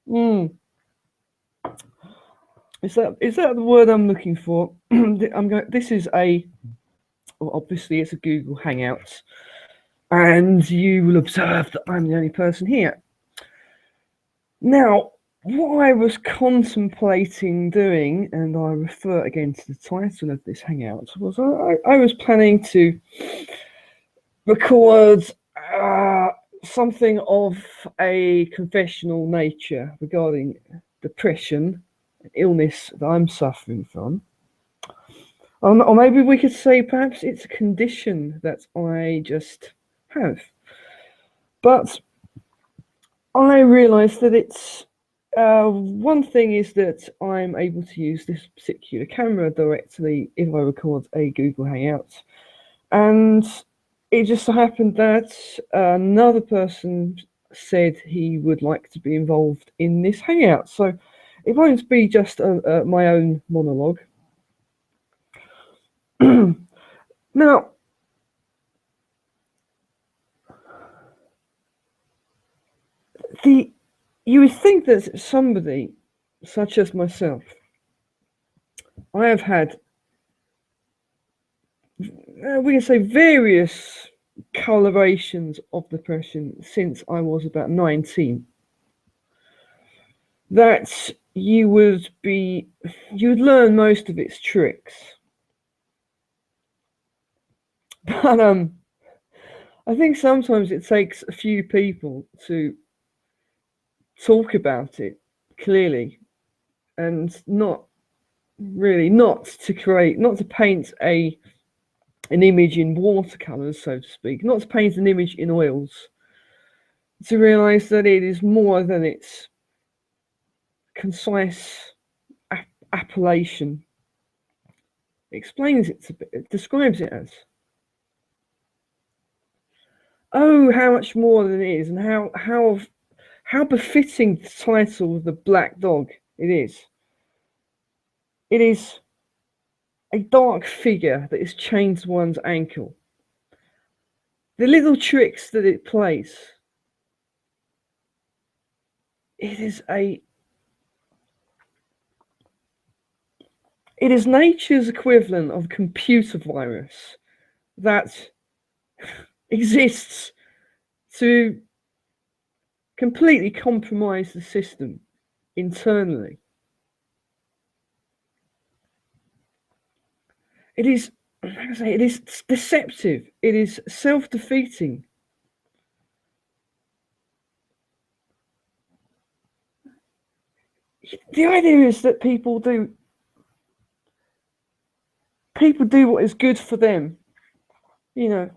Mm. Is that the word I'm looking for? This is well, obviously it's a Google Hangout, and you will observe that I'm the only person here. Now, what I was contemplating doing, and I refer again to the title of this Hangout, was I was planning to record something of a confessional nature regarding depression, an illness that I'm suffering from. Or maybe we could say perhaps it's a condition that I just have. But I realise that it's one thing is that I'm able to use this particular camera directly if I record a Google Hangout. And it just so happened that another person said he would like to be involved in this Hangout. So it won't be just my own monologue. Now, you would think that somebody such as myself, I have had, we can say, various colorations of depression since I was about 19. That you would learn most of its tricks. But I think sometimes it takes a few people to talk about it clearly, and not to paint an image in watercolors, so to speak, not to paint an image in oils, to realize that it is more than its concise appellation explains it describes it as. Oh, how much more than it is, and how befitting the title of the Black Dog it is. It is a dark figure that is chained to one's ankle. The little tricks that it plays. It is nature's equivalent of a computer virus that exists to completely compromise the system internally. It is deceptive. It is self-defeating. The idea is that people do what is good for them. You know,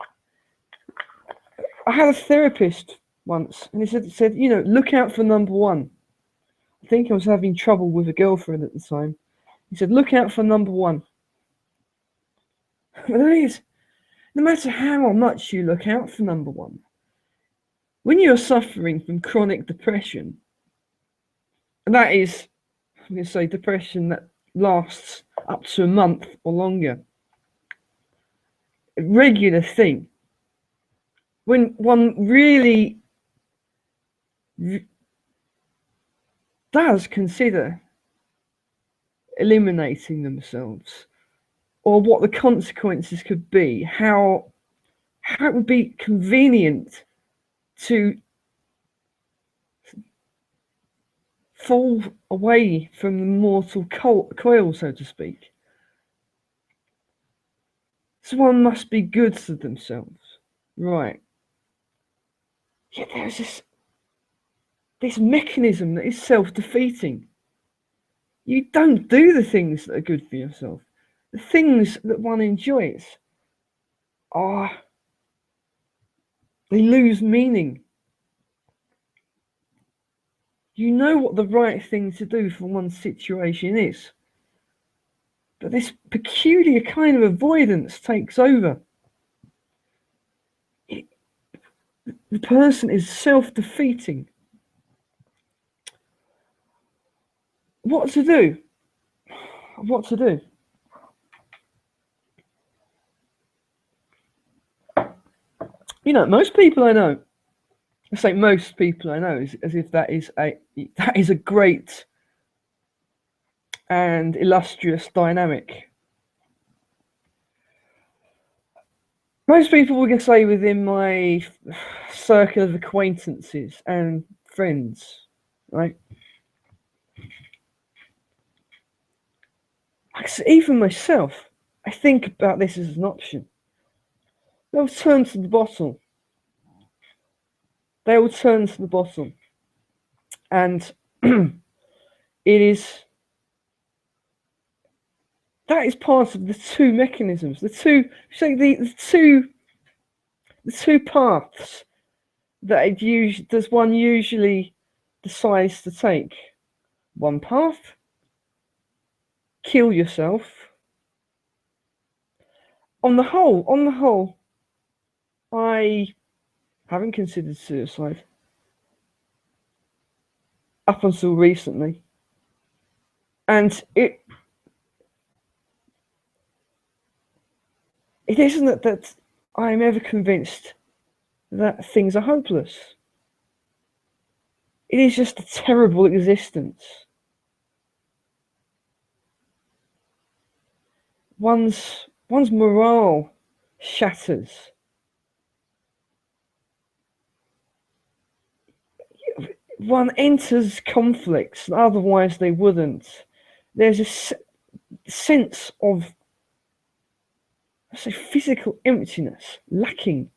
I had a therapist once, and he said, look out for number one. I think I was having trouble with a girlfriend at the time. He said, look out for number one. But the thing is, no matter how much you look out for number one, when you're suffering from chronic depression, and that is, I'm going to say, depression that lasts up to a month or longer, a regular thing, when one really does consider eliminating themselves, or what the consequences could be, how it would be convenient to fall away from the mortal coil, so to speak. So one must be good to themselves, right? Yet there's this mechanism that is self-defeating. You don't do the things that are good for yourself. The things that one enjoys they lose meaning. You know what the right thing to do for one's situation is, but this peculiar kind of avoidance takes over. The person is self-defeating. What to do? Most people I know I say most people I know, as if that is a great and illustrious dynamic. Most people we can say within my circle of acquaintances and friends, right? Even myself, I think about this as an option. They'll turn to the bottle. They will turn to the bottle. And it is that is part of the two mechanisms, the two paths that one usually decides to take. One path, kill yourself. On the whole, I haven't considered suicide up until recently, and it isn't that I'm ever convinced that things are hopeless. It is just a terrible existence. One's morale shatters. One enters conflicts that otherwise they wouldn't. There's a sense of, let's say, physical emptiness, lacking,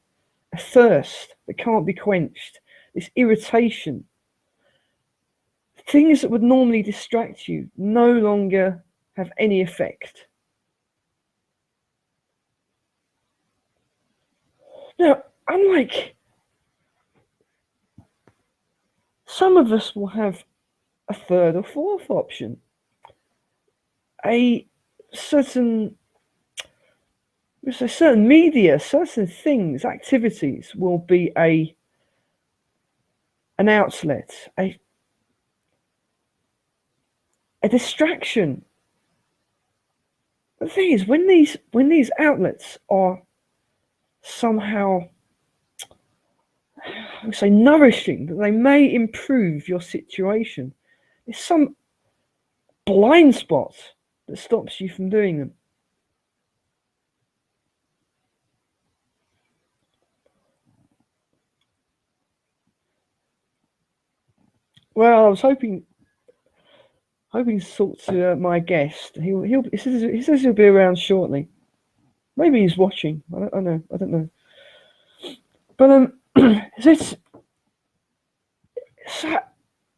a thirst that can't be quenched, this irritation. Things that would normally distract you no longer have any effect. Now, unlike some of us will have a third or fourth option. Certain media, certain things, activities will be an outlet, a distraction. The thing is, when these outlets are somehow, I would say, nourishing, that they may improve your situation, there's some blind spot that stops you from doing them. Well, I was hoping to talk to my guest. He says he'll be around shortly. Maybe he's watching. I don't know. But so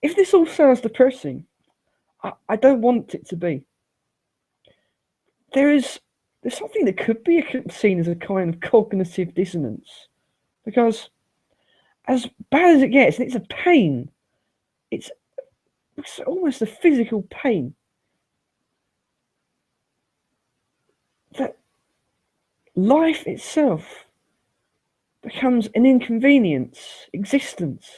if this all sounds depressing, I don't want it to be. There's something that could be seen as a kind of cognitive dissonance, because as bad as it gets, and it's a pain. It's almost a physical pain. That life itself becomes an inconvenience, existence.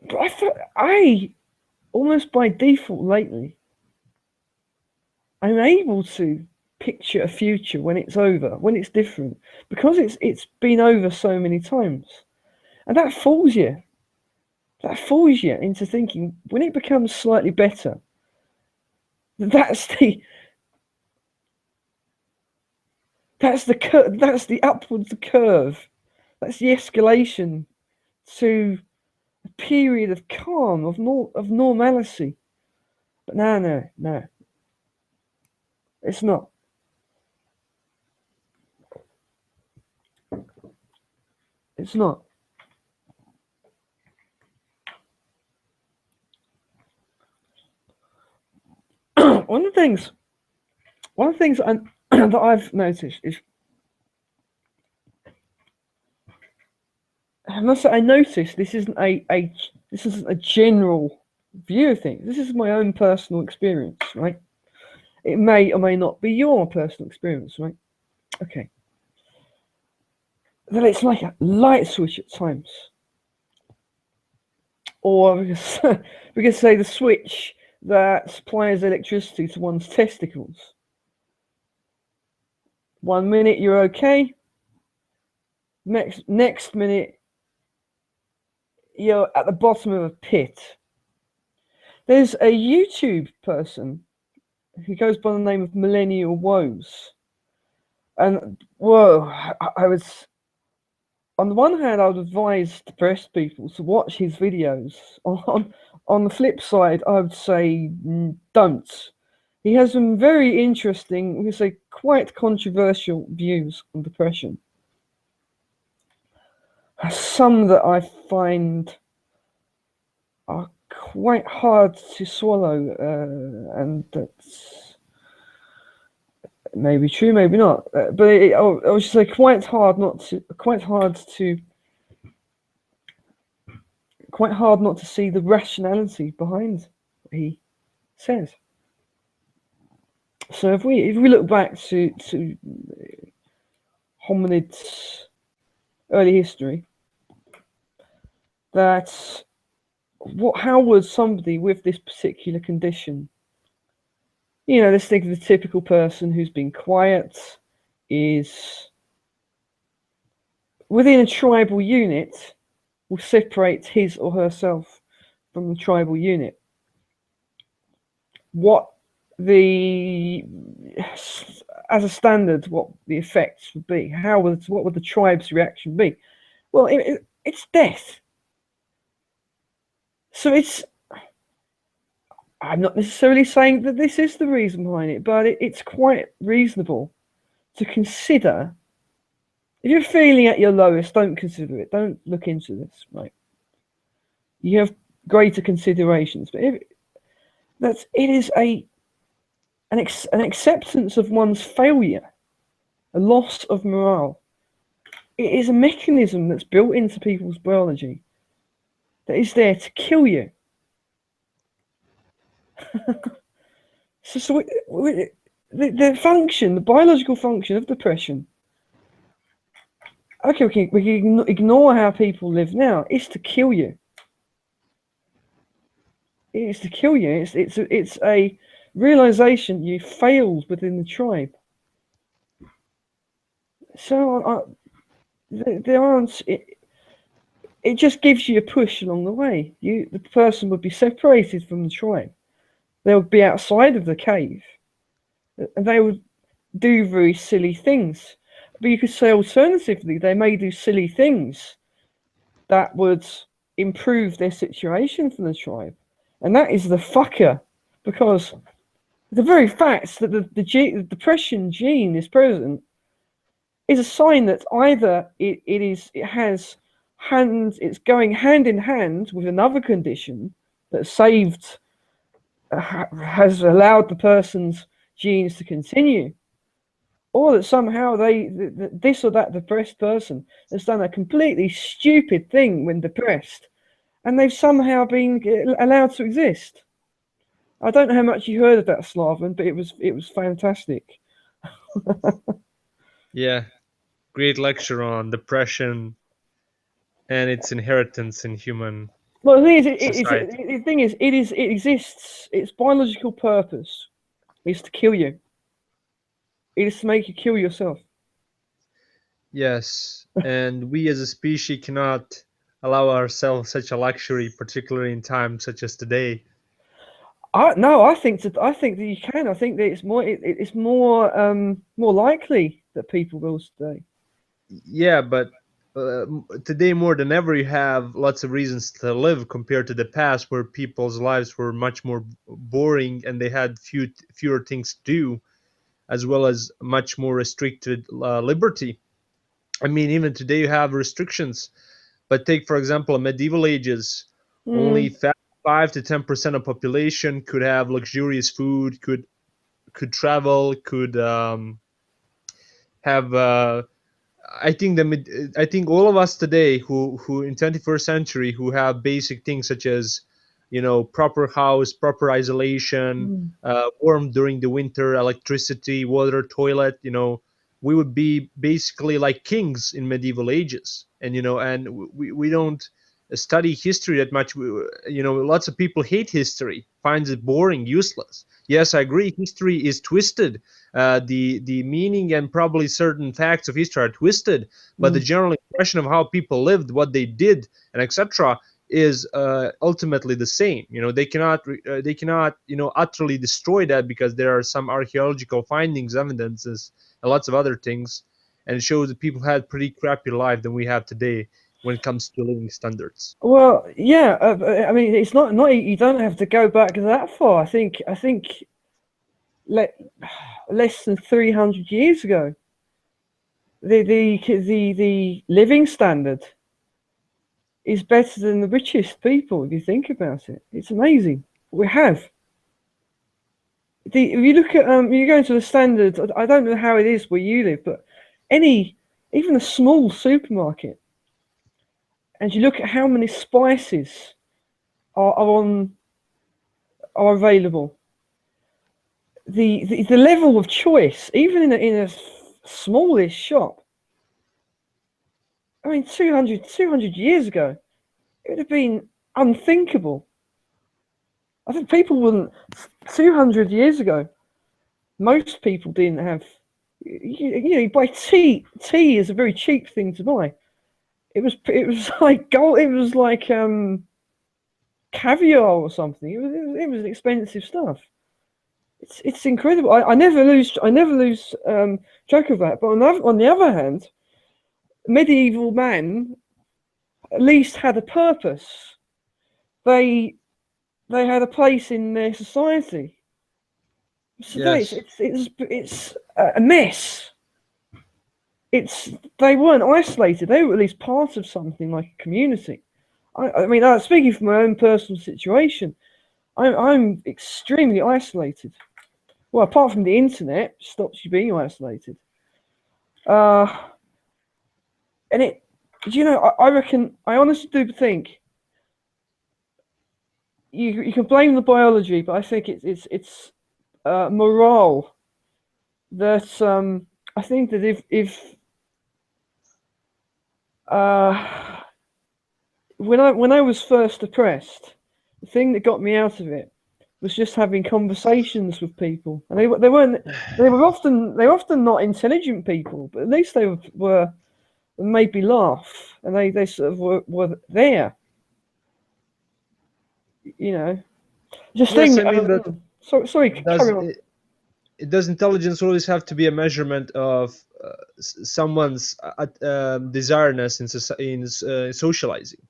But I almost by default lately, I'm able to picture a future when it's over, when it's different, because it's been over so many times. And that fools you into thinking when it becomes slightly better, that's the upwards curve, that's the escalation to a period of calm, of normalcy. But no, it's not. It's not. One of the things that I've noticed is, I must say, I noticed this isn't a general view of things. This is my own personal experience, right? It may or may not be your personal experience, right? Okay. That it's like a light switch at times, or we could say the switch that supplies electricity to one's testicles. 1 minute you're okay, Next minute, you're at the bottom of a pit. There's a YouTube person who goes by the name of Millennial Woes, and whoa, I was on the one hand, I would advise depressed people to watch his videos. On the flip side, I would say don't. He has some very interesting, we could say quite controversial views on depression. Some that I find are quite hard to swallow, and that's maybe true, maybe not. But I would say quite hard not to see the rationality behind what he says. So if we look back to hominids' early history, that how would somebody with this particular condition, let's think of the typical person who's been quiet, is within a tribal unit, will separate his or herself from the tribal unit. As a standard, what the effects would be? What would the tribe's reaction be? Well, it's death. So I'm not necessarily saying that this is the reason behind it, but it's quite reasonable to consider. If you're feeling at your lowest, don't consider it. Don't look into this, right? You have greater considerations, but it is an acceptance of one's failure, a loss of morale. It is a mechanism that's built into people's biology that is there to kill you. so the function, the biological function of depression, okay, we can ignore how people live now, is to kill you. It is to kill you. It's a realization you failed within the tribe. So there aren't. It just gives you a push along the way. The person would be separated from the tribe. They would be outside of the cave, and they would do very silly things. But you could say alternatively, they may do silly things that would improve their situation for the tribe. And that is the fucker, because the very fact that the depression gene is present is a sign that either it's going hand in hand with another condition that has allowed the person's genes to continue, or that somehow this or that depressed person has done a completely stupid thing when depressed, and they've somehow been allowed to exist. I don't know how much you heard of that, Slaven, but it was fantastic. Yeah, great lecture on depression and its inheritance in human Well, the thing is, it exists. Its biological purpose is to kill you. It is to make you kill yourself. Yes, and we as a species cannot allow ourselves such a luxury, particularly in times such as today. I think that you can. I think that it's more likely that people will stay. Yeah, but today more than ever, you have lots of reasons to live compared to the past, where people's lives were much more boring and they had fewer things to do, as well as much more restricted liberty. I mean, even today you have restrictions. But take, for example, medieval ages, only 5 to 10% of population could have luxurious food, could travel, could have. I think all of us today, who in 21st century, who have basic things such as, proper house, proper isolation, warm during the winter, electricity, water, toilet, we would be basically like kings in medieval ages. And and we don't study history that much. Lots of people hate history, finds it boring, useless. Yes, I agree. History is twisted. The meaning and probably certain facts of history are twisted, but the general impression of how people lived, what they did, and etc. is ultimately the same. They cannot utterly destroy that, because there are some archaeological findings, evidences, and lots of other things, and it shows that people had pretty crappy life than we have today when it comes to living standards. Well, yeah. I mean, it's not. You don't have to go back that far. I think less than 300 years ago, the living standard is better than the richest people. If you think about it, it's amazing. We have. If you look at you go into the standard. I don't know how it is where you live, but even a small supermarket, and you look at how many spices are available. The level of choice, even in a smallest shop. I mean, 200 years ago, it would have been unthinkable. I think people wouldn't. 200 years ago, most people didn't have. You buy tea. Tea is a very cheap thing to buy. It was like gold. It was like caviar or something. It was expensive stuff. It's incredible. I never lose track of that. But on the other hand, medieval man at least had a purpose. They had a place in their society. Today Yes. it's a mess. They weren't isolated. They were at least part of something like a community. I mean, speaking from my own personal situation, I'm extremely isolated. Well, apart from the internet, stops you being isolated. And I reckon, I honestly do think you can blame the biology, but I think it's morale that I think that if when I was first depressed, the thing that got me out of it was just having conversations with people, and they were often not intelligent people, but at least they were made me laugh, and they sort of were there, you know. Just Yes, thing. I mean, but Sorry, does carry on. does intelligence always have to be a measurement of someone's desiredness in socializing?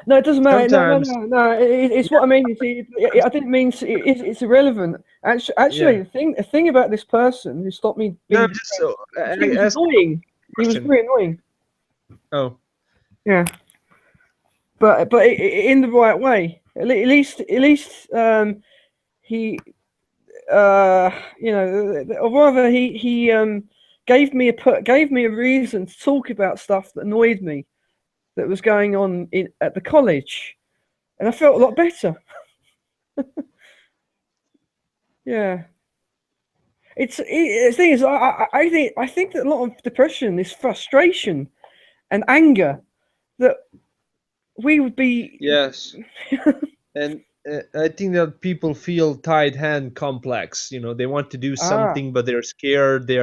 No, it doesn't matter. Sometimes, No. It's what I mean. I didn't mean it's irrelevant. Actually, yeah. the thing about this person who stopped me No, I'm being just depressed, he was ask annoying. a He was question. very annoying. Oh, Yeah, but in the right way. At least he or rather he gave me a reason to talk about stuff that annoyed me that was going on at the college, and I felt a lot better. Yeah. The thing is, I think that a lot of depression is frustration and anger that we would be. yes. And I think that people feel tied hand complex. They want to do Ah, something, but they're scared. They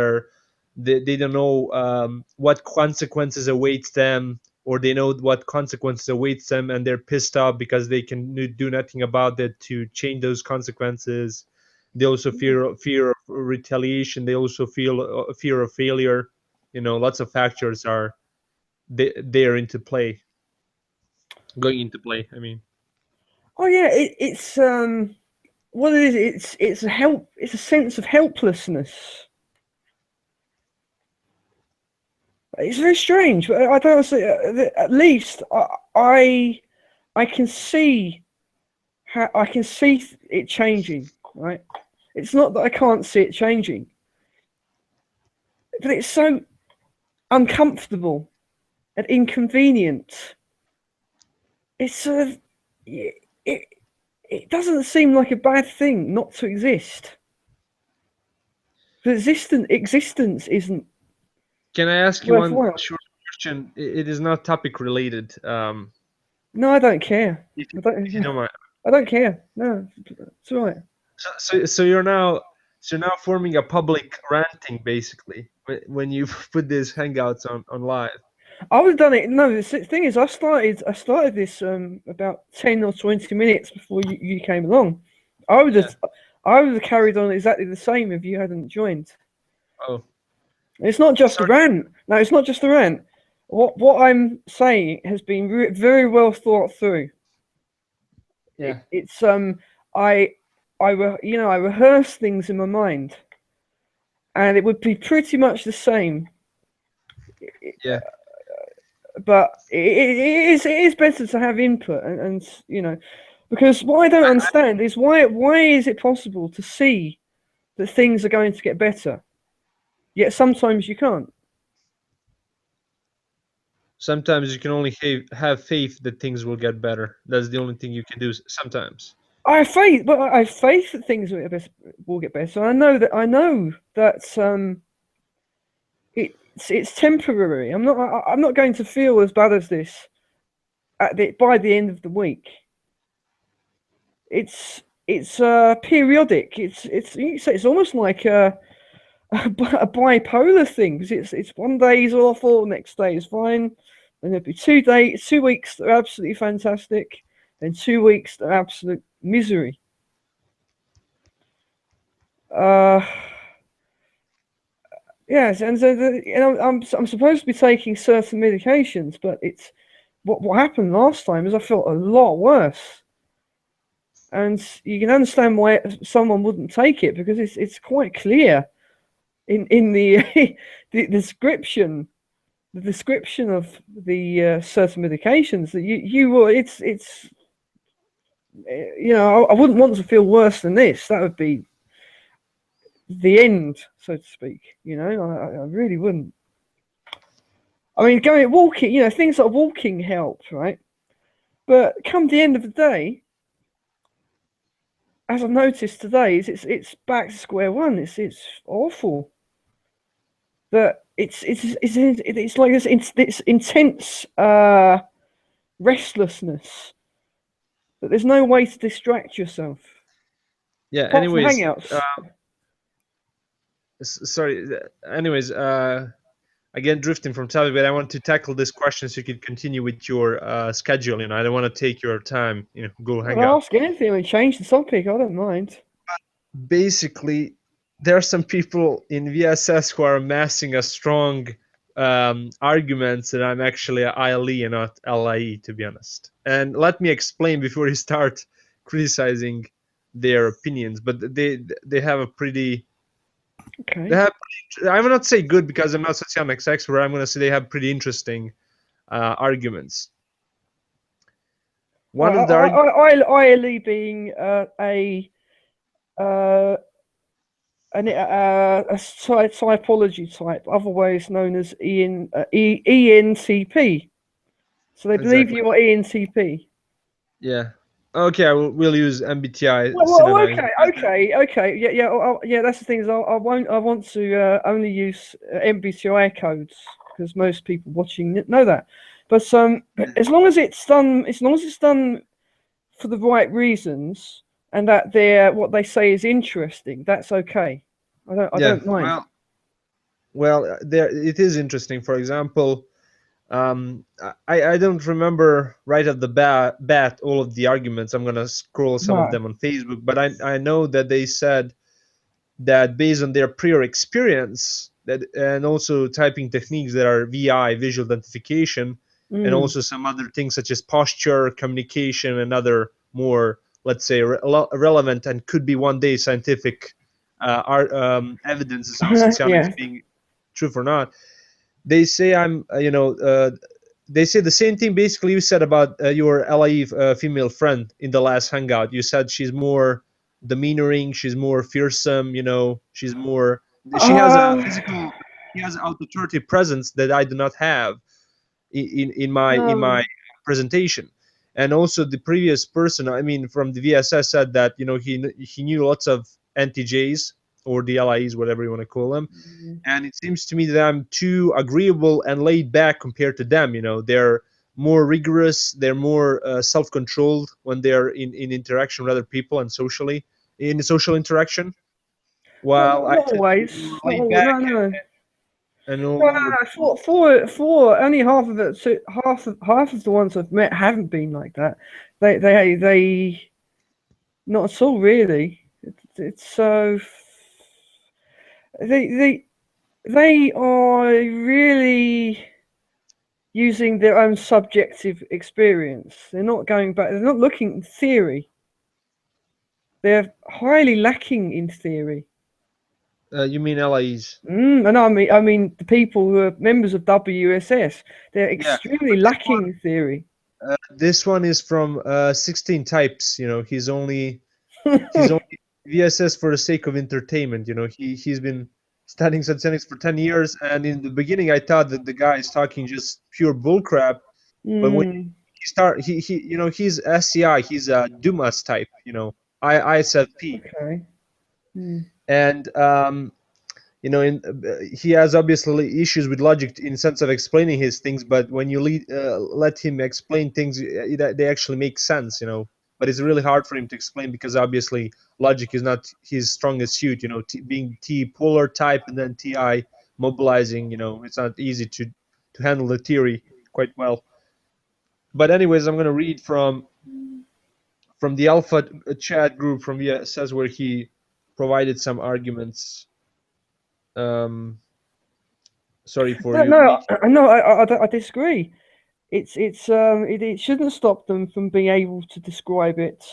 don't know what consequences awaits them, or they know what consequences awaits them, and they're pissed off because they can do nothing about it to change those consequences. They also fear of retaliation. They also feel fear of failure. Lots of factors are there into play, going into play. I mean. oh yeah, it's what it is. It's a sense of helplessness. It's very strange, but I don't say. At least I can see how I can see it changing. Right? It's not that I can't see it changing, but it's so uncomfortable and inconvenient. It's sort of it. It doesn't seem like a bad thing not to exist. But existence isn't Can I ask you one worthwhile. short question? It is not topic related. No, I don't care. If you, I don't. if you don't mind. I don't care. No, it's all right. So you're now forming a public ranting basically when you put these hangouts on live. I would have done it. No, the thing is, I started this about 10 or 20 minutes before you came along. I would Yeah. have, I would have carried on exactly the same if you hadn't joined. Oh, It's not just a sorry. rant. No, it's not just a rant. What I'm saying has been very well thought through. Yeah. It's I I rehearse things in my mind, and it would be pretty much the same. Yeah. But it is better to have input, and because what I don't understand is why is it possible to see that things are going to get better, yet sometimes you can't. Sometimes you can only have faith that things will get better. That's the only thing you can do sometimes. I have faith, but I have faith that things will get better. I know that it's temporary. I'm not going to feel as bad as this by the end of the week. It's periodic. It's almost like a bipolar thing, because it's one day is awful, next day is fine, and there'll be 2 weeks that are absolutely fantastic, and 2 weeks that are absolute misery. Uh, yes, and so I'm supposed to be taking certain medications, but it's what happened last time is I felt a lot worse, and you can understand why someone wouldn't take it, because it's quite clear in the the description of the certain medications that you will it's I wouldn't want to feel worse than this. That would be the end, so to speak. I really wouldn't. I mean, going walking, things like walking help, right? But come the end of the day, as I've noticed today, it's back to square one. It's awful. But it's like this intense restlessness that there's no way to distract yourself Yeah. apart from Anyways, hangouts. sorry. Anyways, again drifting from topic, but I want to tackle this question so you can continue with your schedule. I don't want to take your time. Go hang Well, out. ask anything and change the topic. I don't mind. Basically, there are some people in VSS who are amassing a strong arguments that I'm actually a ILE and not LIE, to be honest. And let me explain before you start criticizing their opinions. But they have a pretty Okay. they have. I will not say good because I'm not socioeconomics expert. I'm going to say they have pretty interesting arguments. One of the arguments. ILE being a typology type, otherwise known as ENTP. So they believe Exactly. you are ENTP. Yeah. Okay, we'll use MBTI Well, synonyms. okay. Yeah. That's the thing is, I won't. I want to only use MBTI codes because most people watching know that. But as long as it's done for the right reasons, and that what they say is interesting, that's okay. I Yeah. don't mind. Well, there it is interesting. For example, I don't remember right at the bat all of the arguments. I'm gonna scroll some of No. them on Facebook, but I know that they said that based on their prior experience, that and also typing techniques that are VI, visual identification, and also some other things such as posture, communication, and other more, let's say, relevant and could be one day scientific evidences of socionics Yeah. being true or not. They say they say the same thing basically you said about your LIE female friend in the last hangout. You said she's more demeanoring, she's more fearsome, she's more, she has a physical, she has an authoritative presence that I do not have in my presentation. And also the previous person, I mean, from the VSS said that he knew lots of NTJs or the LIEs, whatever you want to call them, and it seems to me that I'm too agreeable and laid back compared to them. They're more rigorous. They're more self-controlled when they're in interaction with other people and socially in social interaction. While I Not tend to be more always. Not laid all. back No, no. and a No, little more. no, no. For only half of it. So half of the ones I've met haven't been like that. They not at all really. It's so they they are really using their own subjective experience. They're not going back. They're not looking at theory. They're highly lacking in theory. You mean LIEs? And I mean, the people who are members of WSS, they're Yeah, extremely but this lacking in theory. this one is from 16 types. You know, he's only VSS for the sake of entertainment. You know, he's been studying statistics for 10 years, and in the beginning, I thought that the guy is talking just pure bullcrap. But when Mm, he start, he you know, he's SCI, he's a Dumas type. You know, ISFP, okay. Mm. and you know, he has obviously issues with logic in sense of explaining his things, but when you let him explain things, they actually make sense, you know. But it's really hard for him to explain because obviously logic is not his strongest suit, you know. Being T polar type and then TI mobilizing, you know, it's not easy to handle the theory quite well. But anyways, I'm gonna read from the Alpha chat group from VSS where he provided some arguments. Um, sorry for No, you no, making. no. I disagree. It shouldn't stop them from being able to describe it.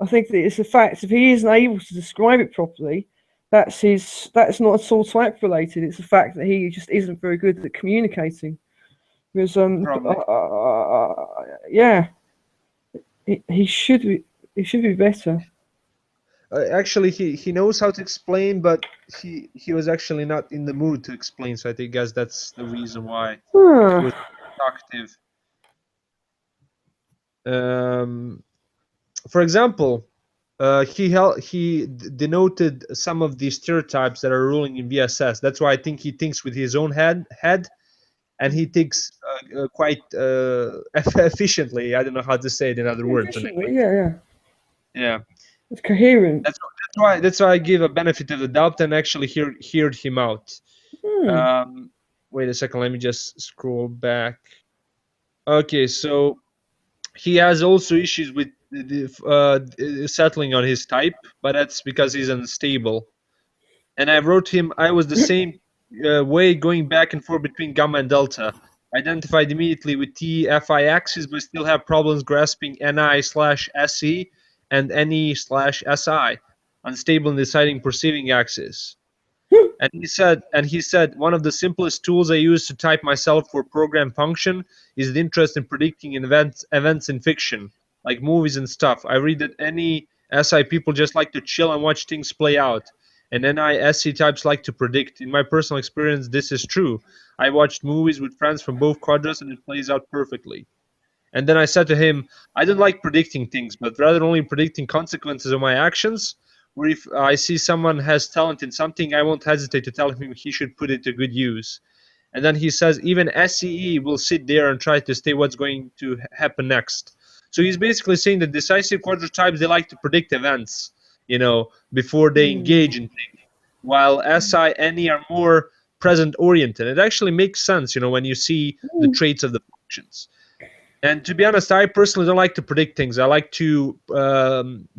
I think that it's a fact. If he isn't able to describe it properly, That's not at all type related. It's the fact that he just isn't very good at communicating. Because Probably. yeah, he should be. He should be better. Actually, he knows how to explain, but he was actually not in the mood to explain. So I think guess that's the reason why he Huh. was talkative. Um, for example, he denoted some of the stereotypes that are ruling in VSS. That's why I think he thinks with his own head, and he thinks quite efficiently. I don't know how to say it in other words in Efficiently, English. yeah, yeah. Yeah. It's coherent. That's why I give a benefit of the doubt and actually heard him out. Hmm. Um, wait a second, let me just scroll back. Okay, so he has also issues with settling on his type, but that's because he's unstable. And I wrote him, I was the same way going back and forth between gamma and delta. Identified immediately with TFI axis, but still have problems grasping NI/SE and NE/SI. Unstable in deciding perceiving axis. And he said one of the simplest tools I use to type myself for program function is the interest in predicting events in fiction, like movies and stuff. I read that any SI people just like to chill and watch things play out, and NISC types like to predict. In my personal experience, this is true. I watched movies with friends from both quadrants, and it plays out perfectly. And then I said to him, I don't like predicting things, but rather only predicting consequences of my actions. Where if I see someone has talent in something, I won't hesitate to tell him he should put it to good use. And then he says, even SCE will sit there and try to say what's going to happen next. So he's basically saying that decisive quadrotypes, they like to predict events, you know, before they Hmm. engage in things, while SI, NE are more present oriented. It actually makes sense, you know, when you see the traits of the functions. And to be honest, I personally don't like to predict things. I like to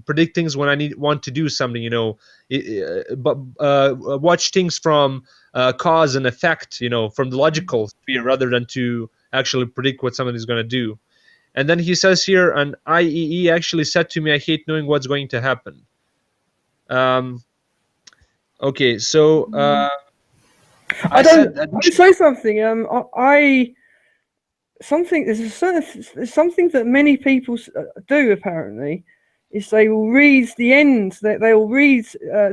predict things when I want to do something. You know, but watch things from cause and effect. You know, from the logical sphere rather than to actually predict what someone is going to do. And then he says here, an IEE actually said to me, "I hate knowing what's going to happen." Um, okay, so I I don't. said I would say something. I something there's a certain there's something that many people do apparently is they will read the end. They will read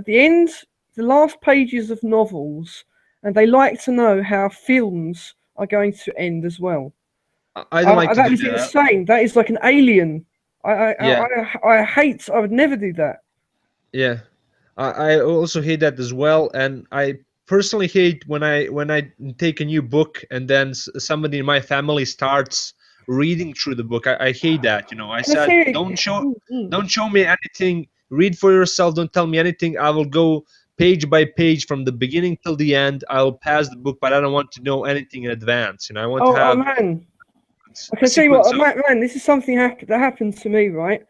the end, the last pages of novels, and they like to know how films are going to end as well. I don't like to That do is that. insane. That is like an alien. Yeah, I hate. I would never do that. yeah. I also hate that as well, and I personally hate when I take a new book and then somebody in my family starts reading through the book. I hate that. I And I said, say, don't show me anything. Read for yourself. Don't tell me anything. I will go page by page from the beginning till the end. I'll pass the book, but I don't want to know anything in advance. I want to oh have man, I a can tell you sequence what, of. man, this is something that happened to me, right?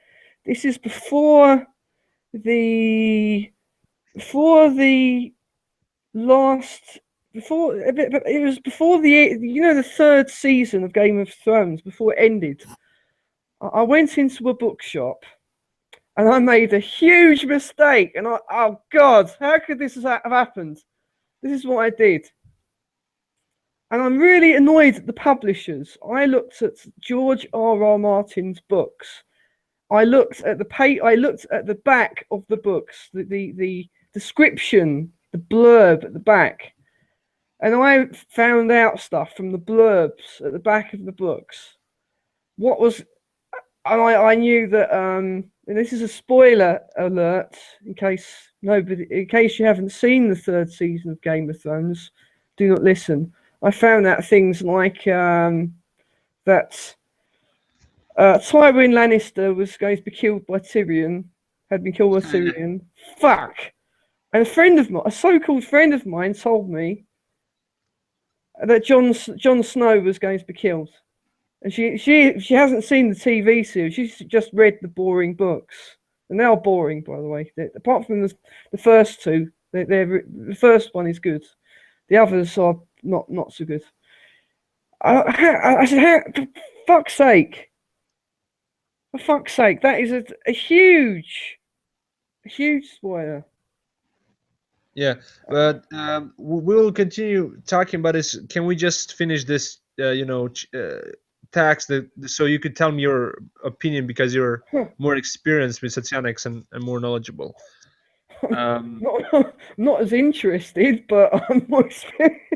This is the before the last before it was before the third season of Game of Thrones before it ended. I went into a bookshop and I made a huge mistake. And oh God, how could this have happened? This is what I did. And I'm really annoyed at the publishers. I looked at George R.R. Martin's books. I looked at the back of the books, the description, the blurb at the back. And I found out stuff from the blurbs at the back of the books. What was and I knew that and this is a spoiler alert in case you haven't seen the third season of Game of Thrones, do not listen. I found out things like that Tywin Lannister was going to be killed by Tyrion, had been killed by Tyrion. Fuck! And a so-called friend of mine, told me that Jon Snow was going to be killed. And she hasn't seen the TV series. She's just read the boring books, and they are boring, by the way. Apart from the first two, the first one is good. The others are not so good. I said, for fuck's sake, that is a huge spoiler. Yeah, but we'll continue talking about this. Can we just finish this? Tax so you could tell me your opinion because you're more experienced with Satsianics and more knowledgeable. Not as interested, but I'm more experienced.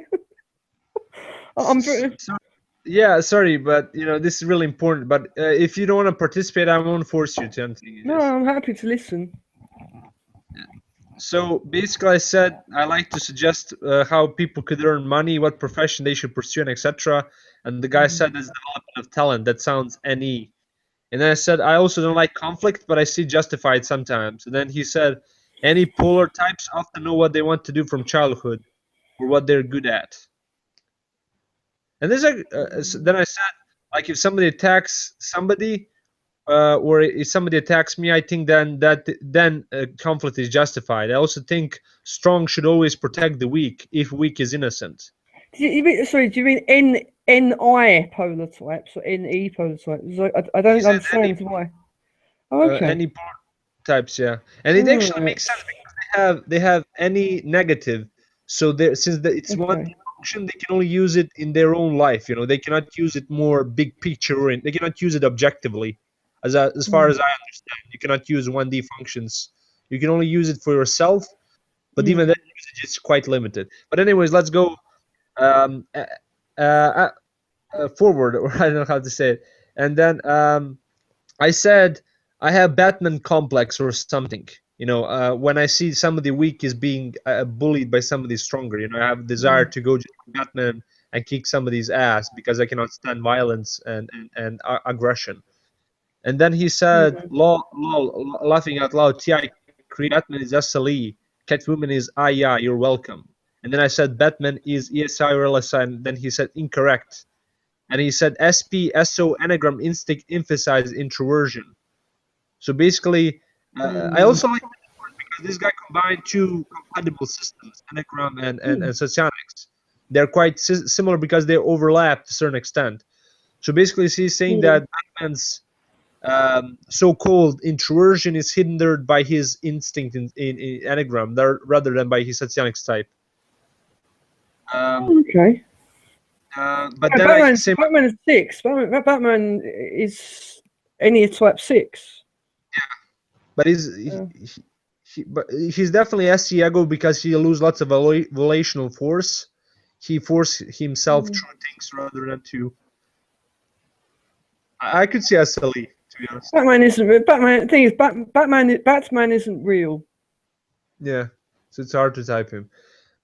Yeah, sorry, but this is really important. But if you don't want to participate, I won't force you to anything. No, I'm happy to listen. So basically, I said I like to suggest how people could earn money, what profession they should pursue, and etc. And the guy said that's development of talent. That sounds NE. And then I said I also don't like conflict, but I see justified sometimes. And then he said any polar types often know what they want to do from childhood or what they're good at. And then I said like if somebody attacks somebody or if somebody attacks me, I think then conflict is justified. I also think strong should always protect the weak if weak is innocent. Do you mean NI polar types or NE polar types? I don't understand why. Oh, okay. Any polar types, yeah, and it actually makes sense because they have any negative. So it's one function, they can only use it in their own life. They cannot use it more big picture, and they cannot use it objectively. As far as I understand, you cannot use 1D functions. You can only use it for yourself, but even that usage is quite limited. But anyways, let's go forward, or I don't know how to say it. And then I said I have Batman complex or something. When I see somebody weak is being bullied by somebody stronger, I have a desire to go to Batman and kick somebody's ass because I cannot stand violence and aggression. And then he said, laughing out loud, T.I. Batman is SLE, Catwoman is IA, you're welcome. And then I said, Batman is ESI or LSI, and then he said, incorrect. And he said, SP, SO, anagram, instinct emphasizes introversion. So basically, I also like because this guy combined two compatible systems, anagram and Satsianics. They're quite similar because they overlap to a certain extent. So basically, he's saying that Batman's so-called introversion is hindered by his instinct in anagram rather than by his Satsianics type. Okay. But then Batman is 6. Batman is any type 6. Yeah, but he's definitely SE because he lose lots of volitional force. He force himself through things rather than to. I could see SLE, to be honest. Batman isn't. Batman. The thing is, Batman isn't real. Yeah, so it's hard to type him.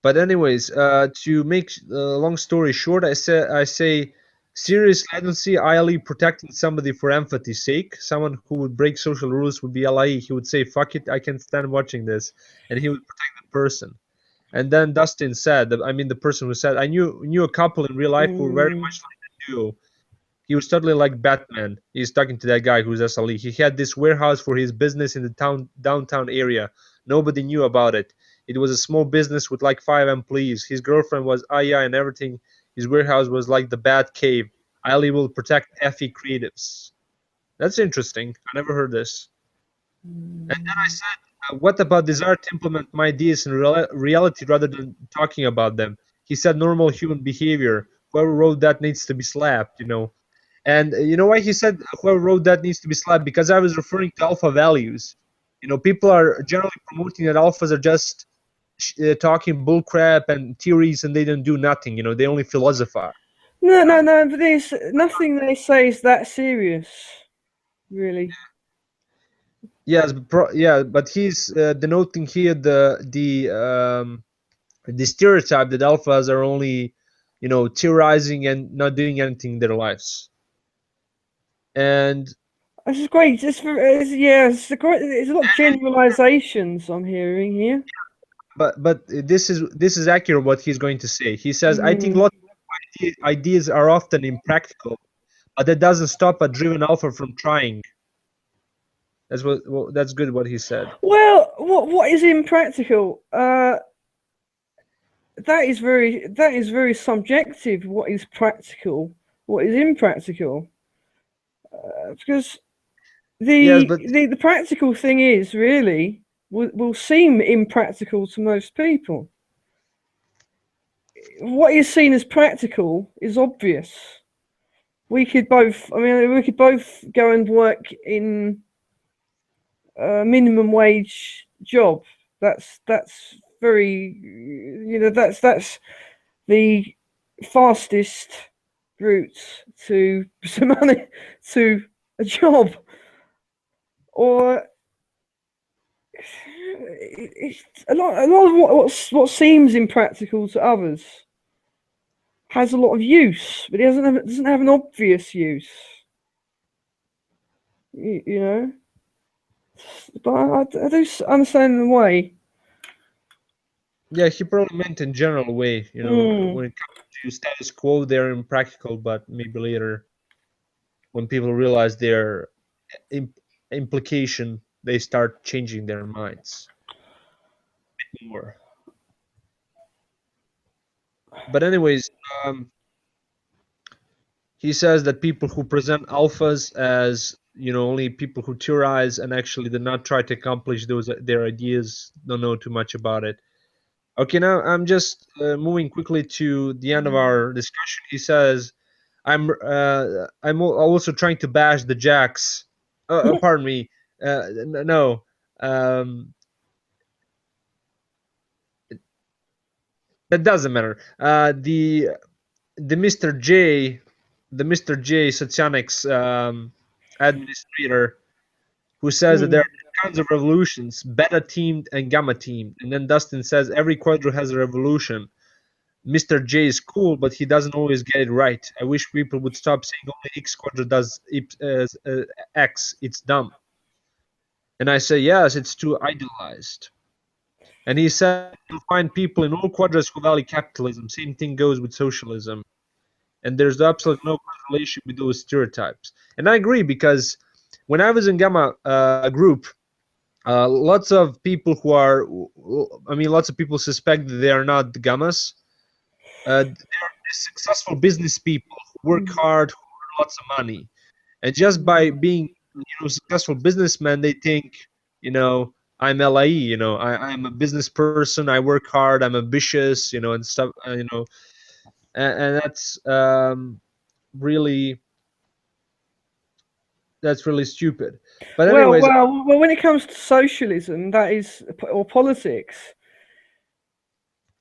But anyways, to make long story short, I say Seriously, I don't see Ali protecting somebody for empathy's sake. Someone who would break social rules would be Ali. He would say, "Fuck it, I can't stand watching this," and he would protect the person. And then Dustin said, I mean, the person who said, "I knew a couple in real life who were very Mm. much like the duo. He was totally like Batman." He's talking to that guy who's SLE. He had this warehouse for his business in the downtown area. Nobody knew about it. It was a small business with like 5 employees. His girlfriend was Aya and everything. His warehouse was like the Bat Cave. Ali will protect Effie creatives. That's interesting. I never heard this. And then I said, what about desire to implement my ideas in reality rather than talking about them? He said normal human behavior. Whoever wrote that needs to be slapped. And you know why he said whoever wrote that needs to be slapped? Because I was referring to alpha values. People are generally promoting that alphas are just talking bullcrap and theories, and they don't do nothing. They only philosophize. No, no, no. But there's nothing they say is that serious, really. Yes, yeah, but he's denoting here the stereotype that alphas are only, theorizing and not doing anything in their lives. And This is great. Yeah, it's a lot of generalizations I'm hearing here. but this is accurate what he's going to say. He says, "I think Mm. lots of ideas are often impractical, but that doesn't stop a driven alpha from trying." That's good what he said. Well, what is impractical? That is very subjective. What is practical? What is impractical? Because Yes, the, but the the practical thing is really will seem impractical to most people. What is seen as practical is obvious. We could both go and work in a minimum wage job. That's very, that's the fastest route to some money, to a job. Or it's a lot of what seems impractical to others has a lot of use, but it doesn't have an obvious use. You know, but I do understand in a way. yeah, he probably meant in general way. Mm. When it comes to status quo, they're impractical, but maybe later, when people realize their implication, they start changing their minds more. But anyways, um, he says that people who present alphas as only people who theorize and actually did not try to accomplish their ideas don't know too much about it. Okay, now I'm just moving quickly to the end of our discussion. He says, I'm also trying to bash the jacks. Pardon me. No, um, that doesn't matter. The Mr. J, the Mr. J Sotsianics administrator, who says that there Mm. are kinds of revolutions, beta teamed and gamma teamed. And then Dustin says every quadro has a revolution. Mr. J is cool, but he doesn't always get it right. I wish people would stop saying only X quadro does X. It's dumb. And I say, yes, it's too idealized. And he said, you'll find people in all quadrants who value capitalism. Same thing goes with socialism. And there's absolutely no correlation with those stereotypes. And I agree because when I was in Gamma group, lots of people lots of people suspect that they are not Gammas. They're successful business people who work hard, who earn lots of money. And just by being, successful businessmen, they think, I'm LIE, I'm a business person, I work hard, I'm ambitious, and stuff, and really that's really stupid. But Well, anyways, well, well. When it comes to socialism, or politics,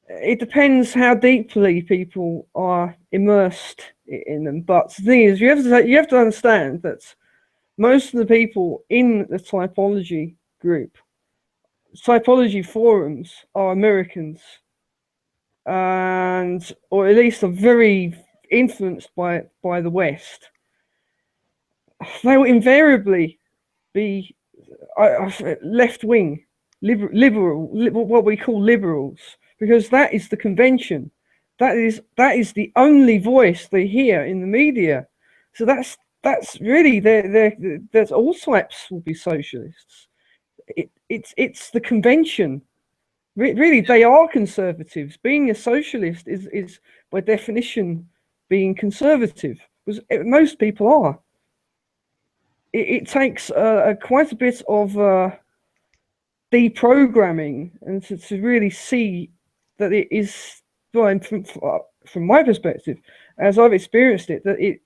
it depends how deeply people are immersed in them. But the thing is, you have to understand that most of the people in the typology forums are Americans, and or at least are very influenced by the West, they will invariably be left wing, liberal, what we call liberals, because that is the convention. That is the only voice they hear in the media. So that's really there's all types will be socialists. It's the convention. Really, they are conservatives. Being a socialist is by definition being conservative, because most people are. It takes quite a bit of deprogramming and to really see that it is, well, from my perspective, as I've experienced it, that it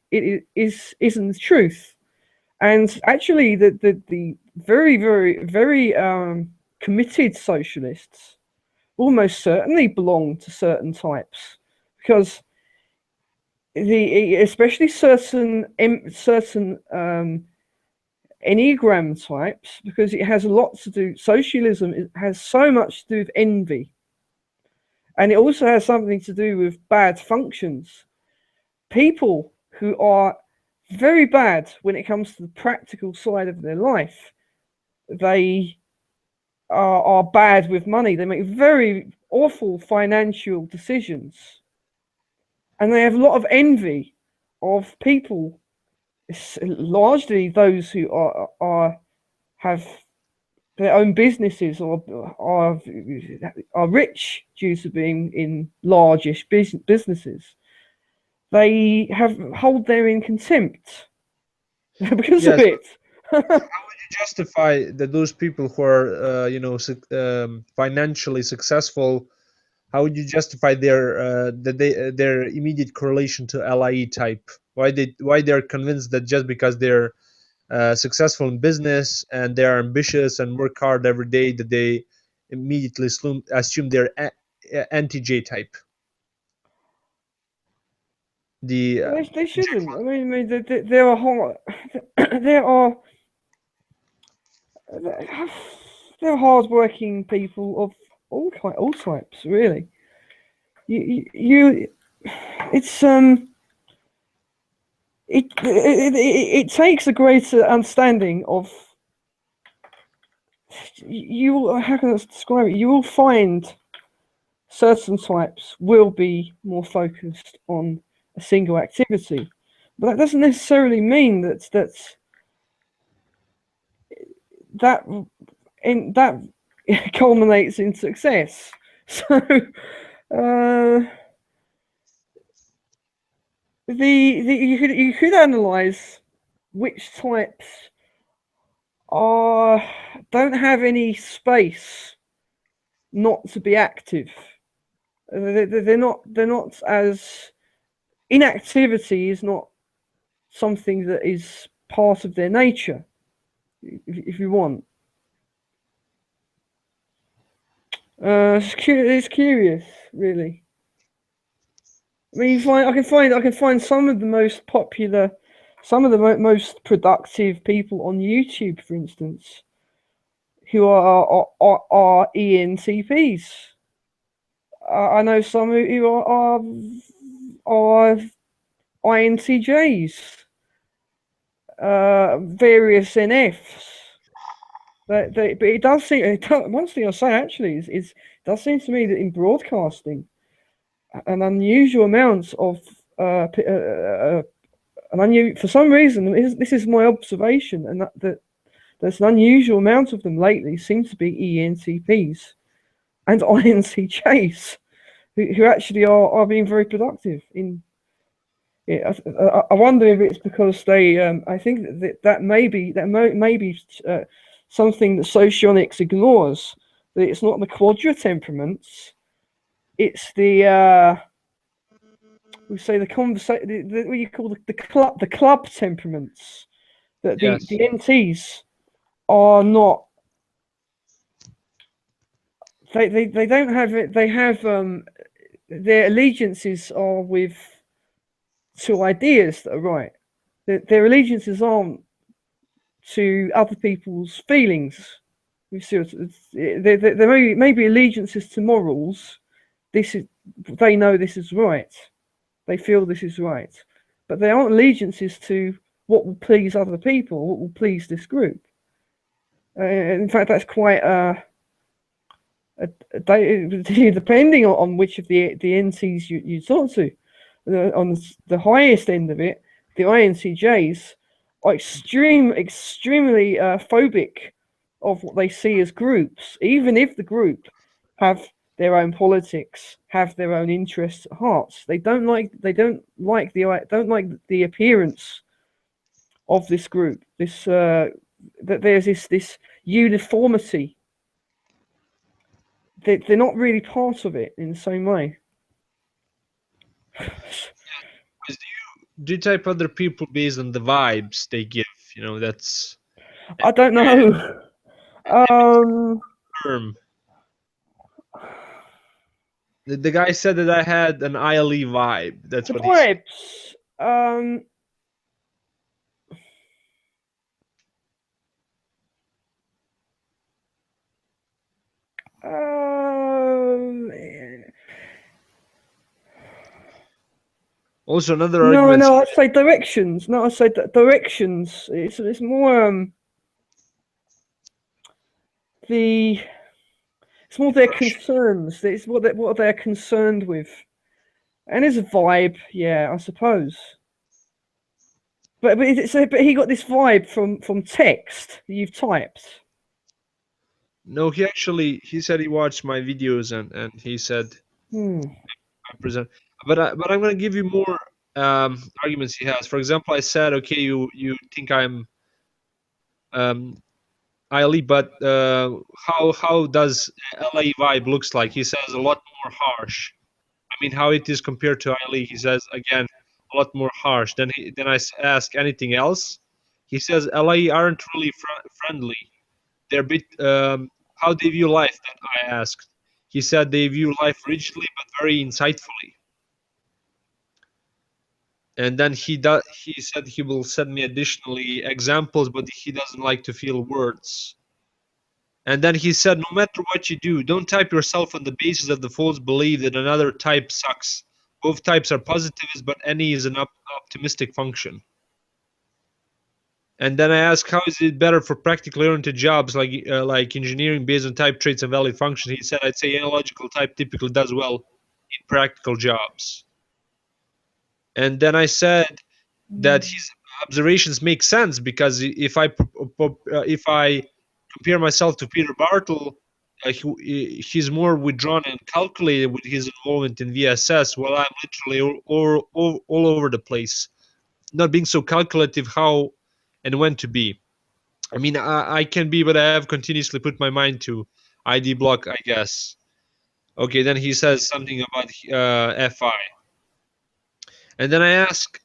isn't the truth. And actually, the very, very, very committed socialists almost certainly belong to certain types, because especially certain Enneagram types, because it has a lot to do. Socialism, it has so much to do with envy, and it also has something to do with bad functions. People who are very bad when it comes to the practical side of their life, they are bad with money. They make very awful financial decisions, and they have a lot of envy of people, largely those who have their own businesses or are rich due to being in largish businesses. They hold their in contempt because of Yes. it. How would you justify that those people who are, financially successful? How would you justify their immediate correlation to LIE type? Why they're convinced that just because they're successful in business and they're ambitious and work hard every day, that they immediately assume they're anti-J type? The They shouldn't. I mean, there are there are there are hardworking people of all types, really. You it's it takes a greater understanding of you. How can I describe it? You will find certain types will be more focused on a single activity, but that doesn't necessarily mean that culminates in success. So you could analyze which types don't have any space not to be active. They're not as inactivity is not something that is part of their nature, if you want. It's curious, really. I mean, I can find some of the most popular, some of the most productive people on YouTube, for instance, who are ENTPs. I know some who are INTJs, various NFs. But it does seem. One thing I'll say actually is it does seem to me that in broadcasting, an unusual amount of for some reason, this is my observation, and that there's an unusual amount of them lately seem to be ENTPs and INTJs who actually are being very productive in. Yeah, I wonder if it's because they. I think that may be something that socionics ignores. That it's not the quadra temperaments; it's the we say the conversation. What you call the club temperaments. That the yes. NTs are not. They don't have it. They have their allegiances are with two ideas that are right. Their allegiances aren't to other people's feelings. You see, there may be allegiances to morals. They know this is right, They feel this is right, but they aren't allegiances to what will please other people, what will please this group. In fact, that's quite depending on which of the NCs you talk to. On the highest end of it, the INCJs are extremely phobic of what they see as groups, even if the group have their own politics, have their own interests at heart. They don't like the appearance of this group. That there's this uniformity. They're not really part of it in the same way. Do you type other people based on the vibes they give? That's. I don't know. Term. The guy said that I had an ILE vibe. That's what vibes. Also, another argument. No, I'd say directions. No, I'd say directions. It's more it's more their concerns. It's what they're concerned with, and it's a vibe. Yeah, I suppose. But he got this vibe from text that you've typed. No, he said he watched my videos and he said I present. But I'm gonna give you more arguments he has. For example, I said, okay, you think I'm ILE, but how does LA vibe looks like? He says a lot more harsh. I mean, how it is compared to ILE? He says again a lot more harsh. Then I ask anything else. He says LA aren't really friendly. They're a bit. How they view life? That I asked. He said they view life rigidly but very insightfully. And then he said he will send me additionally examples, but he doesn't like to feel words. And then he said, no matter what you do, don't type yourself on the basis of the false belief that another type sucks. Both types are positivists, but any is an optimistic function. And then I asked, how is it better for practically oriented jobs like engineering based on type traits and valid functions? He said, I'd say analogical type typically does well in practical jobs. And then I said that his observations make sense because if I compare myself to Peter Bartle, he's more withdrawn and calculated with his involvement in VSS, while I'm literally all over the place, not being so calculative how and when to be. I mean, I can be, but I have continuously put my mind to ID block, I guess. Okay, then he says something about FI. And then I ask,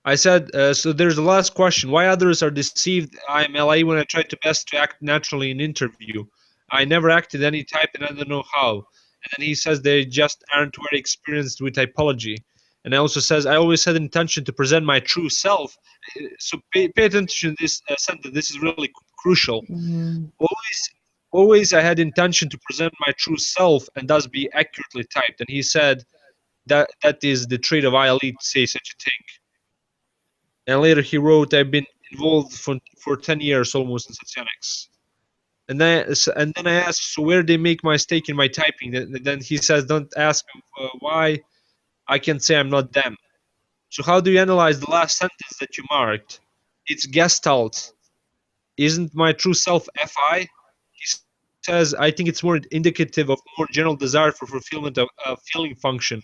I said, so there's the last question. Why others are deceived I'm LA when I try to best to act naturally in interview? I never acted any type and I don't know how. And then he says they just aren't very experienced with typology. And I also says, I always had intention to present my true self. So pay attention to this sentence. This is really crucial. Always I had intention to present my true self and thus be accurately typed. And he said that is the trait of ILE to say such a thing. And later he wrote, I've been involved for 10 years almost in Sationics. And then I asked, so where they make my mistake in my typing? Then he says, don't ask me why. I can say I'm not them. So how do you analyze the last sentence that you marked? It's Gestalt. Isn't my true self FI? He says, I think it's more indicative of more general desire for fulfillment of a feeling function.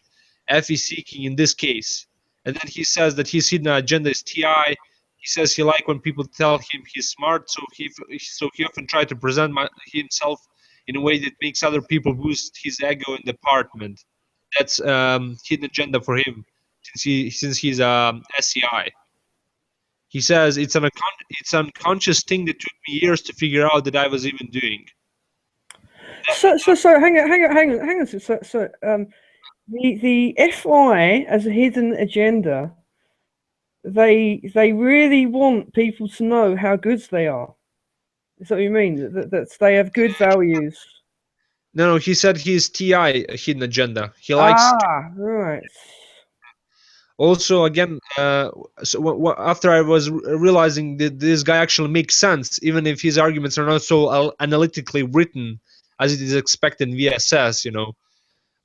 F is seeking in this case. And then he says that his hidden agenda is TI. He says he likes when people tell him he's smart, so he often tries to present himself in a way that makes other people boost his ego in the department. That's hidden agenda for him, since he's SCI. He says it's an unconscious thing that took me years to figure out that I was even doing. So hang on. So the FI as a hidden agenda, they really want people to know how good they are. Is that what you mean? That they have good values. No, he said he's TI, a hidden agenda. He likes. Ah, right. Also, again, so after I was realizing that this guy actually makes sense, even if his arguments are not so analytically written as it is expected in VSS,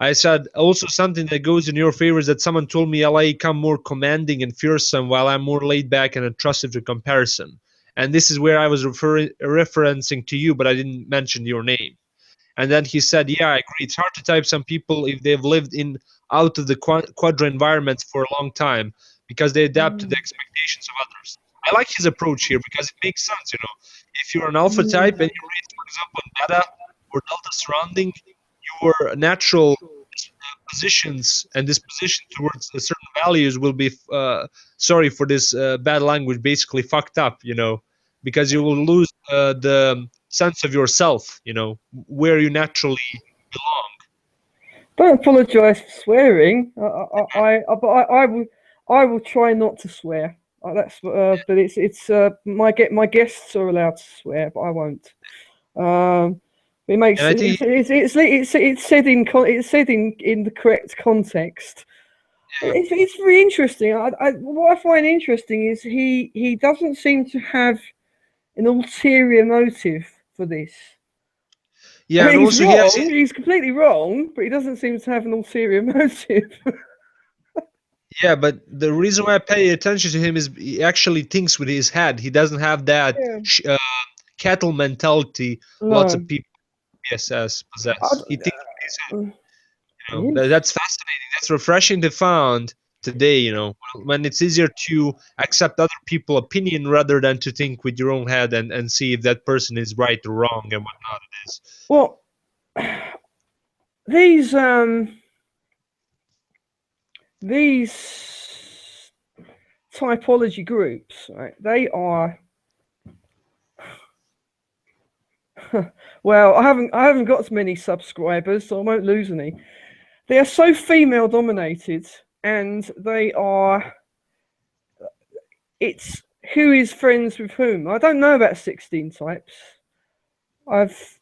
I said also something that goes in your favor is that someone told me LA come more commanding and fearsome while I'm more laid back and attractive to comparison. And this is where I was referencing to you, but I didn't mention your name. And then he said, "Yeah, I agree. It's hard to type some people if they've lived in out of the quadra environments for a long time because they adapt to the Mm, expectations of others." I like his approach here because it makes sense. If you're an alpha type and mm. you're raised, for example, in beta or delta surrounding, your natural positions and disposition towards certain values will be, sorry for this bad language, basically fucked up. Because you will lose the sense of yourself, where you naturally belong. Don't apologise for swearing. I will try not to swear. But it's my guests are allowed to swear, but I won't. It And makes I think, it's said in the correct context. It's very interesting. What I find interesting is he doesn't seem to have an ulterior motive for this. yeah, and He's also he has, wrong. He's completely wrong, but he doesn't seem to have an ulterior motive. yeah, but the reason why I pay attention to him is he actually thinks with his head. He doesn't have that Yeah. cattle mentality lots of No. people PSS I, possess. He thinks with his head. it is. That's fascinating. That's refreshing to find today. When it's easier to accept other people's opinion rather than to think with your own head and see if that person is right or wrong and whatnot it is. Well, these these typology groups, right? They are well. I haven't got many subscribers, so I won't lose any. They are so female dominated, and they are. It's who is friends with whom. I don't know about 16 types. I've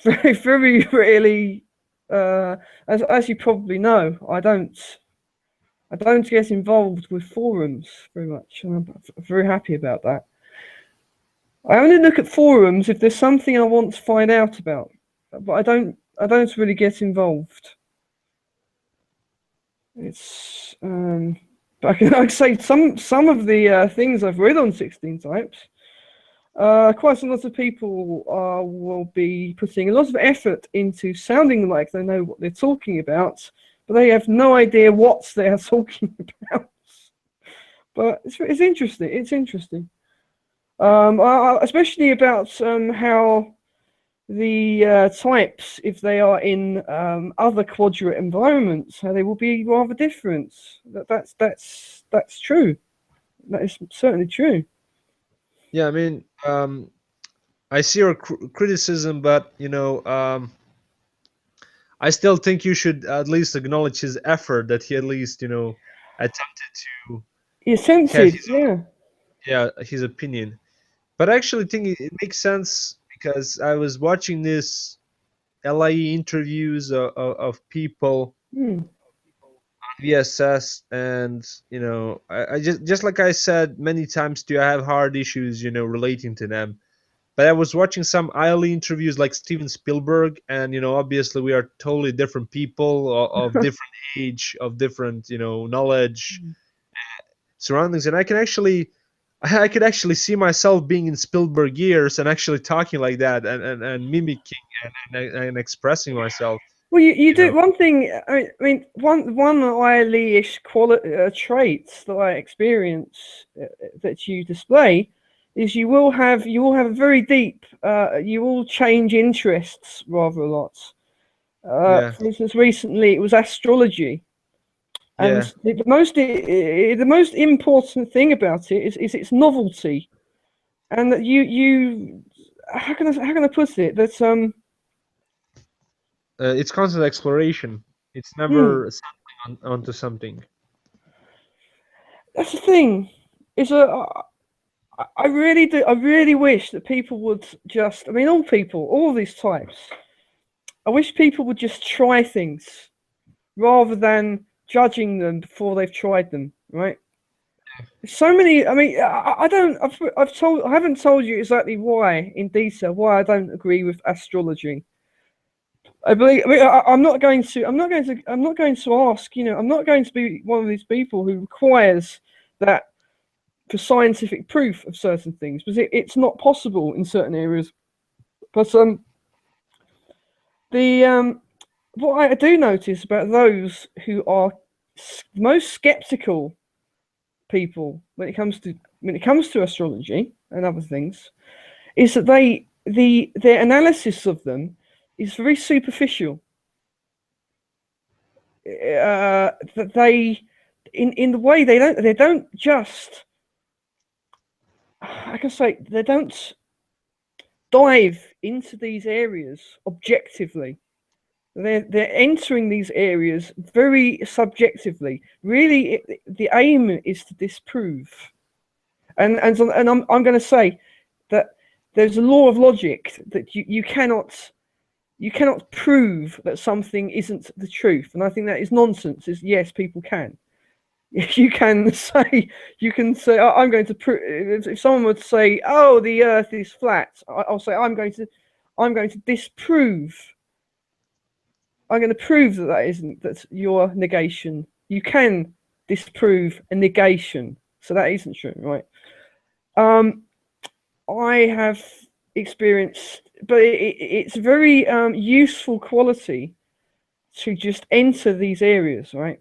very rarely, as you probably know, I don't get involved with forums very much, and I'm very happy about that. I only look at forums if there's something I want to find out about, but I don't really get involved. It's but I can say some of the things I've read on 16 types. Quite a lot of people will be putting a lot of effort into sounding like they know what they're talking about, but they have no idea what they're talking about. But it's interesting. It's interesting, especially about how the types, if they are in other quadrant environments, how they will be rather different. That's true. That is certainly true. Yeah, I mean, I see your criticism, but I still think you should at least acknowledge his effort that he at least attempted to You're have tempted, his own, yeah. yeah, his opinion. But I actually think it makes sense because I was watching this LIE interviews of people Hmm. VSS, and I just like I said many times to you, I have hard issues relating to them. But I was watching some ILE interviews like Steven Spielberg, and obviously we are totally different people of different age, of different knowledge, surroundings, and I could actually see myself being in Spielberg years and actually talking like that and mimicking and expressing myself. Well, you You know, do one thing. I mean, one Lee-ish traits that I experience that you display is you will have a very deep. You will change interests rather a lot. yeah, For instance, recently it was astrology, and yeah. the most important thing about it is its novelty, and that you how can I put it that It's constant exploration. It's hmm, never settling onto something. that's the thing. Is I really do. I really wish that people would just. I mean, all people, all these types, I wish people would just try things rather than judging them before they've tried them, right? So many. I mean, I don't. I haven't told you exactly why in detail why I don't agree with astrology. I believe. I mean, I'm not going to. I'm not going to. I'm not going to ask. You know, I'm not going to be one of these people who requires that for scientific proof of certain things, because it's not possible in certain areas. But what I do notice about those who are most skeptical people when it comes to astrology and other things is that their analysis of them is very superficial. That they in the way they don't just, I can say, they don't dive into these areas objectively. They're entering these areas very subjectively. Really, the aim is to disprove. And I'm going to say that there's a law of logic that you cannot prove that something isn't the truth, and I think that is nonsense. Is yes, people can. You can say oh, I'm going to prove. If someone would say, "Oh, the Earth is flat," I'll say I'm going to disprove. I'm going to prove that isn't. That's your negation. You can disprove a negation, so that isn't true, right? I have experienced, but it's a very useful quality to just enter these areas, right?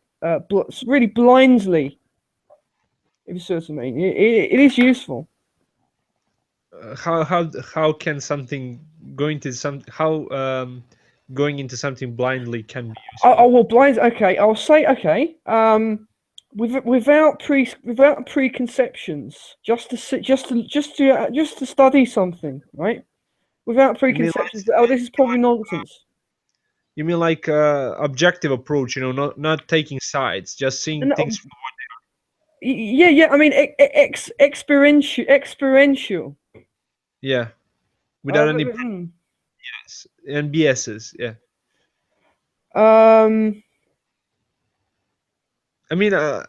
Really blindly, if you see what I mean. It is useful. How can something going to some how going into something blindly can be useful? Well, blind. Okay, I'll say okay. Without preconceptions, just to study something, right? Without You mean like preconceptions. Oh, this is probably nonsense. you mean like objective approach? You know, not taking sides, just seeing And, things. yeah. I mean, experiential. Yeah, without any Hmm. BS and BSs. Yeah. Um. I mean, my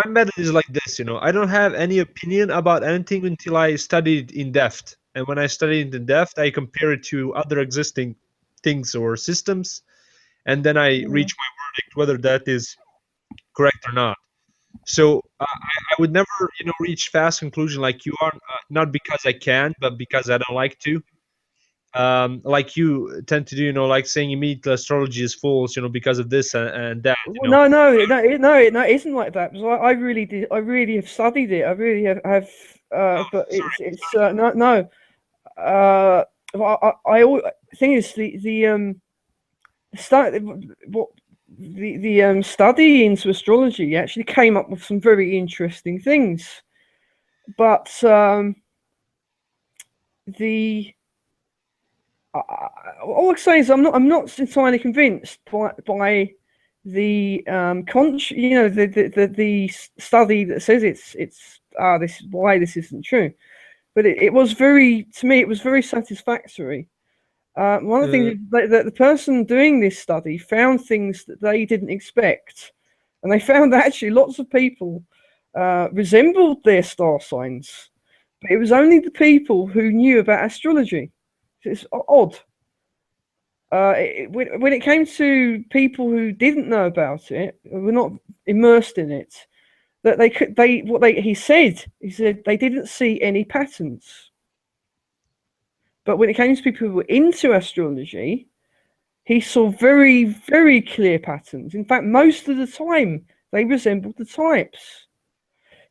method is like this. You know, I don't have any opinion about anything until I studied in depth. And when I studied in depth, I compare it to other existing things or systems, and then I reach my verdict whether that is correct or not. So I would never, reach fast conclusion like you are, not because I can, but because I don't like to. Like you tend to do, like saying immediately astrology is false, because of this and that. Well, no, it isn't like that. Because I really did. I really have studied it. I really have. But it's no. Thing is what the study into astrology actually came up with some very interesting things, but the all I say is I'm not entirely convinced by the the study that says this is why this isn't true, but it was very, to me, it was very satisfactory. One of the things is that the person doing this study found things that they didn't expect, and they found that actually lots of people resembled their star signs, but it was only the people who knew about astrology. It's odd. When it came to people who didn't know about it, were not immersed in it, that he said they didn't see any patterns. But when it came to people who were into astrology, he saw very, very clear patterns. In fact, most of the time, they resembled the types.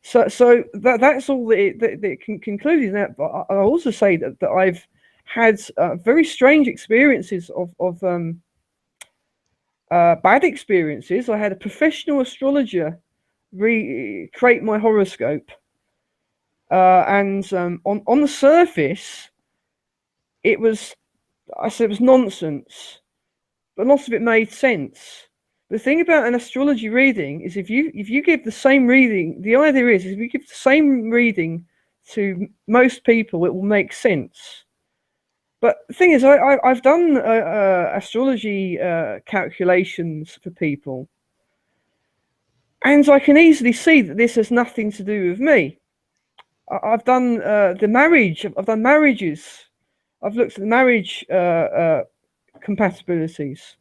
So that's all that it concluded. That, but I also say that I've had very strange experiences of bad experiences. I had a professional astrologer create my horoscope, and on the surface, it was nonsense, but lots of it made sense. The thing about an astrology reading is if you give the same reading, the idea is if you give the same reading to most people, it will make sense. But the thing is, I've done astrology calculations for people, and I can easily see that this has nothing to do with me. I've done the marriage. I've done marriages. I've looked at the marriage compatibilities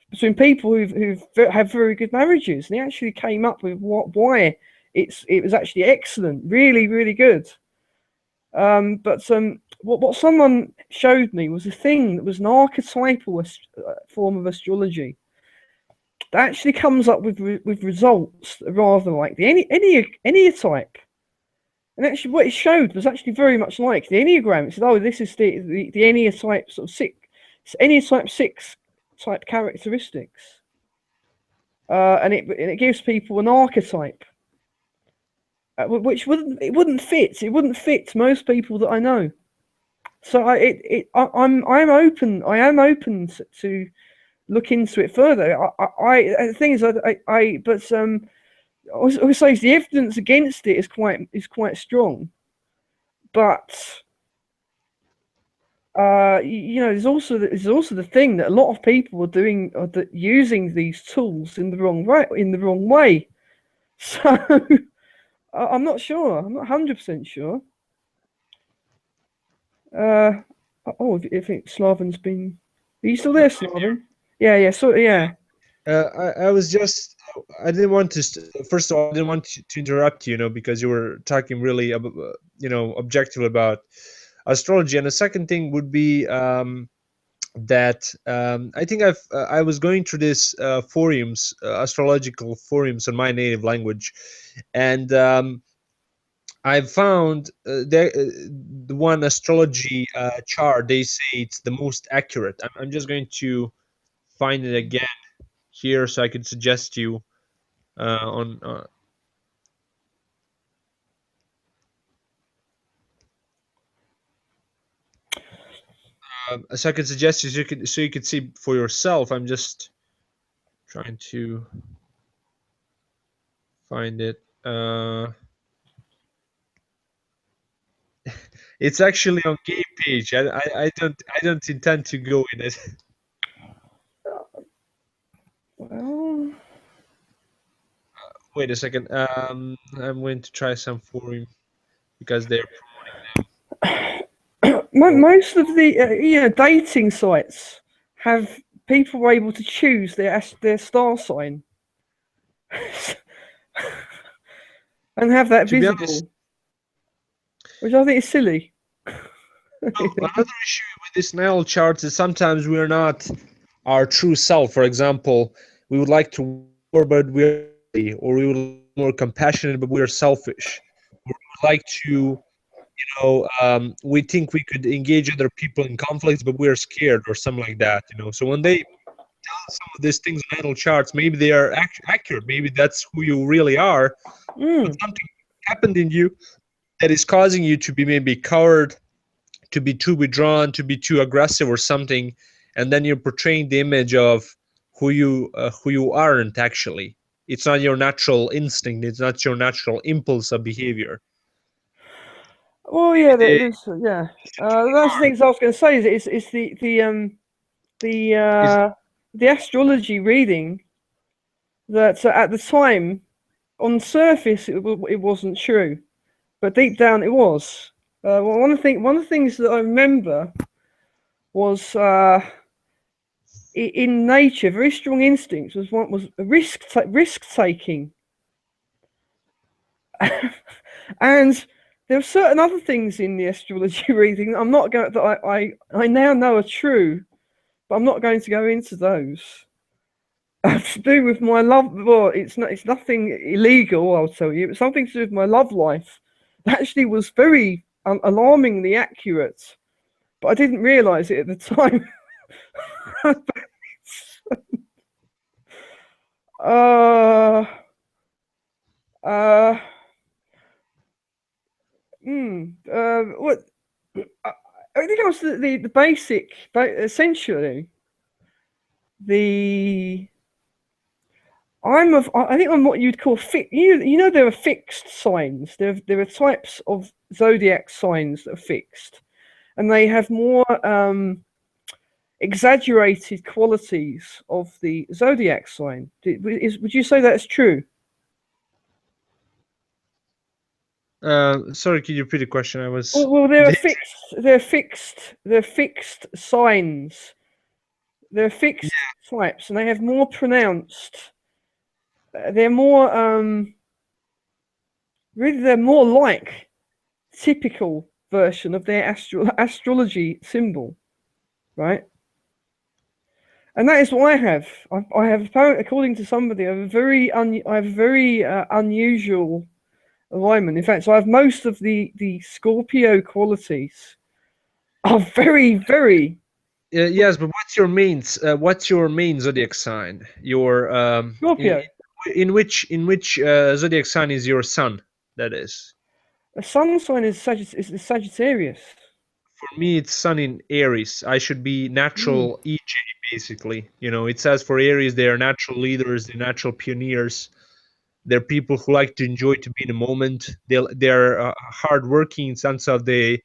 between people who've have very good marriages, and he actually came up with why it was actually excellent, really, really good. But what someone showed me was a thing that was an archetypal form of astrology that actually comes up with results that are rather like the Enneatype. And actually, what it showed was actually very much like the Enneagram. It said, "Oh, this is the Enneatype sort of Enneatype 6 type characteristics," and it gives people an archetype, which wouldn't fit. It wouldn't fit most people that I know. So I'm open. I am open to look into it further. The thing is, but I say the evidence against it is quite strong. But there's also the thing that a lot of people are using these tools in the wrong way. So I'm not sure. I'm not 100% sure. I think Slavin's been. Are you still there, Slavin? Yeah. So yeah. I was just. I didn't want to. First of all, I didn't want to interrupt you, because you were talking really, objectively about astrology. And the second thing would be that I think I was going through this forums, astrological forums on my native language, and I found the one astrology chart. They say it's the most accurate. I'm just going to find it again here so I could suggest you on. So I could suggest you so you could see for yourself. I'm just trying to find it. It's actually on game page. I don't intend to go in it. Well, Wait a second. I'm going to try some forum because they're most of the dating sites have people were able to choose their star sign and have that to be visible, honest. which I think is silly. Another issue with this natal charts is sometimes we're not our true self. For example, we would like to war, but we're or we would be more compassionate, but we are selfish. We would like to, we think we could engage other people in conflicts, but we're scared or something like that. So when they tell some of these things on natal charts, maybe they are accurate. Maybe that's who you really are. But something happened in you that is causing you to be maybe coward, to be too withdrawn, to be too aggressive or something, and then you're portraying the image of who you aren't actually. It's not your natural instinct. It's not your natural impulse of behavior. Well, yeah, there's That's the things I was going to say. Is it's the astrology reading that at the time, on the surface, it wasn't true, but deep down it was. One of the things that I remember was in nature, very strong instincts was risk taking, and there are certain other things in the astrology reading that I'm not going that I now know are true, but I'm not going to go into those. To do with my love. Well, it's nothing illegal. I'll tell you. It's something to do with my love life. That actually was very alarmingly accurate, but I didn't realise it at the time. What? I think it was the basic, but essentially, I think I'm what you'd call fixed. There are fixed signs. There are types of zodiac signs that are fixed, and they have more exaggerated qualities of the zodiac sign. Would you say that's true? Sorry, could you repeat the question? I was. Well, there are fixed. They're fixed. They're fixed signs. They're fixed types, and they have more pronounced. They're more really. They're more like typical version of their astrology symbol, right? And that is what I have. I have, according to somebody, I have a very unusual alignment. In fact, so I have most of the Scorpio qualities are very, very. Yes, but what's your main zodiac sign? Your Scorpio. in which zodiac sign is your sun? That is. The sun sign is Sagittarius. For me, it's sun in Aries. I should be Mm. natural EJ basically. You know, it says for Aries they are natural leaders, they're natural pioneers. They're people who like to enjoy to be in a moment. They're hardworking in sense of their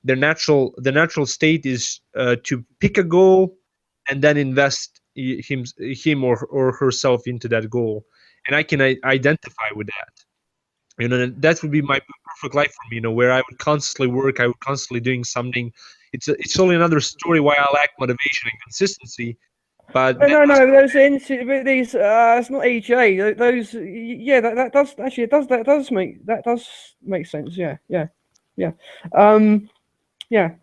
natural state is to pick a goal and then invest him or herself into that goal. And I can identify with that. You know, that would be my perfect life for me. You know, where I would constantly work, I would constantly doing something. It's only another story why I lack motivation and consistency. But that No. Those these. It's not EJ. Those. Yeah. That does actually. That does make sense. Yeah. Yeah. Yeah. Um. Yeah.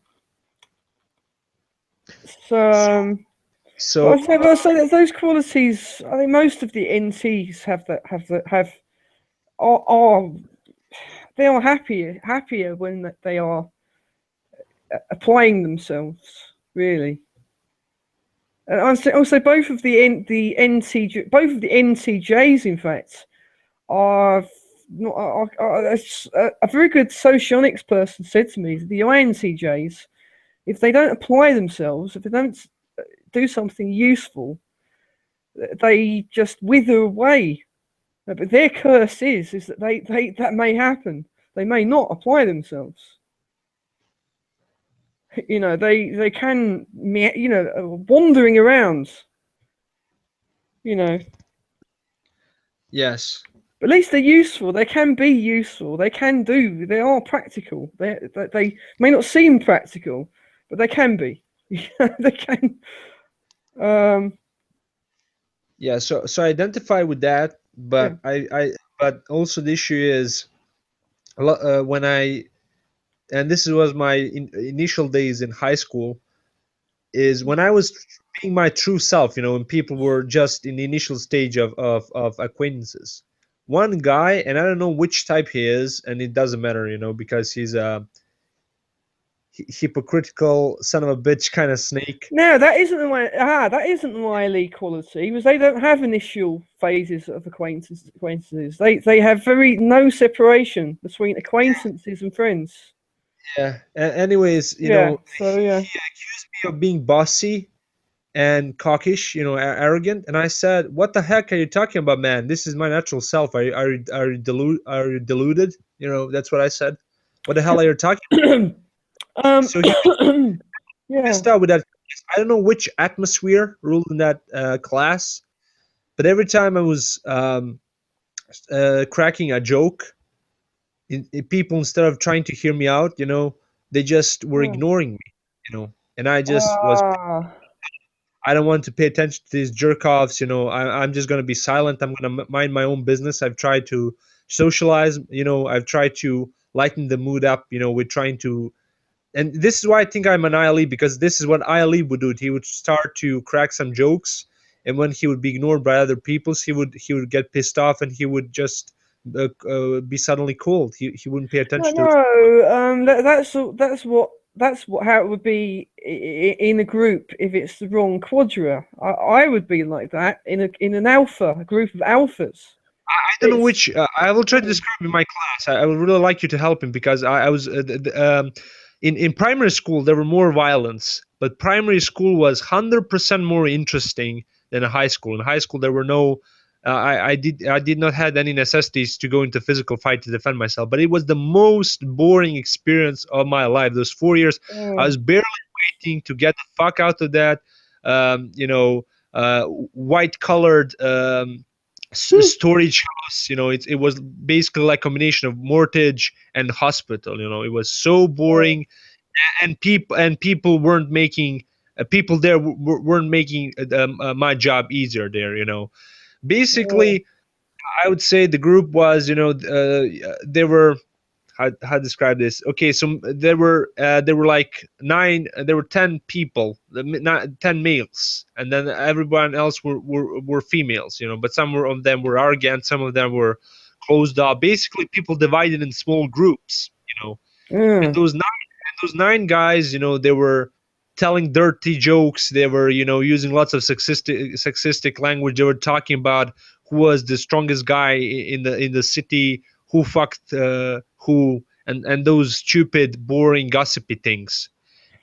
So. But so I say that those qualities. I think most of the NTs have are they are happier when they are applying themselves really. And also both of the both of the NTJs, in fact, are not. A very good socionics person said to me, the INTJs, if they don't apply themselves, if they don't do something useful, they just wither away. But their curse is that that may happen. They may not apply themselves. You know, they can, you know, wandering around. You know, yes. but at least they're useful. They can be useful. They can do. They are practical. They may not seem practical, but they can be. They can. Um, Yeah, so I identify with that, yeah. but but also the issue is when I and this was my initial days in high school is when I was being my true self, you know, when people were just in the initial stage of acquaintances. One guy, and I don't know which type he is, and it doesn't matter, you know, because he's a hypocritical son of a bitch kind of snake. No, that isn't the Wiley quality, because they don't have initial phases of acquaintances. They have very no separation between acquaintances and friends. Yeah. Anyways, you Yeah. know, So yeah. he accused me of being bossy and cockish, you know, arrogant. And I said, "What the heck are you talking about, man? This is my natural self. Are you deluded? You know, that's what I said. What the hell are you talking about?" um. So he was Yeah. pissed out with that. I don't know which atmosphere ruled in that class, but every time I was cracking a joke, people instead of trying to hear me out, you know, they just were Yeah. ignoring me, you know, and I just was Ah. I don't want to pay attention to these jerk offs. You know, I'm just going to be silent. I'm going to mind my own business. I've tried to socialize. You know, I've tried to lighten the mood up. You know, we're trying to, and this is why I think I'm an ILE because this is what ILE would do. He would start to crack some jokes, and when he would be ignored by other peoples, he would get pissed off, and he would just be suddenly cold. He wouldn't pay No, attention to. no. That's what how it would be in a group if it's the wrong quadra. I would be like that in an alpha, a group of alphas. I don't know It's which. I will try to describe in my class. I would really like you to help him because I was in primary school. There were more violence, but primary school was 100% more interesting than a high school. In high school, there were no I did not had any necessities to go into physical fight to defend myself, but it was the most boring experience of my life. Those 4 years, I was barely waiting to get the fuck out of that, you know, white colored storage house. You know, it was basically like a combination of mortgage and hospital. You know, it was so boring, and people weren't making people there weren't making my job easier there. You know, basically I would say the group was, they were, how to describe this? Okay, so there were like nine, there were 10 people, not 10 males, and then everyone else were females, you know. But some of them were arrogant, some of them were closed off. Basically, people divided in small groups, you know. And those nine guys, you know, they were telling dirty jokes. They were, you know, using lots of sexistic language. They were talking about who was the strongest guy in the city, who fucked who, and those stupid, boring, gossipy things.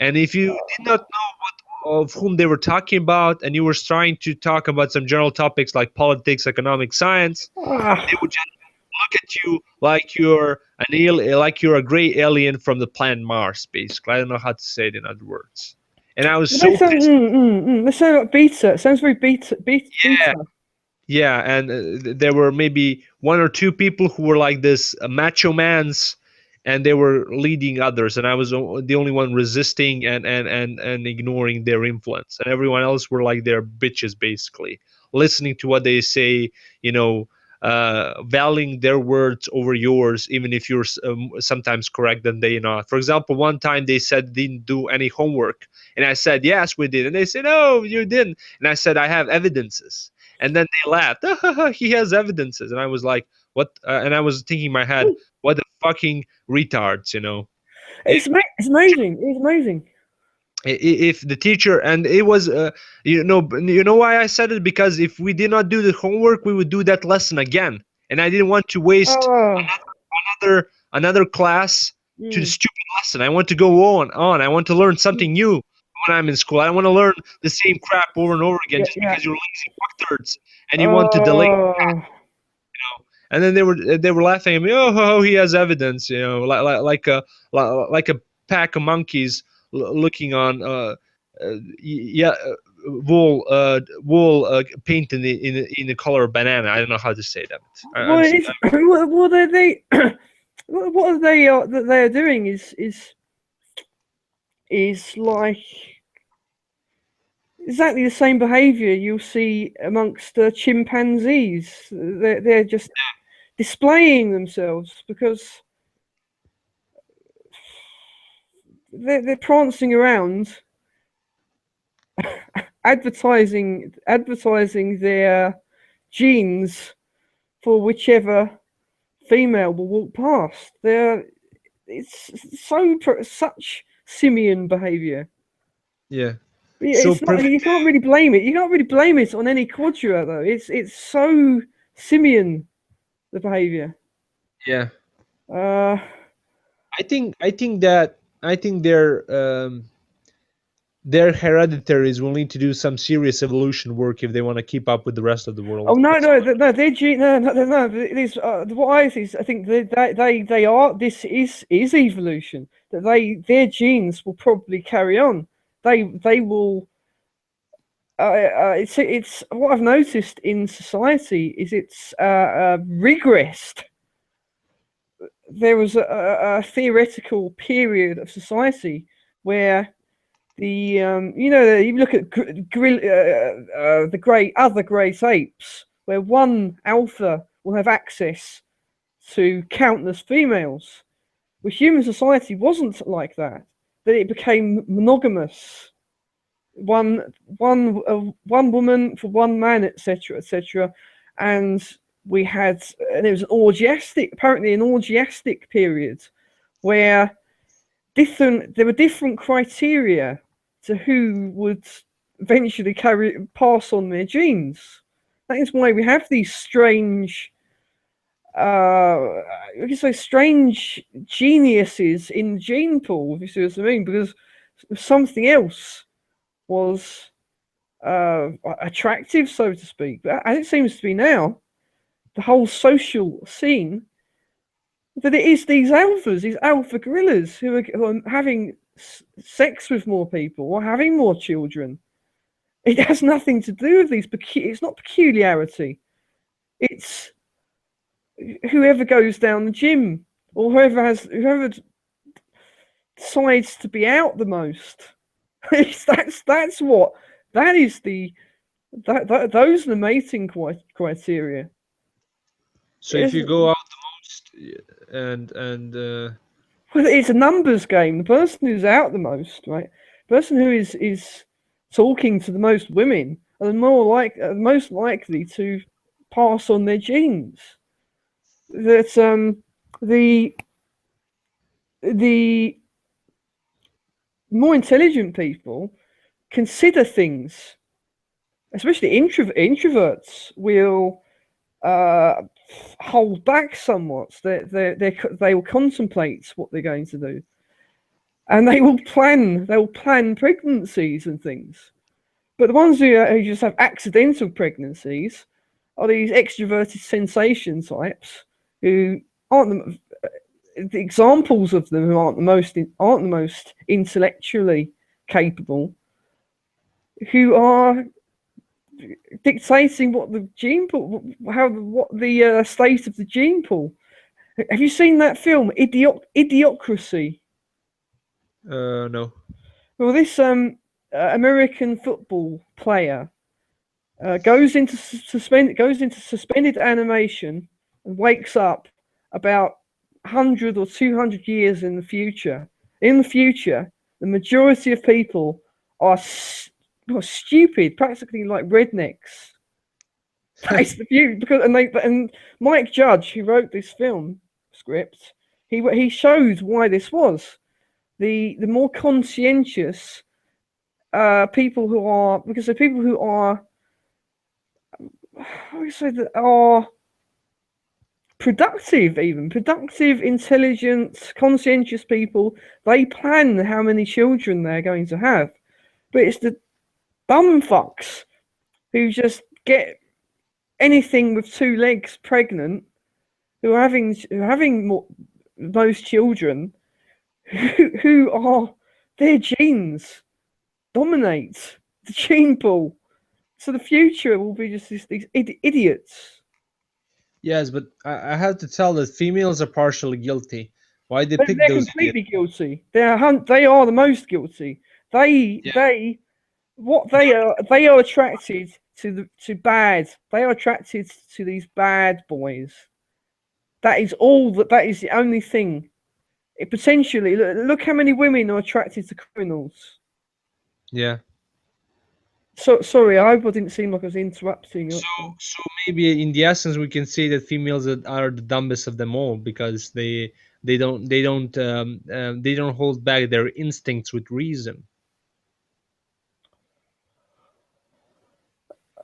And if you did not know of whom they were talking about, and you were trying to talk about some general topics like politics, economic, science, they would just look at you like you're like you're a gray alien from the planet Mars. Basically, I don't know how to say it in other words. And I was They so sound, pissed. they sound like beta. It sounds very beta. Yeah, and there were maybe one or two people who were like this macho mans, and they were leading others, and I was the only one resisting and ignoring their influence, and everyone else were like their bitches, basically listening to what they say, you know, valuing their words over yours, even if you're sometimes correct and they not. For example, one time they said didn't do any homework, and I said yes we did, and they said no you didn't, and I said I have evidences. And then they laughed. He has evidences, and I was like, "What?" And I was thinking in my head, "What the fucking retards?" You know. It's amazing. It's amazing. If the teacher, and it was, you know why I said it, because if we did not do the homework, we would do that lesson again, and I didn't want to waste Oh, another class to the stupid lesson. I want to go on. I want to learn something new when I'm in school. I don't want to learn the same crap over and over again just yeah. because you're lazy fucktards and you want to delay. And then they were laughing at me. Oh, he has evidence, you know, like a pack of monkeys looking on yeah, wool paint in the color of banana. I don't know how to say that. What are they? What are they that they are doing is like exactly the same behaviour you'll see amongst chimpanzees. They're just displaying themselves because they're prancing around, advertising their genes for whichever female will walk past. It's such simian behaviour. Yeah. So It's not. You can't really blame it. You can't really blame it on any quadra though. It's so simian, the behaviour. Yeah. Uh, I think their hereditaries will need to do some serious evolution work if they want to keep up with the rest of the world. Oh no, their gene, no. These, what I see is, I think they are. This is evolution. That their genes will probably carry on. They will. It's what I've noticed in society is it's regressed. There was a theoretical period of society where you look at the other great apes, where one alpha will have access to countless females. With human society wasn't like that. That it became monogamous. One woman for one man, etc., etc., and it was apparently an orgiastic period where there were different criteria to who would eventually pass on their genes. That is why we have these strange, we can say strange geniuses in the gene pool, if you see what I mean, because something else was attractive, so to speak. But as it seems to be now, the whole social scene, that it is these alphas, these alpha gorillas who are having sex with more people or having more children. It has nothing to do with these. It's not peculiarity. It's whoever goes down the gym or whoever decides to be out the most. that's what that is the those are the mating criteria. So if you go out the most and Well, it's a numbers game. The person who's out the most, right? The person who is talking to the most women are most likely to pass on their genes. That the more intelligent people consider things, especially introverts will hold back somewhat. They will contemplate what they're going to do, and they will plan pregnancies and things. But the ones who just have accidental pregnancies are these extroverted sensation types who aren't the examples of them who aren't the most intellectually capable, who are dictating what the gene pool, what the state of the gene pool. Have you seen that film, Idiocracy? no. Well, this American football player goes into suspended animation and wakes up about 100 or 200 years in the future. In the future, the majority of people are stupid, practically like rednecks. That's the view and Mike Judge, who wrote this film script, he shows why this was. The more conscientious people who are, because the people who are, how do you say that, are productive, intelligent, conscientious people, they plan how many children they're going to have. But it's the dumb fucks who just get anything with two legs pregnant, who are having those children, who are their genes dominate the gene pool. So the future will be just these idiots. Yes, but I have to tell that females are partially guilty. Why they They're pick those idiots? completely guilty. They are the most guilty. They are attracted to bad. They are attracted to these bad boys. That is all. That is the only thing. It potentially look how many women are attracted to criminals. Yeah. So sorry, I hope I didn't seem like I was interrupting. So maybe in the essence we can say that females are the dumbest of them all because they don't hold back their instincts with reason.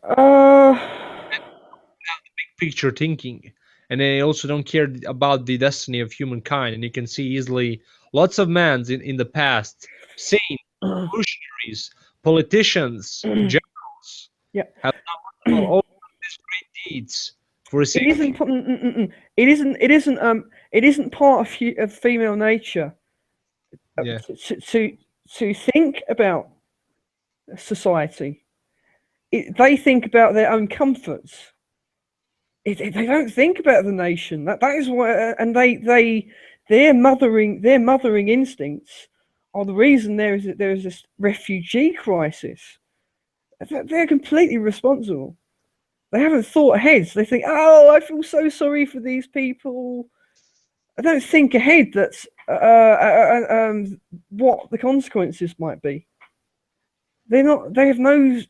Uh, Picture thinking, and they also don't care about the destiny of humankind. And you can see easily lots of men in the past, saints, revolutionaries, politicians, generals, yeah. have done all these great deeds for the It sake of isn't. It isn't. It isn't. It isn't part of female nature yeah. to think about society. They think about their own comforts. They don't think about the nation. That is why, and their mothering instincts are the reason there is this refugee crisis. They're completely responsible. They haven't thought ahead. They think, "Oh, I feel so sorry for these people." I don't think ahead. That's what the consequences might be. They're not. They have no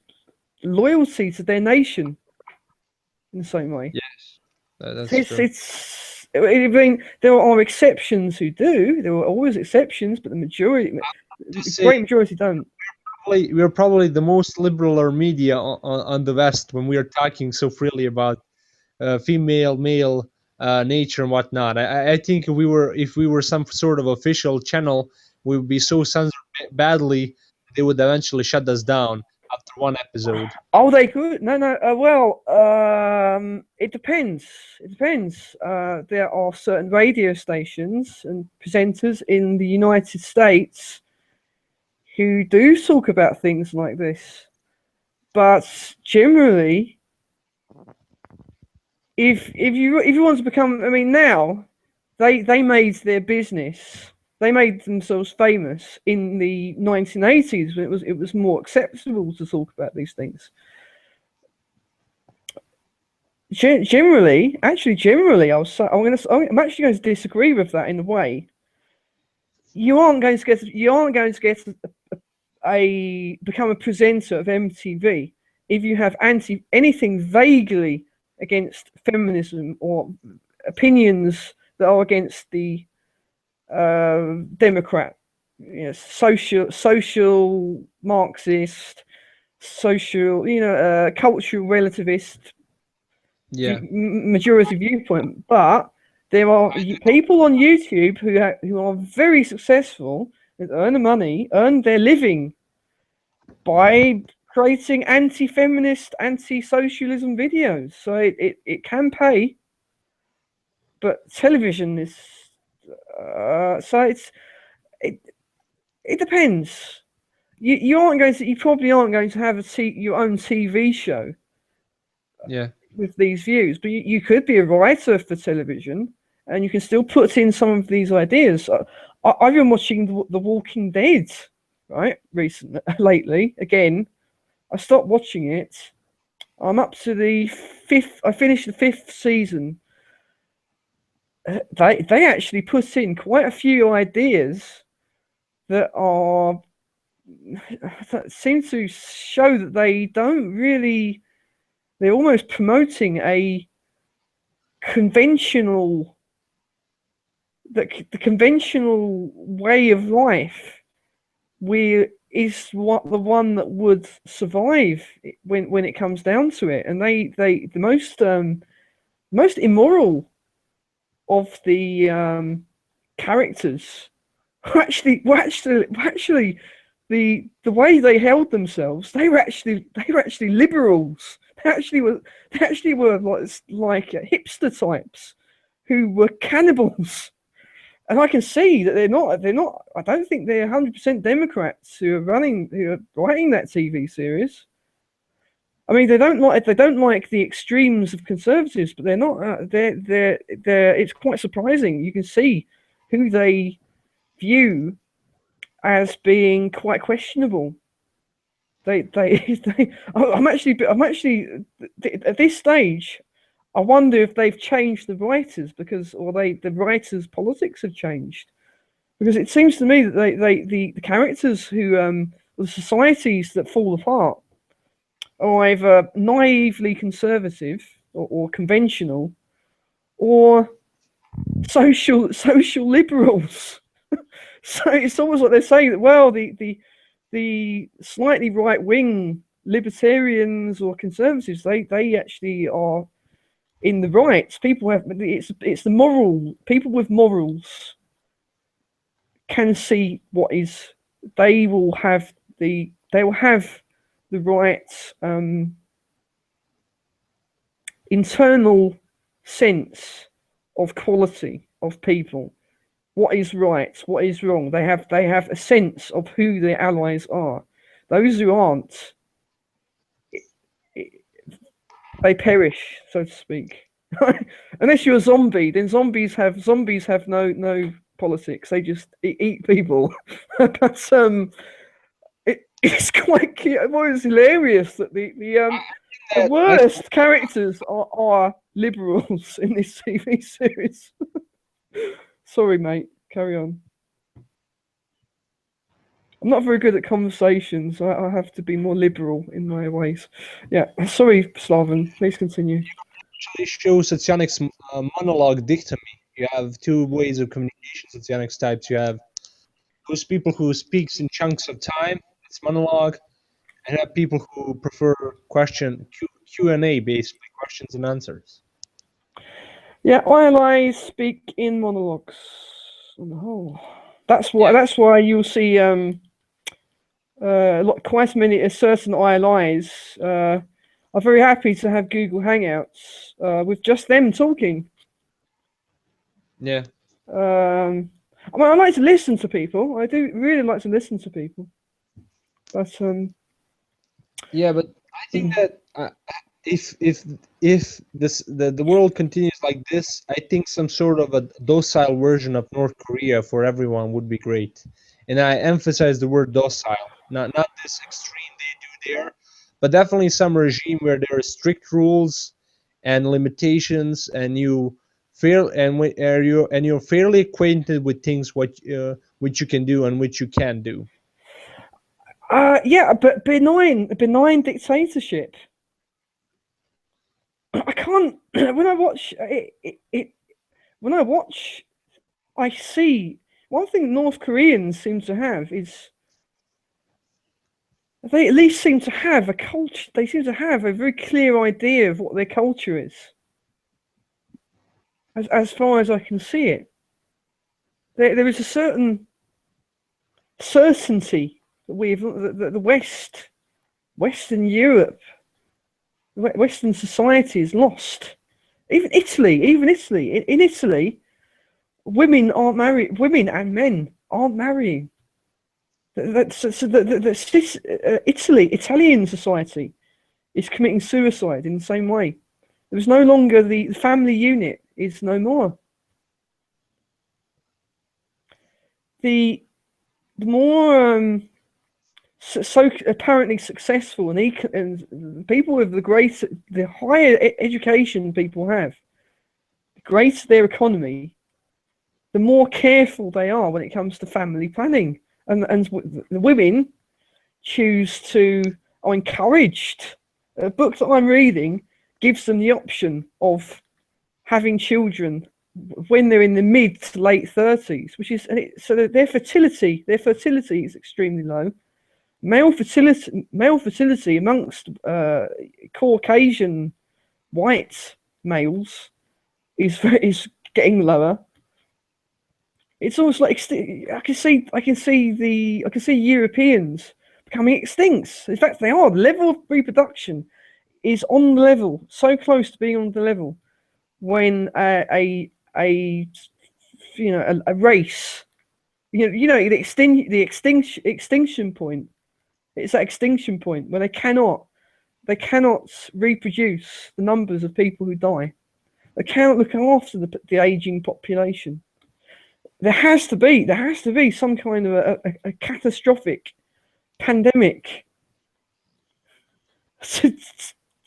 loyalty to their nation in the same way. Yes, that's true. I mean, there are exceptions who do. There are always exceptions, but the Say great majority don't. we're probably the most liberal or media on the West when we are talking so freely about female, male nature and whatnot. I think if we were some sort of official channel, we would be so censored badly they would eventually shut us down. after one episode? Oh, they could. No, no. Well, it depends. It depends. There are certain radio stations and presenters in the United States who do talk about things like this, but generally, if you want to become, I mean, now they made their business. They made themselves famous in the 1980s when it was more acceptable to talk about these things. Generally, I'm actually going to disagree with that in a way. You aren't going to get become a presenter of MTV if you have anything vaguely against feminism or opinions that are against the Democrat, social Marxist, cultural relativist majority viewpoint. But there are people on YouTube who are very successful and earn their living by creating anti-feminist, anti-socialism videos. So it can pay, but television is it depends. You probably aren't going to have your own TV show. Yeah. With these views, but you could be a writer for television, and you can still put in some of these ideas. I've been watching The Walking Dead, right, lately. Again, I stopped watching it. I'm up to the 5th. I finished the 5th season. They actually put in quite a few ideas that seem to show that they don't really. They're almost promoting a conventional, the conventional way of life, is the one that would survive when it comes down to it. And the most immoral of the characters were actually the way they held themselves. They were actually liberals. They actually were like hipster types who were cannibals. And I can see that they're not. I don't think they're 100% Democrats who are writing that TV series. I mean, they don't like the extremes of conservatives, but they're not. They're. It's quite surprising. You can see who they view as being quite questionable. I'm actually at this stage. I wonder if they've changed the writers the writers' politics have changed, because it seems to me that the characters who the societies that fall apart are either naively conservative or conventional, or social liberals. So it's almost like they're saying that, well, the slightly right wing libertarians or conservatives, they actually are in the right. It's the moral people with morals can see what is. They will have the right internal sense of quality of people. What is right? What is wrong? They have a sense of who their allies are. Those who aren't, they perish, so to speak. Unless you're a zombie, then zombies have no politics. They just eat people. But it's quite cute. Well, it's hilarious that the worst characters are liberals in this TV series. Sorry, mate. Carry on. I'm not very good at conversations. I have to be more liberal in my ways. Yeah. Sorry, Slaven. Please continue. Actually shows Socionics monologue dichotomy. You have two ways of communication. Socionics types. You have those people who speaks in chunks of time. It's monologue. And you have people who prefer Q&A, basically questions and answers. Yeah, I speak in monologues on the whole. That's why you'll see quite many certain ILIs are very happy to have Google Hangouts with just them talking. Yeah. I mean, I like to listen to people. I do really like to listen to people. But Yeah, but I think that if the world continues like this, I think some sort of a docile version of North Korea for everyone would be great. And I emphasize the word docile, not this extreme they do there, but definitely some regime where there are strict rules and limitations, and you fair and you're fairly acquainted with things which you can do and which you can't do. yeah, but benign dictatorship. I can't when I watch it when I watch I see one thing North Koreans seem to have is they at least seem to have a culture. They seem to have a very clear idea of what their culture is, as far as I can see it. There is a certain certainty that the Western Europe, Western society is lost. Even Italy, in Italy, women aren't married. Women and men aren't marrying. Italian society is committing suicide in the same way. There is no longer the family unit is no more. The more so apparently successful and people with the higher education people have, the greater their economy, the more careful they are when it comes to family planning, and the women are encouraged. A book that I'm reading gives them the option of having children when they're in the mid to late 30s, which is so that their fertility is extremely low. Male fertility amongst Caucasian white males is getting lower. It's almost like I can see Europeans becoming extinct. In fact, they are. The level of reproduction is on the level, so close to being on the level when a race, the extinction point. It's that extinction point where they cannot reproduce the numbers of people who die. They cannot look after the aging population. There has to be some kind of a catastrophic pandemic to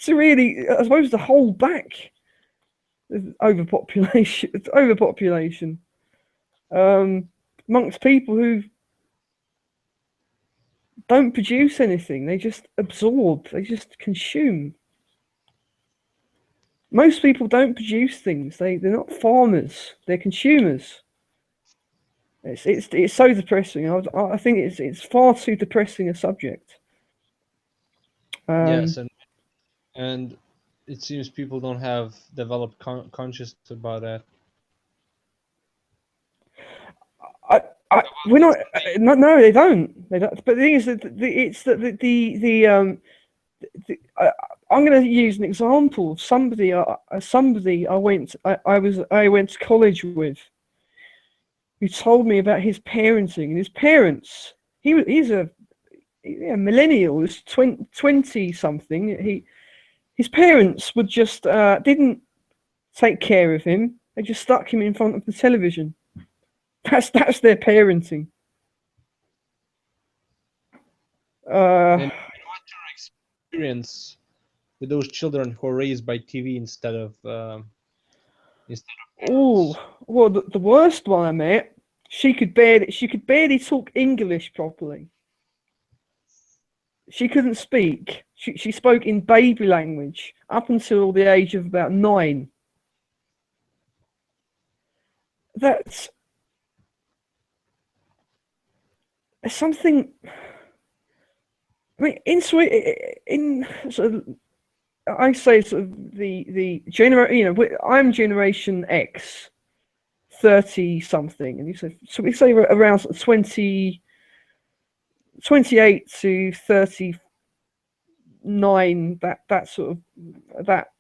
really, I suppose, to hold back overpopulation amongst people who don't produce anything. They just absorb. They just consume. Most people don't produce things. They're not farmers. They're consumers. It's so depressing. I think it's far too depressing a subject. Yes, and it seems people don't have developed consciousness about that. We're not. No, they don't. They don't. But the thing is that I'm going to use an example of somebody I went to college with, who told me about his parenting and his parents. He's a millennial. He's 20 something. His parents would just didn't take care of him. They just stuck him in front of the television. That's their parenting. And what's your experience with those children who are raised by TV instead of parents? Oh, well, the worst one I met, she could barely talk English properly. She couldn't speak. She spoke in baby language up until the age of about 9. That's something. I mean, in sort of, I say sort of the I'm Generation X, 30 something, and you say, so we say around sort of 20. 28 to 39, that sort of that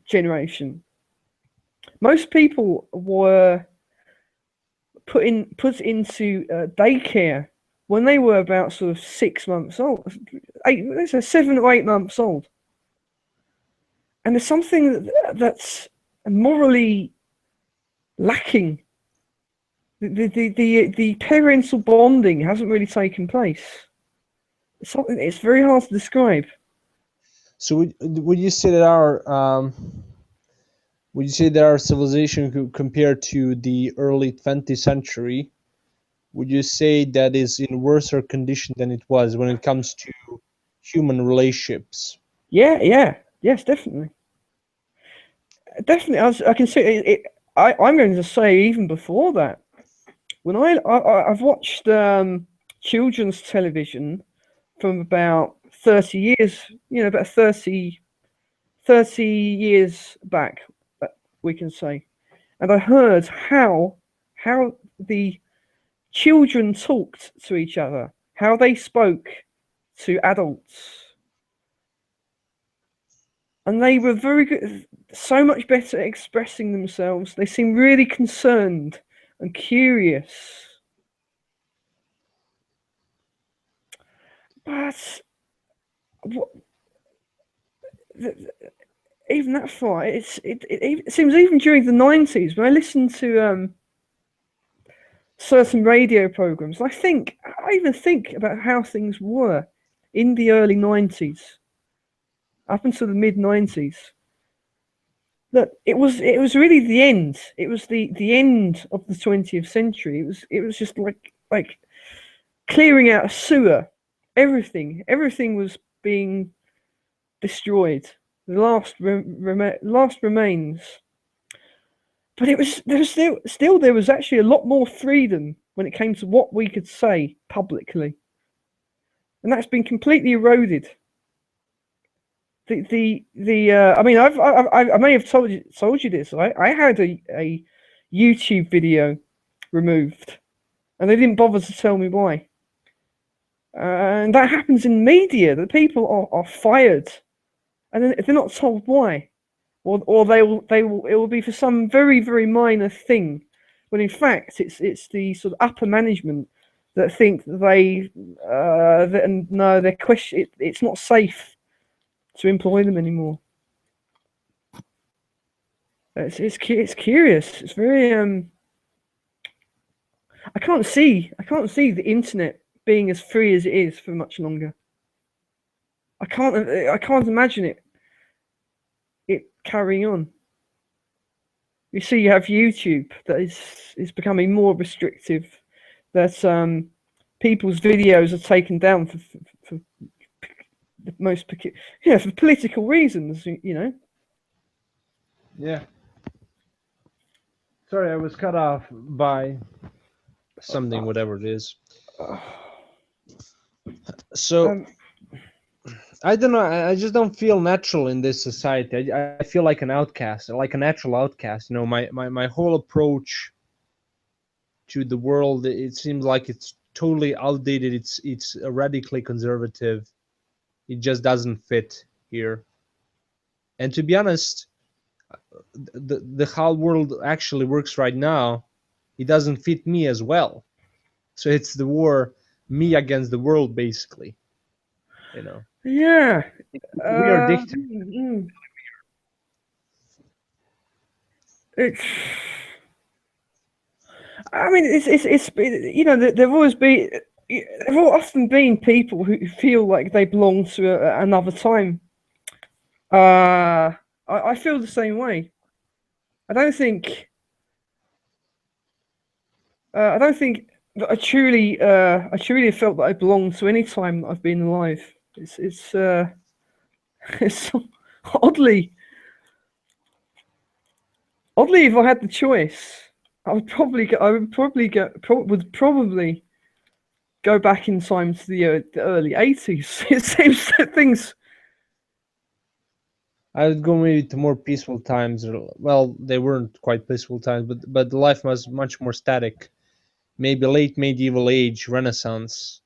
generation. Most people were put into daycare when they were about sort of 6 months old, let's say 7 or 8 months old. And there's something that's morally lacking. The parental bonding hasn't really taken place. It's something it's very hard to describe. So would you say that our civilization compared to the early 20th century, would you say that is in worse condition than it was when it comes to human relationships? Yes, definitely. I can see it. I'm going to say even before that. When I've watched children's television from about 30 years, about 30 years back, we can say. And I heard how the children talked to each other, how they spoke to adults. And they were very good, so much better at expressing themselves. They seemed really concerned and curious. But even that far, it seems even during the 90s, when I listened to certain radio programs, I even think about how things were in the early 90s, up until the mid 90s. That it was really the end. It was the end of the 20th century. It was just like clearing out a sewer. Everything was being destroyed. The last remains. But there was there was actually a lot more freedom when it came to what we could say publicly, and that's been completely eroded. I mean, I may have told you this. I had a YouTube video removed, and they didn't bother to tell me why. And that happens in media. That people are fired, and then they're not told why, or it will be for some very, very minor thing, when in fact it's the sort of upper management that think no, they're question. It's not safe to employ them anymore. It's curious. It's very I can't see the internet being as free as it is for much longer. I can't imagine it carrying on. You see, you have YouTube that is becoming more restrictive. That people's videos are taken down for the most for political reasons. Yeah. Sorry, I was cut off by something, whatever it is. So I don't know. I just don't feel natural in this society. I feel like an outcast, like a natural outcast. My whole approach to the world, it seems like it's totally outdated. It's radically conservative. It just doesn't fit here. And to be honest, the how world actually works right now, it doesn't fit me as well. So it's the war, me against the world, basically. Yeah. We are dictators. It's. I mean, there've often been people who feel like they belong to another time. I feel the same way. I don't think that I truly have felt that I belong to any time that I've been alive. It's it's oddly, if I had the choice, I would probably go back in time to the early 80s. It seems that things. I would go maybe to more peaceful times. Well, they weren't quite peaceful times, but life was much more static. Maybe late medieval age, Renaissance.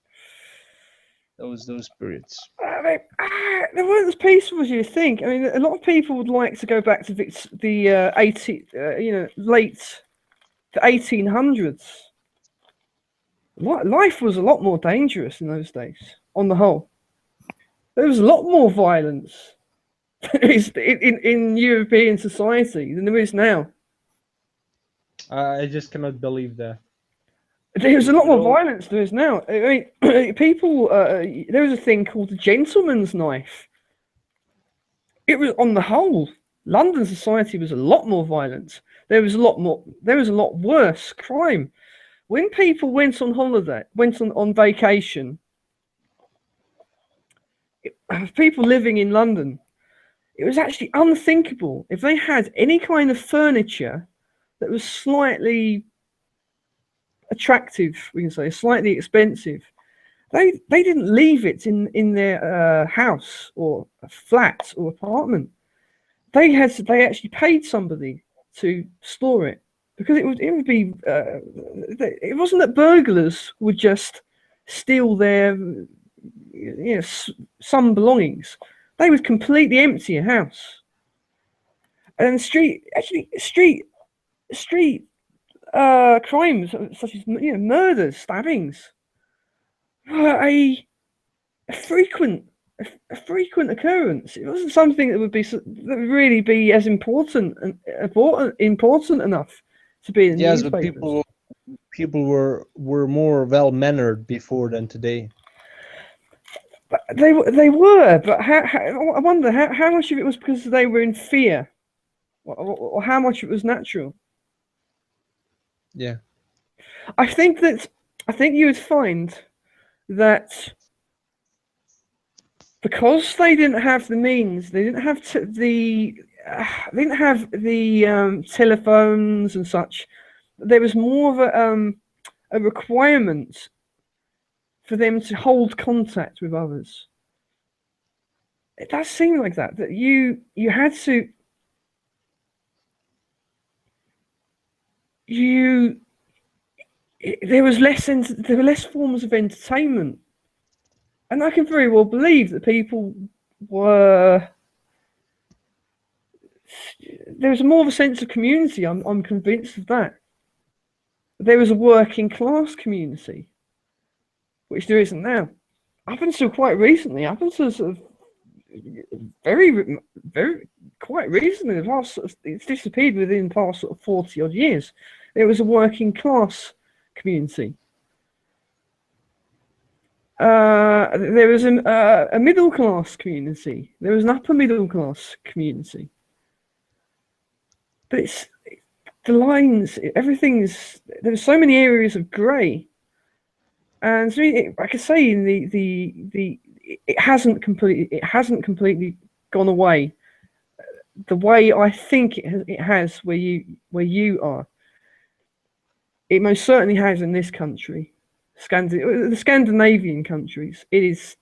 those periods. They weren't as peaceful as you think. I mean, a lot of people would like to go back to the late the 1800s. Life was a lot more dangerous in those days. On the whole, there was a lot more violence in European society than there is now. I just cannot believe that. There's a lot more violence than there is now. I mean, people. There was a thing called the gentleman's knife. It was, on the whole, London society was a lot more violent. There was a lot worse crime. When people went on holiday, went on vacation, people living in London, it was actually unthinkable if they had any kind of furniture that was slightly attractive, we can say, slightly expensive. They didn't leave it in their house or a flat or apartment. They actually paid somebody to store it, because it would be. It wasn't that burglars would just steal their some belongings. They would completely empty a house. And street crimes such as murders, stabbings, were a frequent occurrence. It wasn't something that would really be as important enough to be in the newspapers. But people were more well mannered before than today. But they were, but I wonder how much of it was because they were in fear, or how much of it was natural. Yeah, I think you would find that because they didn't have the means, they didn't have the telephones and such. There was more of a requirement for them to hold contact with others. It does seem like that you had to. There were less forms of entertainment, and I can very well believe that people were. There was more of a sense of community. I'm convinced of that. There was a working class community, which there isn't now. Up until quite recently, up until sort of very quite recently, it's disappeared within the past sort of 40 odd years. There was a working class community. There was a middle class community. There was an upper middle class community. But it's the lines. Everything's. There are so many areas of grey, and so I could say in it hasn't completely gone away. The way I think it has where you are. It most certainly has in this country, the Scandinavian countries. It is.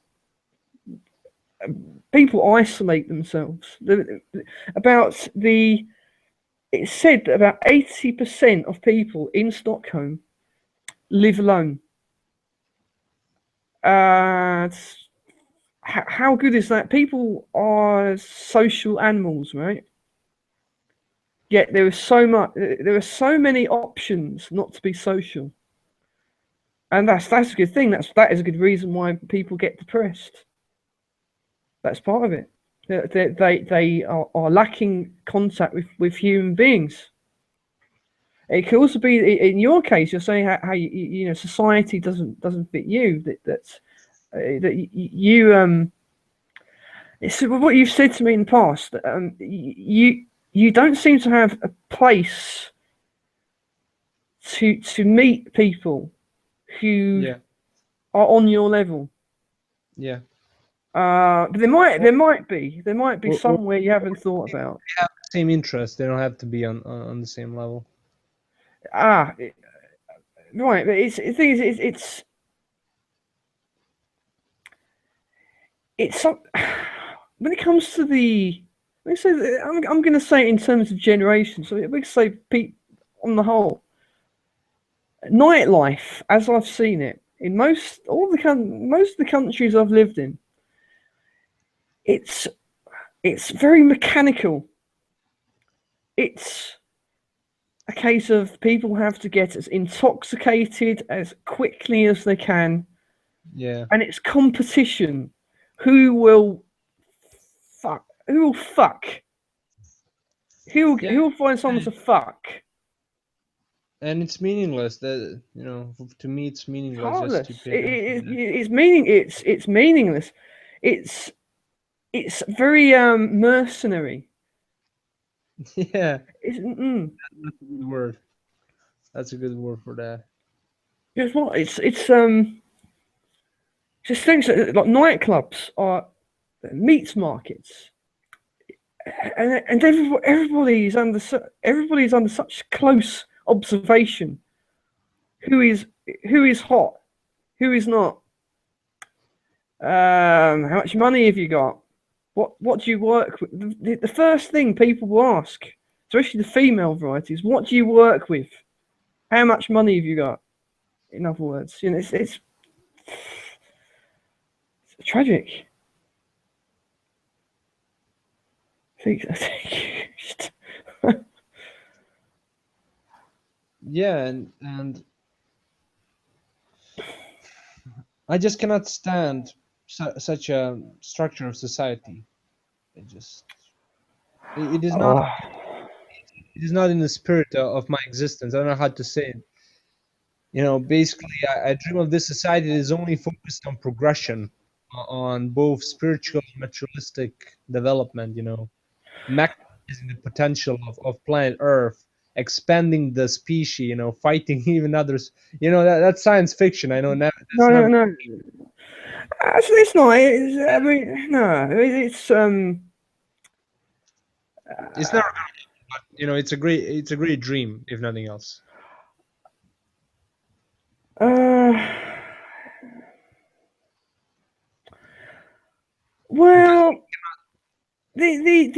People isolate themselves. It's said that about 80% of people in Stockholm live alone. How good is that? People are social animals, right? Yet there are so many options not to be social, and that's a good thing. That is a good reason why people get depressed. That's part of it. They are lacking contact with human beings. It could also be, in your case, you're saying how society doesn't fit you. It's what you've said to me in the past. You don't seem to have a place to meet people who are on your level. Yeah. But there might be somewhere you haven't thought about. They have the same interest. They don't have to be on the same level. Right, but the thing is, it's when it comes to I'm going to say in terms of generation. So we say on the whole, nightlife, as I've seen it, in most of the countries I've lived in, it's very mechanical. It's a case of people have to get as intoxicated as quickly as they can, Yeah. and it's competition. Who will fuck? Who will fuck? Who will find someone to fuck? And it's meaningless. That, you know, to me, it's meaningless just to Heartless. pay attention to that. It's meaningless. It's very mercenary. Yeah, It's that's a good word. That's a good word for that. Guess what? It's just things like nightclubs or meat markets, and everybody's under such close observation. Who is hot? Who is not? How much money have you got? What do you work with? The first thing people will ask, especially the female varieties, what do you work with? How much money have you got? In other words, you know, it's tragic. I think Yeah, and I just cannot stand such a structure of society. It is not oh, it is not in the spirit of my existence. I don't know how to say it. You know, basically, I dream of this society that is only focused on progression, on both spiritual and materialistic development. You know, maximizing the potential of planet Earth, expanding the species. You know, fighting even others. You know, that's science fiction. I know that's no, never. no. Actually, it's not. I mean, no. It's never gonna. But, you know, it's a great dream, if nothing else. Uh, well, the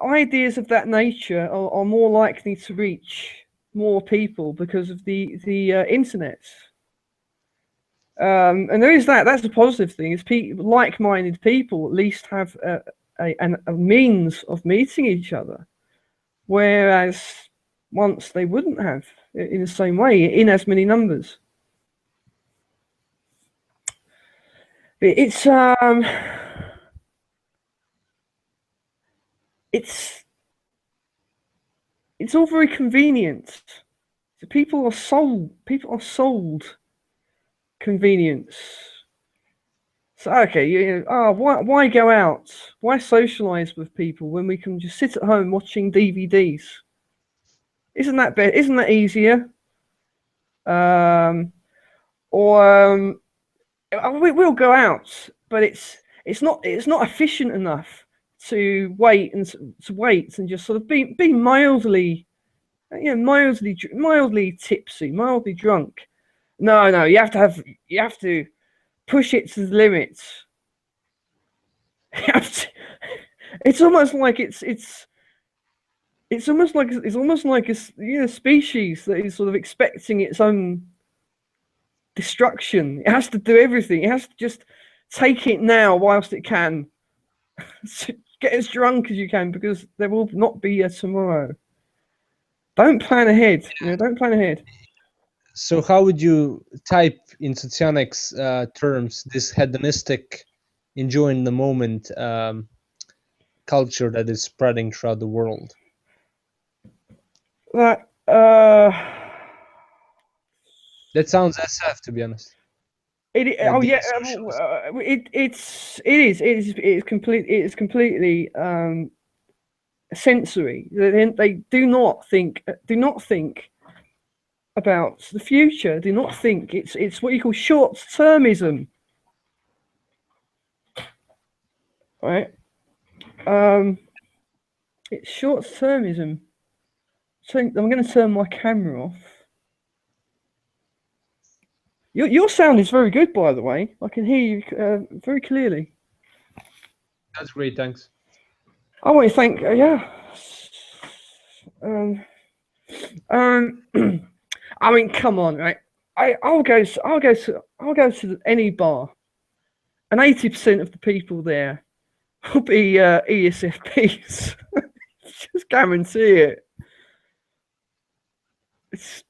ideas of that nature are more likely to reach more people because of the internet. And there is that. That's a positive thing. Is like-minded people at least have a means of meeting each other, whereas once they wouldn't have in the same way in as many numbers. It's it's it's all very convenient. So people are sold convenience. So okay, why go out? Why socialize with people when we can just sit at home watching DVDs? Isn't that better? Isn't that easier? Um, or we'll go out, but it's not efficient enough to wait and just sort of be mildly, mildly tipsy, mildly drunk. No, you have to push it to the limits. It's almost like it's almost like a species that is sort of expecting its own destruction. It has to do everything. It has to just take it now whilst it can. Get as drunk as you can because there will not be a tomorrow. Don't plan ahead. Don't plan ahead. So, how would you type in Socionic's terms this hedonistic, enjoying the moment culture that is spreading throughout the world? That That sounds SF, to be honest. oh The yeah, socialist. it is completely sensory. They do not think about the future. Do not think it's what you call short termism, right? It's short termism. So I'm going to turn my camera off. Your sound is very good, by the way. I can hear you very clearly. That's great, thanks. I want to thank I mean, come on, right? I'll go to any bar, and 80% of the people there will be ESFPs. Just guarantee it. It's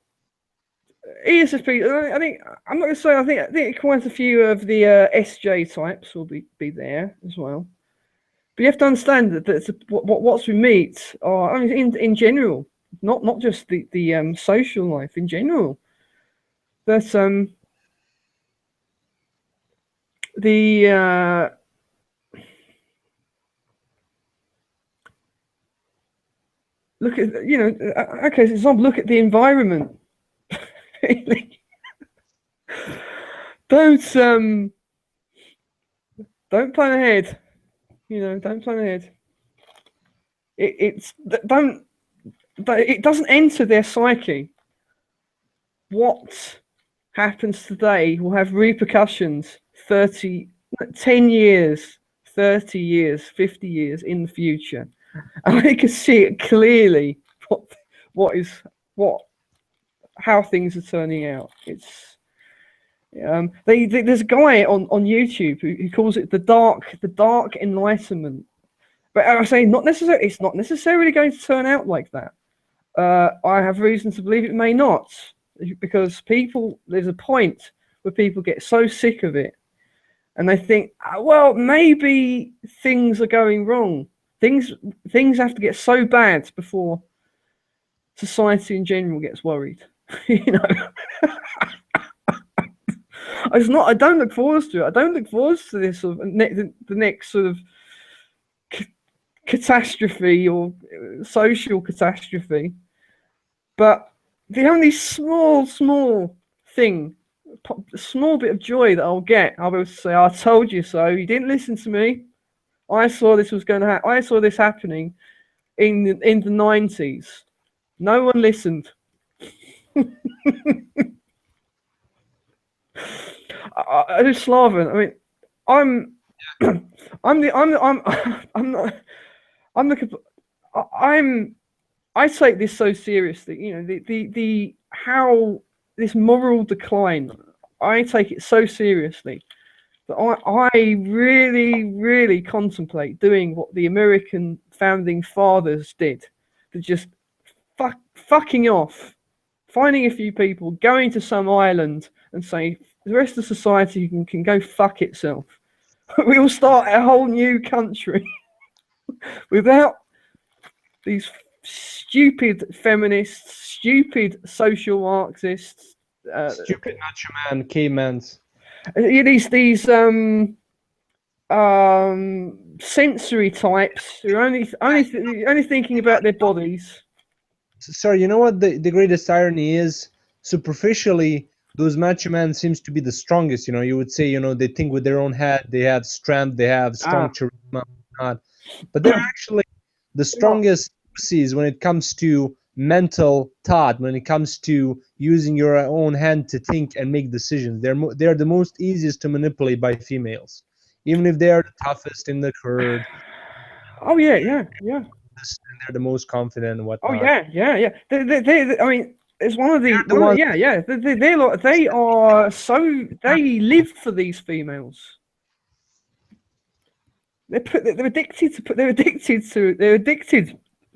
ESFP. I think I'm not going to say. I think quite a few of the SJ types will be there as well. But you have to understand that what we meet are, I mean, in general, not just the social life in general. That the look at okay, for example, look at the environment. Don't plan ahead. Don't plan ahead. It doesn't enter their psyche. What happens today will have repercussions 10 years, 30 years, 50 years in the future. And I can see it clearly how things are turning out. It's there's a guy on YouTube who calls it the dark enlightenment. But I say it's not necessarily going to turn out like that. I have reason to believe it may not, because there's a point where people get so sick of it, and they think, well, maybe things are going wrong. Things have to get so bad before society in general gets worried. I don't look forward to it. I don't look forward to this sort of the next sort of catastrophe or social catastrophe. But the only small thing, a small bit of joy that I'll get, I'll be able to say, I told you so. You didn't listen to me. I saw this was going to happen. I saw this happening in the 90s. No one listened. I do Slaven. I mean, I take this so seriously. How this moral decline, I take it so seriously that I really contemplate doing what the American founding fathers did, to just fucking off, finding a few people, going to some island and saying the rest of society can go fuck itself. We will start a whole new country without these stupid feminists, stupid social Marxists, stupid macho man, cavemans. These sensory types who are only thinking about their bodies. Sorry, you know what the greatest irony is? Superficially, those macho men seems to be the strongest. You would say, they think with their own head, they have strength, they have strong charisma, but they're actually the strongest pussies when it comes to mental thought, when it comes to using your own hand to think and make decisions. They're the most easiest to manipulate by females, even if they are the toughest in the herd. Oh yeah. They're the most confident and whatnot. Oh yeah. They I mean, it's one of the They are so they live for these females. They're addicted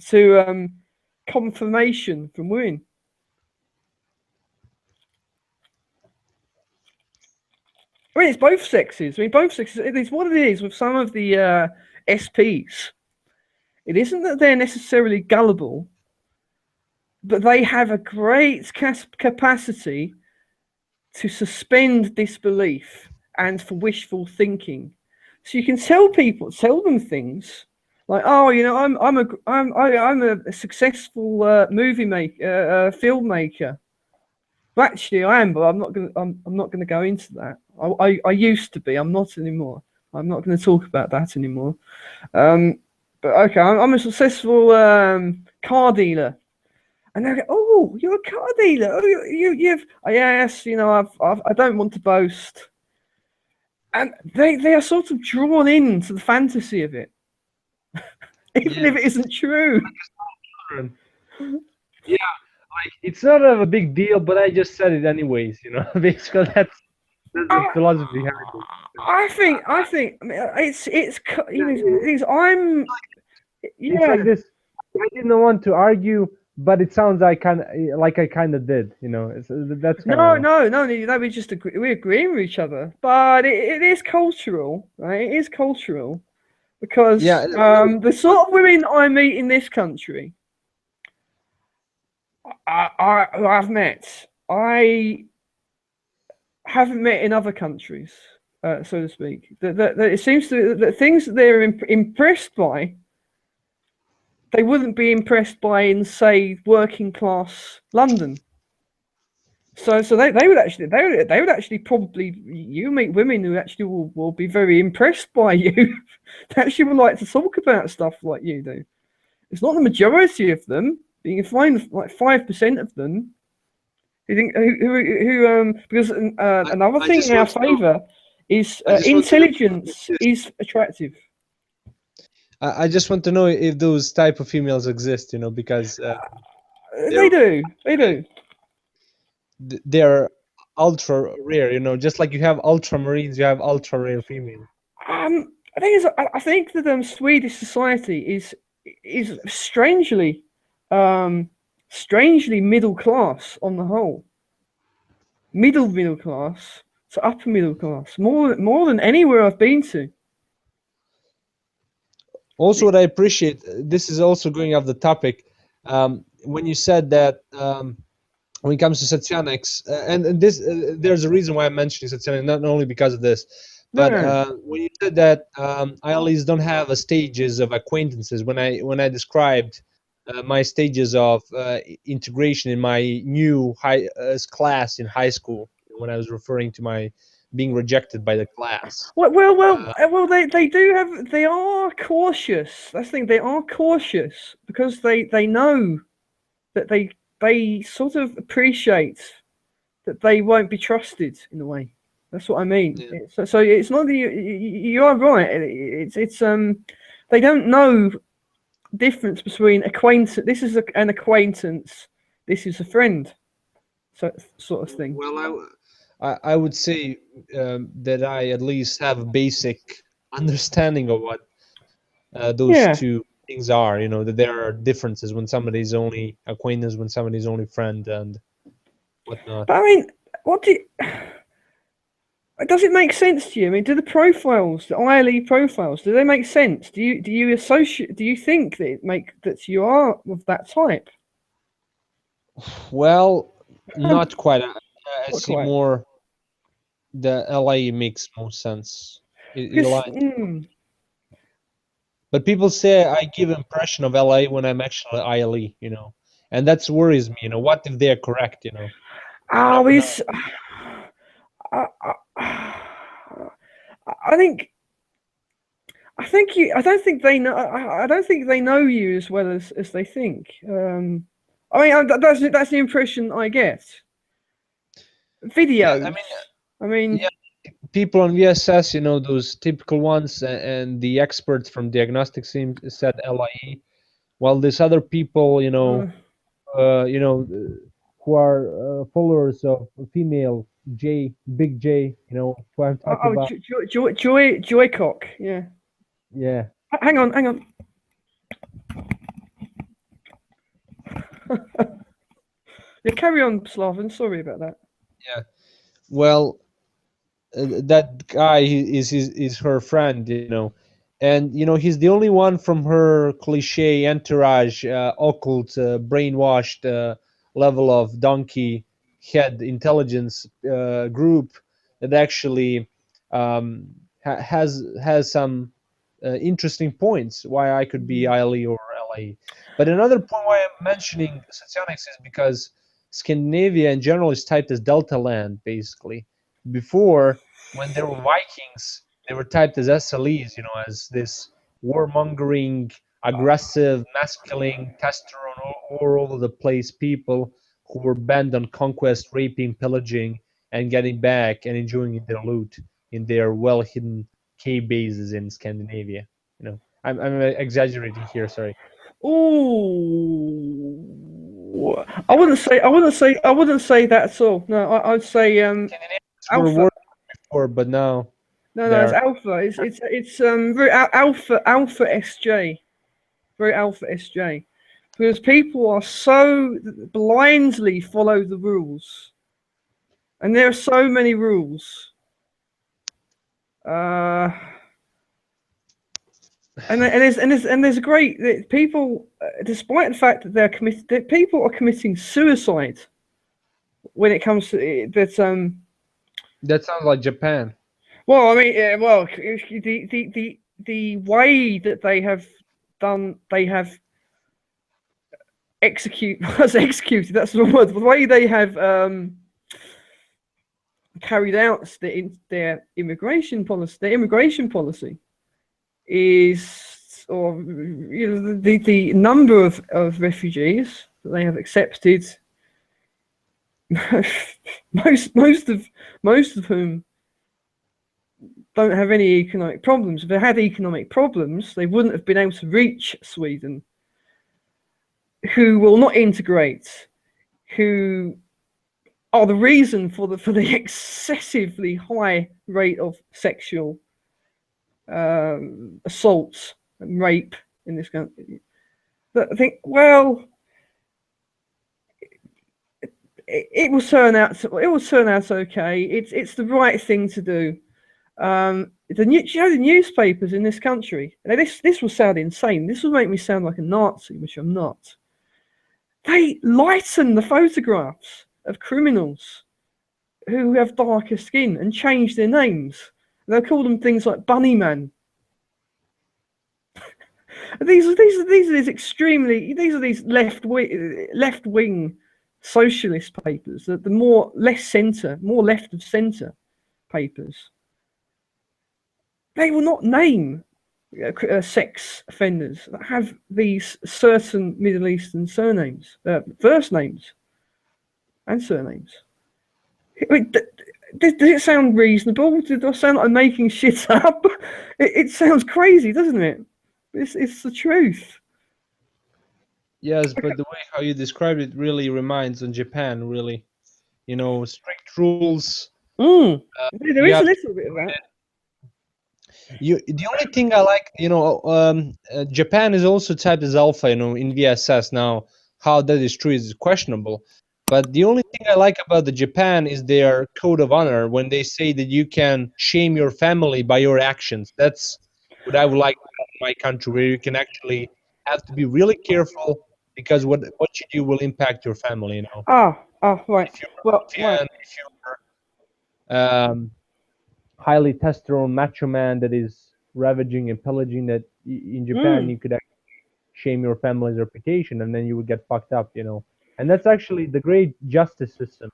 to confirmation from women. I mean, it's both sexes. It's what it is with some of the SPs. It isn't that they're necessarily gullible, but they have a great capacity to suspend disbelief and for wishful thinking. So you can tell them things like, oh, I'm a successful filmmaker. Well, actually, I am, but I'm not gonna go into that. I used to be. I'm not anymore. I'm not going to talk about that anymore. But okay, I'm a successful car dealer, and they go, "Oh, you're a car dealer. Oh, you've yes, I don't want to boast." And they are sort of drawn into the fantasy of it, even if it isn't true. Yeah, It's not a big deal, but I just said it anyways. Basically that's the I, philosophy behind it. I mean, things I'm, It's like yeah. this. I didn't want to argue, but it sounds like I kind of did. That's kind No, of. no, no, no. We just agree. We agree with each other, but it is cultural, right? It is cultural Yeah. because Well, the sort of women I meet in this country, who I've met, I haven't met in other countries, so to speak. That it seems that things that they're impressed by, they wouldn't be impressed by in, say, working class London. So they would actually they would actually probably, you meet women who actually will be very impressed by you. They actually would like to talk about stuff like you do. It's not the majority of them. But you can find like 5% of them who think who because another I thing just in our want to know. favour is I just want to know if intelligence this. is attractive. I just want to know if those type of females exist. Because They they're do, they do. they're ultra rare. Just like you have ultramarines, you have ultra rare females. I think I think that Swedish society is strangely, um, strangely middle class on the whole, middle class to upper middle class, more than anywhere I've been to. Also, what I appreciate, this is also going off the topic, when you said that when it comes to Satyanics, and this there's a reason why I'm mentioning Satyanics, not only because of this, but No, when you said that ILEs don't have a stages of acquaintances, when I described my stages of integration in my new high class in high school, when I was referring to my being rejected by the class. they do have. They are cautious. That's the thing. They are cautious because they know that they sort of appreciate that they won't be trusted in a way. That's what I mean. Yeah. So it's not that you are right. It's they don't know difference between acquaintance. This is an acquaintance. This is a friend. So sort of thing. Well, I would say that I at least have a basic understanding of what those Yeah, two things are. That there are differences when somebody's only acquaintance, when somebody's only friend, and whatnot. but I mean, what do you, does it make sense to you? I mean, do the profiles, the ILE profiles, do they make sense? Do you associate? Do you think that that you are of that type? Well, not quite. I Not see quite, more the LA makes more sense. It because aligns. But people say I give impression of LA when I'm actually ILE, and that worries me. What if they're correct? You oh, never know. it's. I, I, I think I don't think they know. I don't think they know you as well as they think. I mean, that's the impression I get. Yeah, I Videos. mean, I mean, yeah, people on VSS, those typical ones, and the experts from diagnostic team said LIE, while there's other people, uh, who are followers of female Big J, who I'm talking about. Joycock. Yeah. Yeah, Hang on, hang on. Yeah, carry on, Slaven. Sorry about that. yeah. Well, that guy is her friend, and he's the only one from her cliche entourage, occult, brainwashed level of donkey head intelligence group that actually has some interesting points why I could be ILE or LA. But another point why I'm mentioning Satsionics is because Scandinavia in general is typed as Delta land, basically. Before, when there were Vikings, they were typed as SLEs, as this warmongering, aggressive, masculine, testosterone all over the place people who were bent on conquest, raping, pillaging, and getting back and enjoying their loot in their well hidden cave bases in Scandinavia. I'm exaggerating here, sorry. Ooh. I wouldn't say. I wouldn't say that at all. No, I'd say Were alpha. worse before, but now No, it's they're alpha. It's very alpha SJ. Very alpha SJ. Because people are so blindly follow the rules, and there are so many rules. And there's a great people, despite the fact that that people are committing suicide when it comes to that. that sounds like Japan. Well, I mean, yeah, well, the way that they have done, they have executed. That's the word. The way they have carried out their immigration policy is, or the number of refugees that they have accepted. most of whom don't have any economic problems. If they had economic problems, they wouldn't have been able to reach Sweden. Who will not integrate, who are the reason for the excessively high rate of sexual assaults and rape in this country. But I think, well, it will turn out. It will turn out okay. It's the right thing to do. The newspapers in this country. Now this will sound insane. This will make me sound like a Nazi, which I'm not. They lighten the photographs of criminals who have darker skin and change their names. They'll call them things like Bunny Man. These are these left wing socialist papers. The more left of centre papers. They will not name sex offenders that have these certain Middle Eastern surnames, first names and surnames. Does it sound reasonable? Does it sound like I'm making shit up? It sounds crazy, doesn't it? It's the truth. Yes, but the way how you described it really reminds on Japan. Really, strict rules. There is a little bit of that. The only thing I like, Japan is also typed as alpha, in VSS. Now, how that is true is questionable. But the only thing I like about the Japan is their code of honor when they say that you can shame your family by your actions. That's what I would like in my country, where you can actually have to be really careful because what you do will impact your family. Right. If you're highly testosterone macho man that is ravaging and pillaging, that in Japan you could actually shame your family's reputation and then you would get fucked up, and that's actually the great justice system.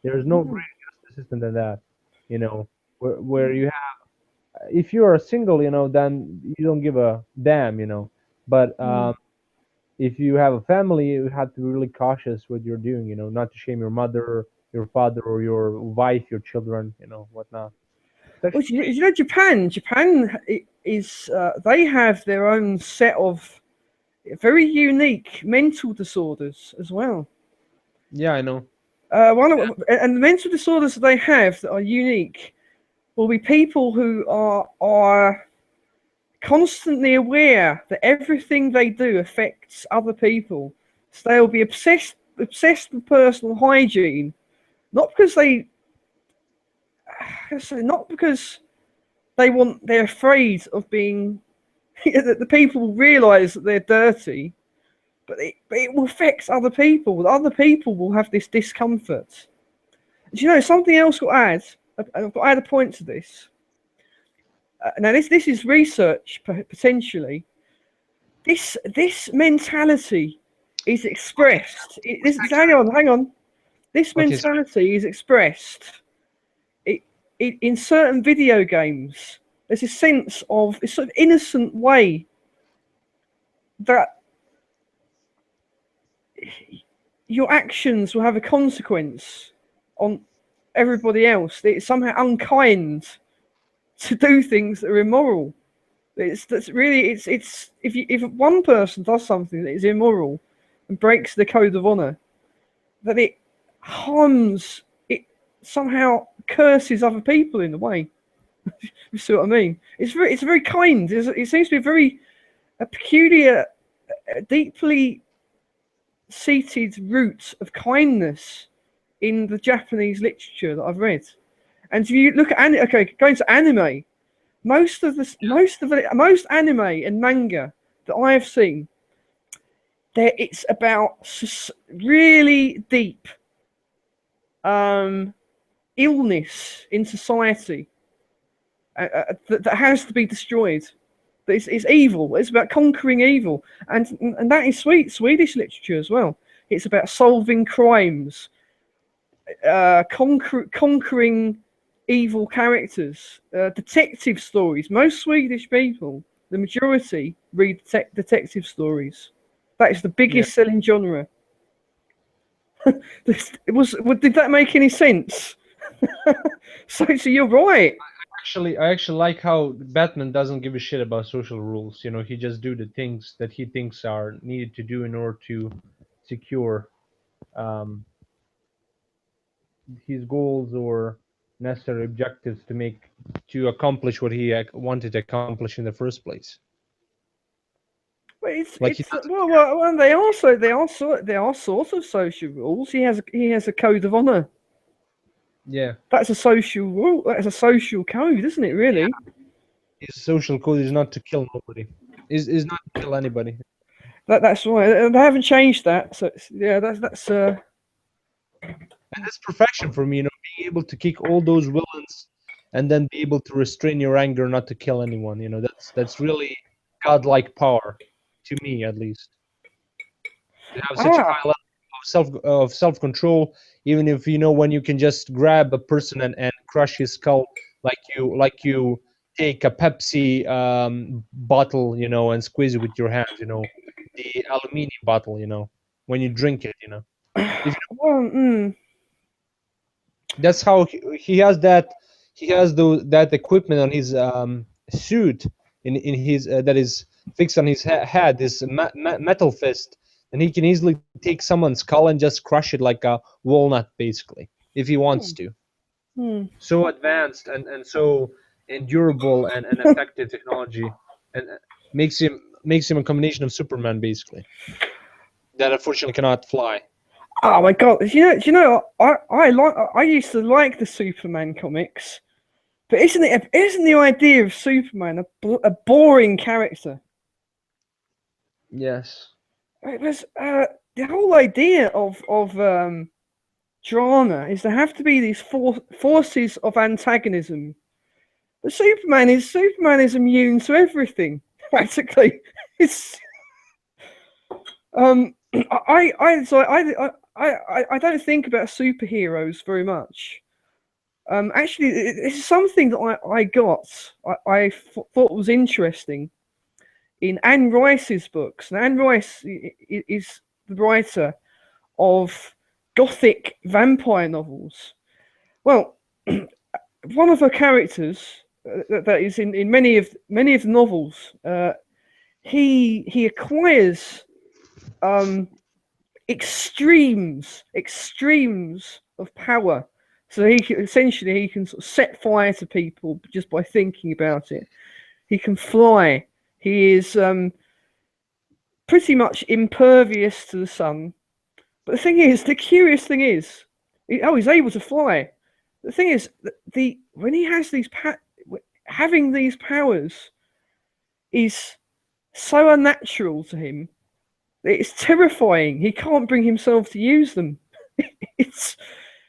There is no greater justice system than that, where you have, if you are single, then you don't give a damn, but if you have a family, you have to be really cautious what you're doing, not to shame your mother, your father, or your wife, your children, whatnot. Well, Japan is they have their own set of very unique mental disorders as well. Yeah, I know. And the mental disorders that they have that are unique will be people who are constantly aware that everything they do affects other people. So they'll be obsessed with personal hygiene, not because they're afraid of being that the people realize that they're dirty, but it will affect other people. Other people will have this discomfort. Do something else got add? I've got to add a point to this. Now this is research potentially. This mentality is expressed. Hang on. This mentality is expressed in certain video games. There's a sense of a sort of innocent way that your actions will have a consequence on everybody else. It's somehow unkind to do things that are immoral. If one person does something that is immoral, and breaks the code of honor, that it harms, it somehow curses other people in a way. You see what I mean? It's very kind. It seems to be a peculiar, deeply seated root of kindness in the Japanese literature that I've read. And if you look at going to anime, most anime and manga that I have seen, it's about really deep illness in society that has to be destroyed. It's evil. It's about conquering evil, and that is Swedish literature as well. It's about solving crimes, conquering evil characters, detective stories. Most Swedish people, the majority, read detective stories. That is the biggest selling genre. Did that make any sense? So you're right. I actually like how Batman doesn't give a shit about social rules. You know, he just do the things that he thinks are needed to do in order to secure his goals or necessary objectives to accomplish what he wanted to accomplish in the first place. Well, Like there are sort of social rules. He has a code of honor. yeah, That's a social rule. That's a social code, isn't it? Really. Yeah. His social code is not to kill nobody. Is not to kill anybody. That's right. They haven't changed that. So yeah, that's. And that's perfection for me. You know, being able to kick all those villains and then be able to restrain your anger not to kill anyone. You know, that's really godlike power to me, at least. To have such a high level of self control, even if you know when you can just grab a person and crush his skull, like you take a Pepsi bottle, you know, and squeeze it with your hand, you know, the aluminium bottle, you know, when you drink it, you know. If that's how he has that. He has that equipment on his suit in his that is fixed on his head. This metal fist, and he can easily take someone's skull and just crush it like a walnut, basically, if he wants to. So advanced and so endurable and effective technology, and makes him a combination of Superman, basically, that unfortunately cannot fly. Oh my god! I used to like the Superman comics, but isn't the idea of Superman a boring character? Yes. It was the whole idea of drama is there have to be these forces of antagonism. But Superman is immune to everything practically. It's I don't think about superheroes very much. Actually, it's something that I thought was interesting in Anne Rice's books. And Anne Rice is the writer of Gothic vampire novels. Well, one of her characters that is in many of the novels, he acquires extremes of power. So he can sort of set fire to people just by thinking about it. He can fly. He is pretty much impervious to the sun. But the curious thing is, he's able to fly. The thing is, when he has having these powers is so unnatural to him. It's terrifying. He can't bring himself to use them. It's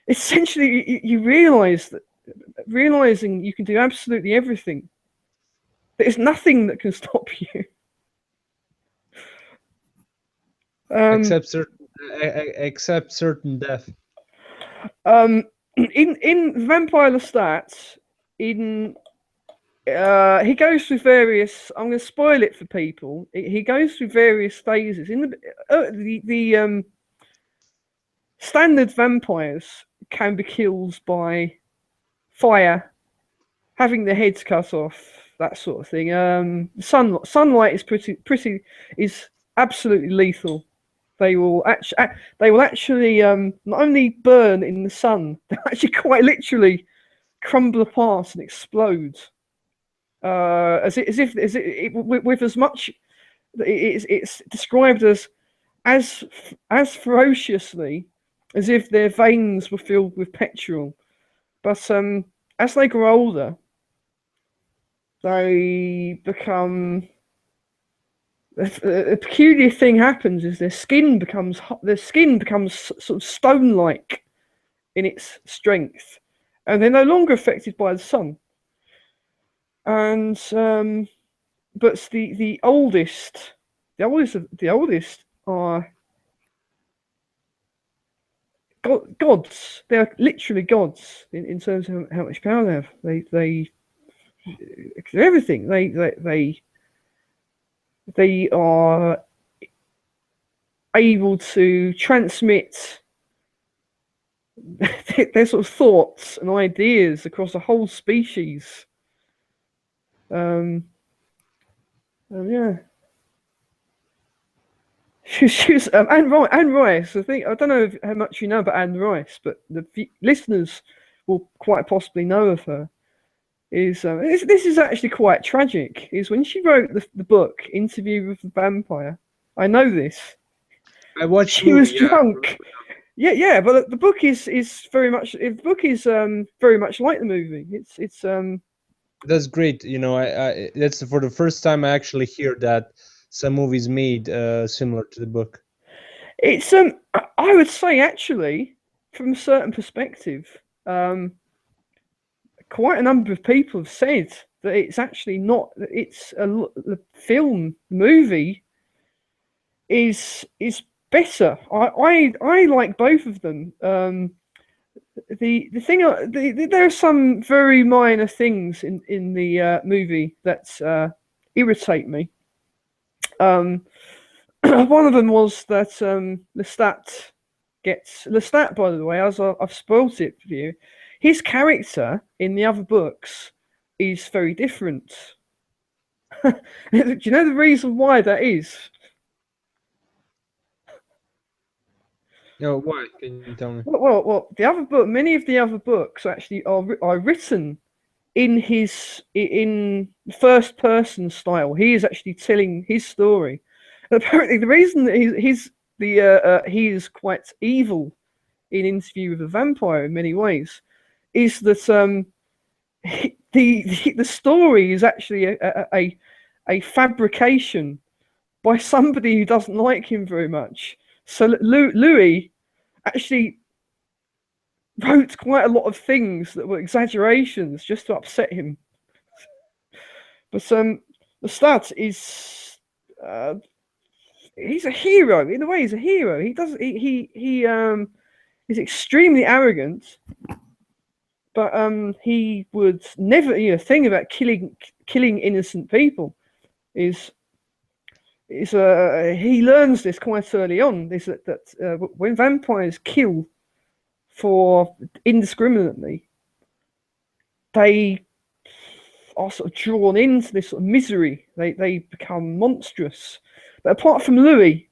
essentially you realizing you can do absolutely everything. There's nothing that can stop you. Except certain death. In Vampire Lestat, he goes through various. I'm going to spoil it for people. He goes through various phases. In the standard vampires can be killed by fire, having their heads cut off, that sort of thing. Sunlight is is absolutely lethal. they will actually not only burn in the sun, they actually quite literally crumble apart and explode. As if with as much, it's described as ferociously as if their veins were filled with petrol. But as they grow older, they become. A peculiar thing happens is their skin becomes sort of stone-like in its strength, and they're no longer affected by the sun. And but the oldest are gods. They're literally gods in terms of how much power they have. They everything. They are able to transmit their sort of thoughts and ideas across a whole species. Yeah. She was Anne Rice. I don't know how much you know about Anne Rice, but the listeners will quite possibly know of her. This is actually quite tragic. Is when she wrote the book Interview with the Vampire. I know this. I watched. She was drunk. Yeah, but the book is very much. The book is very much like the movie. It's That's great. I that's for the first time I actually hear that some movies made similar to the book. It's I would say actually, from a certain perspective, quite a number of people have said that it's actually not. It's the movie is better. I like both of them. The thing there are some very minor things in the movie that irritate me. One of them was that Lestat, by the way, as I've spoilt it for you, his character in the other books is very different. Do you know the reason why that is? No, why? Can you tell me? Well, many of the other books actually are written in first person style. He is actually telling his story. And apparently, the reason that he is quite evil in Interview with a Vampire in many ways is that the story is actually a fabrication by somebody who doesn't like him very much. So Louis actually wrote quite a lot of things that were exaggerations just to upset him. But the stat is he's a hero in a way. He's a hero. He's extremely arrogant, but he would never. Thing about killing innocent people is he learns this quite early on. Is that when vampires kill for indiscriminately, they are sort of drawn into this sort of misery. They become monstrous. But apart from Louis,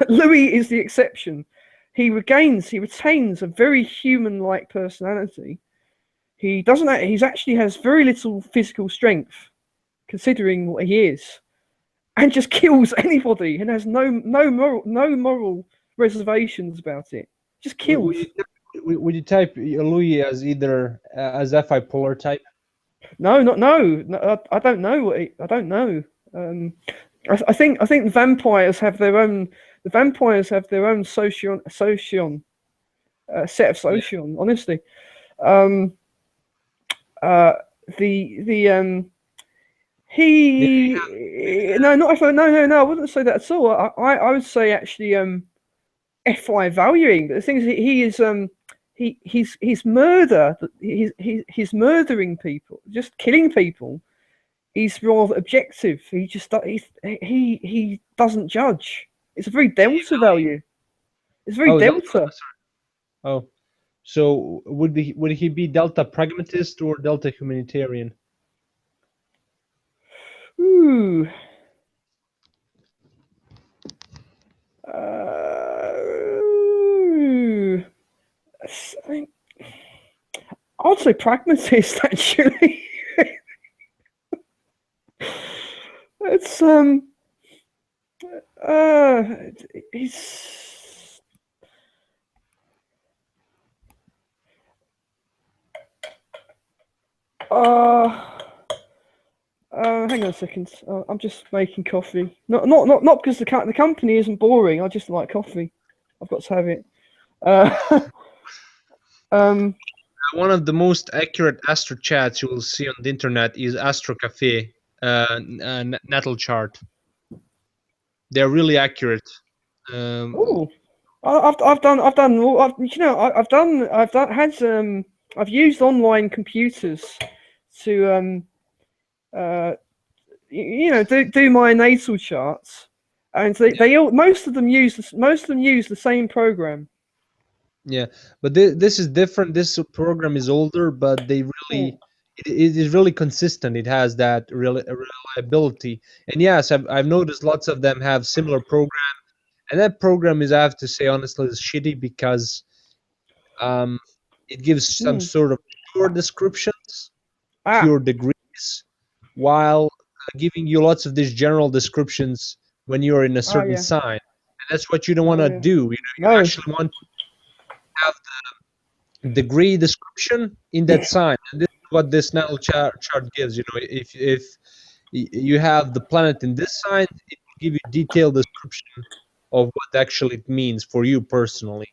Louis is the exception. He retains a very human-like personality. He actually has very little physical strength, considering what he is, and just kills anybody and has no moral reservations about it. Just kills. Would you type Louis as either as FI polar type? No, I don't know. I don't know. I think the vampires have their own. The vampires have their own social set of social. Yeah. Honestly, no. I wouldn't say that at all. I would say actually FI valuing. But the thing is, he's murder. He's murdering people, just killing people. He's rather objective. He doesn't judge. It's a very delta value. It's very delta. Oh, so would he be delta pragmatist or delta humanitarian? Ooh. Uh, I- I'd say pragmatist actually. It's uh he's uh hang on a second. I'm just making coffee. Not because the company isn't boring. I just like coffee. I've got to have it. Um One of the most accurate astro chats you will see on the internet is Astro Cafe natal chart. They're really accurate. oh, I've used online computers to uh do my natal charts, and they all most of them use the same program. Yeah, but this is different. This program is older, but Oh, it is really consistent. It has that reliability. And yes, I've noticed lots of them have similar program, and that program is, I have to say honestly, is shitty because um, it gives some hmm. sort of pure descriptions, Ah, pure degrees, while giving you lots of these general descriptions when you're in a ah, certain yeah, sign. And that's what you don't want oh to yeah. do. You No, actually want to have degree description in that sign, and this is what this natal chart gives. If you have the planet in this sign, it will give you detailed description of what actually it means for you personally.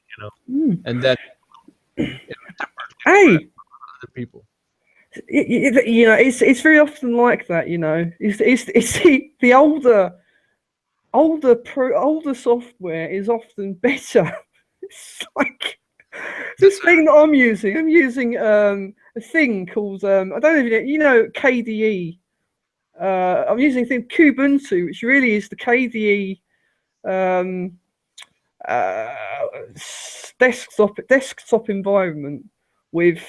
mm. And then differently for Hey, other people. it's very often like that. It's the older software is often better. It's like this thing that I'm using a thing called I don't know if KDE. I'm using a thing Kubuntu, which really is the KDE um, uh, desktop environment with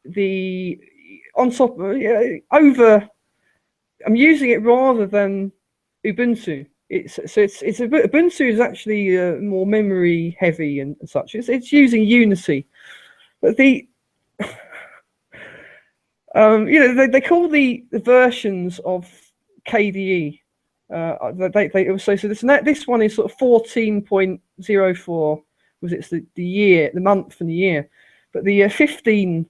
the on top over. I'm using it rather than Ubuntu. Ubuntu is actually more memory heavy and such. It's using Unity, but they call the versions of KDE. They also so this one is sort of 14.04 was it's the year, the month and the year, but the 15.0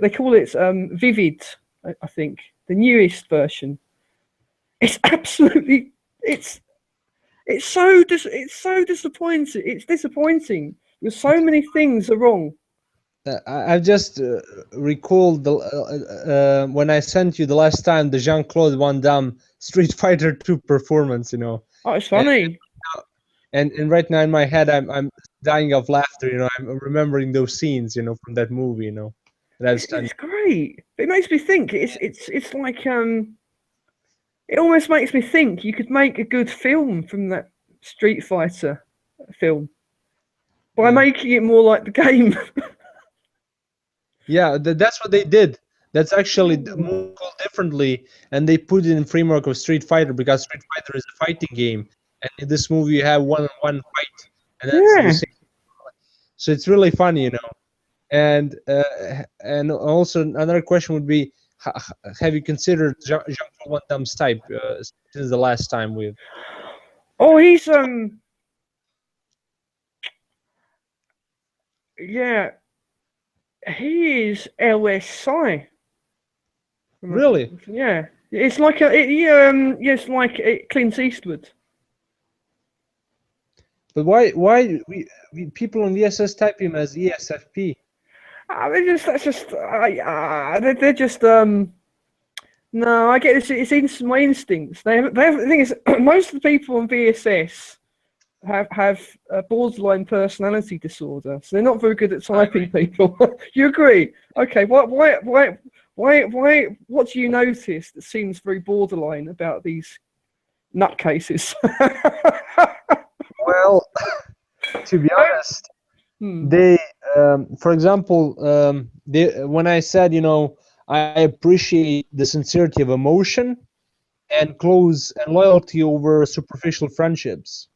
they call it Vivid. I think the newest version. It's absolutely it's so disappointing. It's disappointing because so many things are wrong. I've just recalled the when I sent you the last time the Jean-Claude Van Damme Street Fighter 2 performance. Oh, it's And funny. and right now in my head I'm dying of laughter. I'm remembering those scenes. From that movie. That I've studied. It's great. It makes me think. It's like it almost makes me think you could make a good film from that Street Fighter film by Yeah. making it more like the game. Yeah, that's what they did. That's actually moved called differently, and they put it in framework of Street Fighter because Street Fighter is a fighting game, and in this movie you have one-on-one fight, and that's the Yeah. same. So it's really funny. And also another question would be, have you considered Jean-Claude Van Damme's type since the last time we've? Oh, he's yeah, he is LSI. Really? Yeah, it's like yes, like Clint Eastwood. But why we people on VSS type him as ESFP? They're just no, I get this. It's in my instincts. The thing is, most of the people on VSS have a borderline personality disorder, so they're not very good at I typing people. You agree? Okay. What do you notice that seems very borderline about these nutcases? Well, to be honest, Hmm. they for example when I said I appreciate the sincerity of emotion, and close and loyalty over superficial friendships.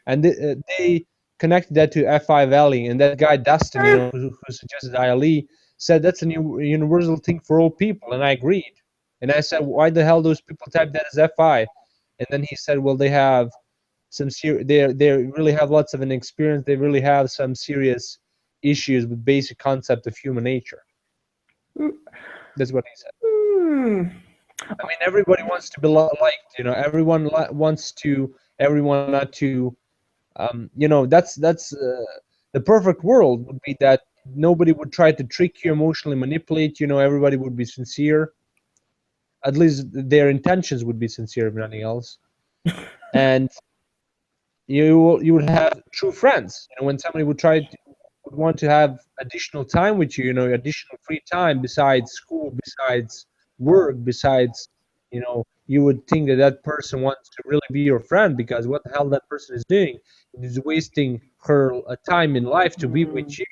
And they connected that to FI Valley, and that guy Dustin, who suggested ILE, said that's a new universal thing for all people, and I agreed. And I said, why the hell those people type that as FI? And then he said, well, they have some they really have lots of an experience. They really have some serious issues with basic concept of human nature. That's what he said. I mean, everybody wants to be liked, everyone wants to, everyone not to, that's the perfect world would be that nobody would try to trick you, emotionally manipulate, everybody would be sincere. At least their intentions would be sincere, if nothing else. And you would have true friends. When somebody would want to have additional time with you, additional free time besides school, besides work, besides, you would think that that person wants to really be your friend, because what the hell that person is doing is wasting her time in life to be with you,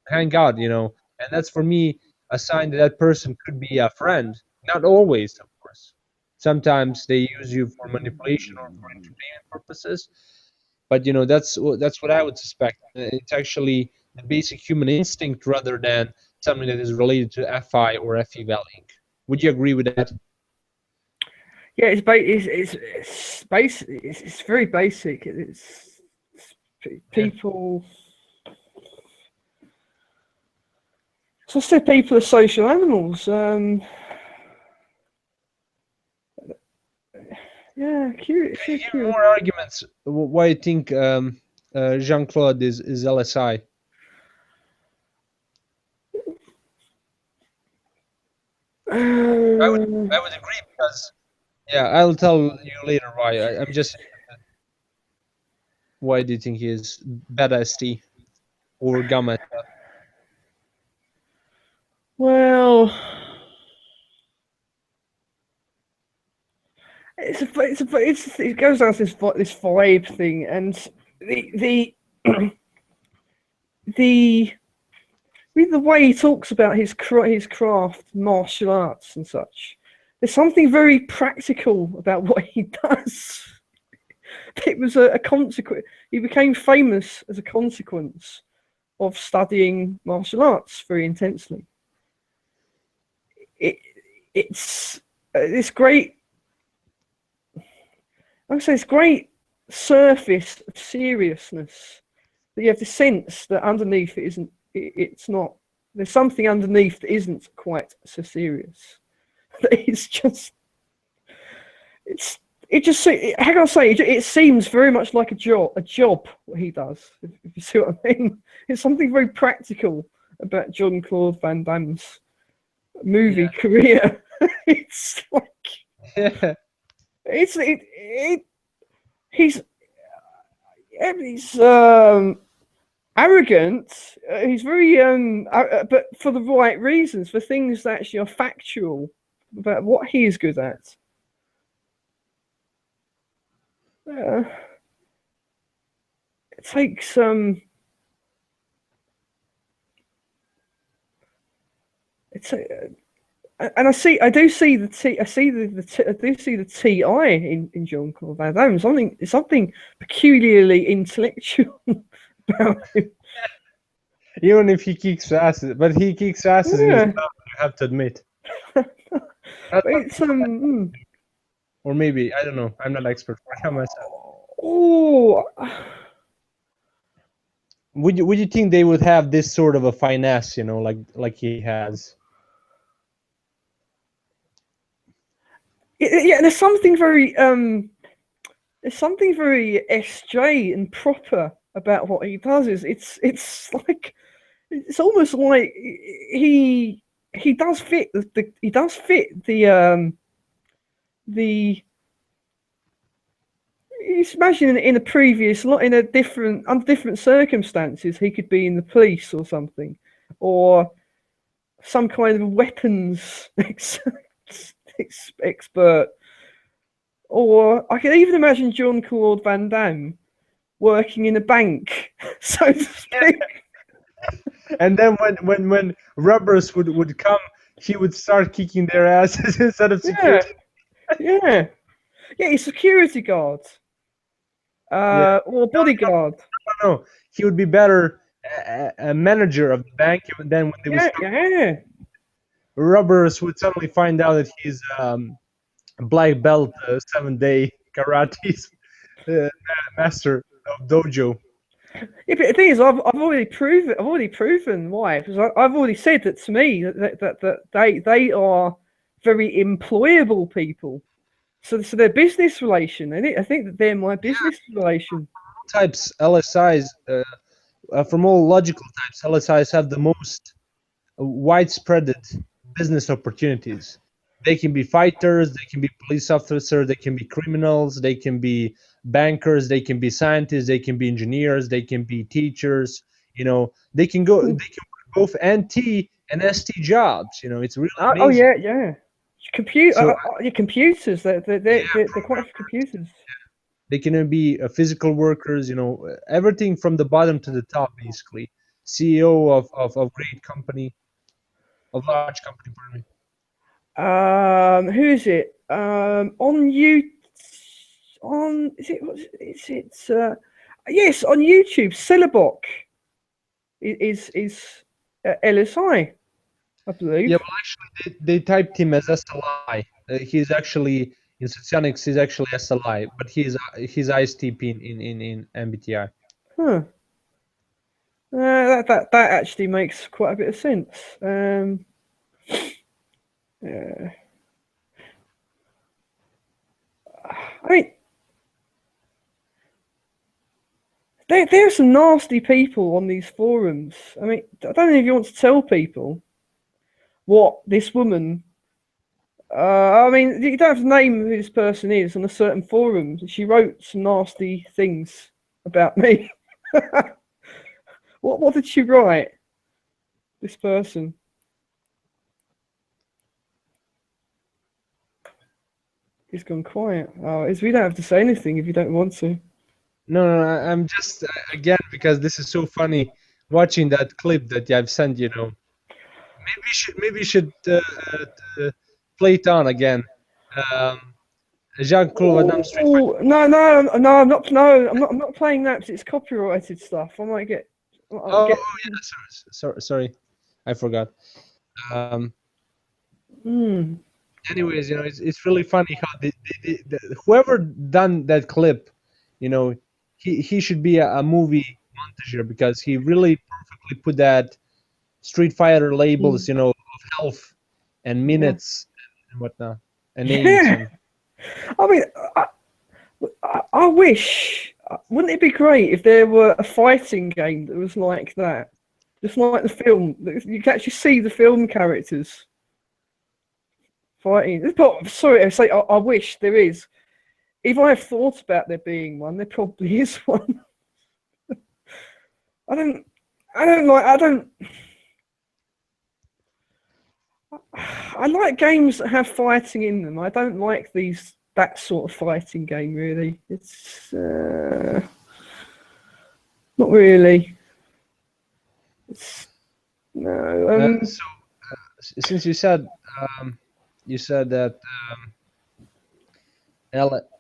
hang out, and that's for me a sign that that person could be a friend. Not always, of course. Sometimes they use you for manipulation or for entertainment purposes, but that's what I would suspect. It's actually the basic human instinct rather than something that is related to FI or FE valuing. Would you agree with that? Yeah, it's basic. It's very basic. It's people. So I said people are social animals. Yeah, curious. Can you give more arguments why you think Jean-Claude is LSI? I would agree, because I'll tell you later why. I'm just interested. Why do you think he is beta ST or gamma? Well, it goes down to this vibe thing, and the way he talks about his craft, martial arts and such. There's something very practical about what he does. It was a consequence. He became famous as a consequence of studying martial arts very intensely. It's this great, I would say, this great surface of seriousness that you have the sense that underneath it isn't. It's not. There's something underneath that isn't quite so serious. It's just. It just. How can I say? It seems very much like a job. What he does. If you see what I mean. It's something very practical about Jean-Claude Van Damme's movie career. It's like. He's arrogant. He's very but for the right reasons, for things that actually are factual about what he is good at. It takes and I do see the TI in Jean-Claude Van Damme. Something peculiarly intellectual about him. Even if he kicks asses, but he kicks asses in his mouth, you have to admit. It's or maybe, I don't know. I'm not expert for myself. Oh. Would you think they would have this sort of a finesse, like he has? Yeah, there's something very SJ and proper about what he does. It's like, it's almost like he does fit the just imagine in a previous lot, under different circumstances, he could be in the police or something, or some kind of weapons expert, or I can even imagine Jean-Claude Van Damme working in a bank, so to speak. And then when robbers would come, he would start kicking their asses instead of security. Yeah. Yeah, he's security guard. Yeah. Or bodyguard. No, he would be better a manager of the bank than when they would Yeah, start yeah. robbers would suddenly find out that he's black belt 7-day karate uh, master of dojo. Yeah, but the thing is, I've already proven. I've already proven why, because I've already said that to me that they are very employable people. So their business relation. I think that they're my business relation. Types LSIs from all logical types, LSIs have the most widespread business opportunities. They can be fighters, they can be police officers, they can be criminals, they can be bankers, they can be scientists, they can be engineers, they can be teachers. They can work both NT and ST jobs. It's really Oh amazing. yeah, yeah. Your computers. Yeah, They're quite computers. they can be physical workers. Everything from the bottom to the top, basically. CEO of great company, of large company. Pardon me. Who is it? On you, on is it? What's is it? Yes, on YouTube. Celebok is LSI, I Yeah, believe. well, actually, they typed him as SLI. He's actually in Socionix. He's actually SLI, but he's ISTP in MBTI. Huh. That actually makes quite a bit of sense. Yeah. I mean, there are some nasty people on these forums. I mean, I don't know if you want to tell people what this woman. I mean, you don't have to name who this person is on a certain forum. She wrote some nasty things about me. What did she write? This person. He's gone quiet. Oh, we don't have to say anything if you don't want to. No, I'm just again because this is so funny watching that clip that I've sent. Maybe you should play it on again. Um, Jean-Claude Van Damme Street Fighter. Oh no! I'm not. No, I'm not playing that because it's copyrighted stuff. I might get. I'll Oh, get. yeah, sorry, I forgot. Um, Hmm. Anyways, it's really funny how whoever done that clip, you know, he should be a movie montager because he really perfectly put that Street Fighter labels, of health and Yeah. minutes and whatnot and names Yeah. and I mean, I wish. Wouldn't it be great if there were a fighting game that was like that, just like the film? You can actually see the film characters fighting. Sorry, I say I wish there is. If I have thought about there being one, there probably is one. I don't. I don't like. I don't. I like games that have fighting in them. I don't like that sort of fighting game. Really, it's not really. It's no. so since you said that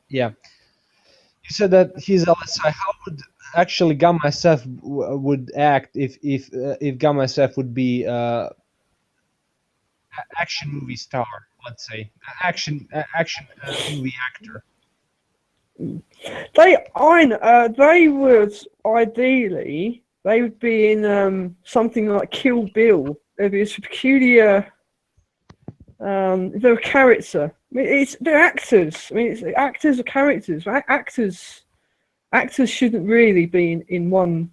yeah, you said that he's LSI. How would actually Gamma SF would act if Gamma SF would be action movie star, let's say, action movie actor? They would ideally they would be in something like Kill Bill. There'd be a peculiar. They're a character. I mean, they're actors. I mean, actors are characters. Right? Actors shouldn't really be in one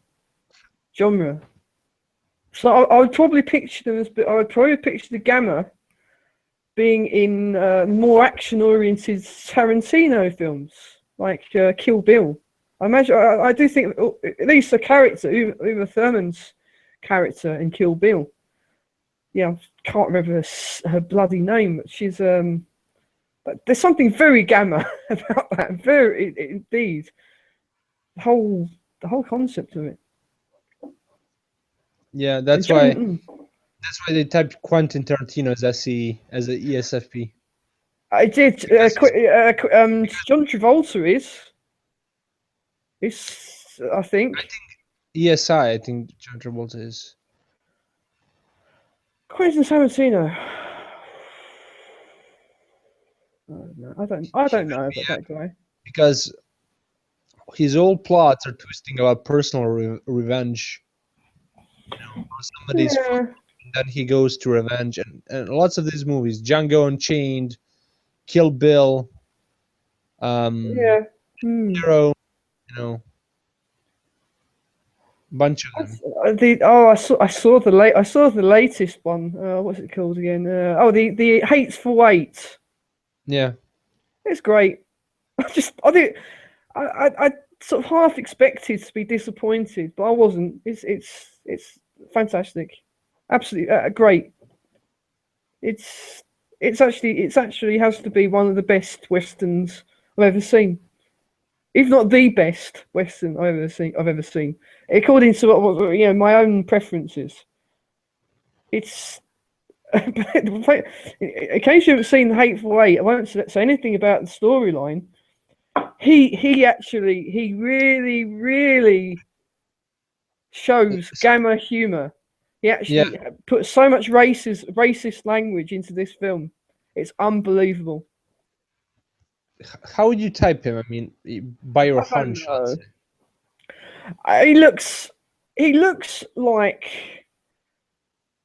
genre. So I would probably picture them as. I would probably picture the Gamma being in more action-oriented Tarantino films, like Kill Bill. I imagine. I do think at least the character, Uma Thurman's character in Kill Bill. Yeah, I can't remember her bloody name, but she's But there's something very Gamma about that. Very indeed. The whole concept of it. Yeah, And John, that's why they typed Quentin Tarantino as SE as a ESFP. I did. Because John Travolta is I I think. think ESI, I think John Travolta is. Quentin Tarantino. No, I He don't could know be, about that guy. because his old plots are twisting about personal revenge. On somebody's foot, Yeah, and then he goes to revenge, and lots of these movies, Django Unchained, Kill Bill, um, yeah. Hmm. Hero, you know, bunch of them. I saw the latest one. What's it called again? The Hateful Eight. Yeah, It's great. I think I sort of half expected to be disappointed, but I wasn't. It's fantastic, absolutely great. It's it's actually has to be one of the best westerns I've ever seen, if not the best western I've ever seen, according to my own preferences. It's in case you haven't seen the Hateful Eight, I won't say anything about the storyline. He really shows so, gamma humor. He yeah. actually put so much racist language into this film. It's unbelievable. How would you type him? I mean, by your I don't hunch, let's know. say. He looks like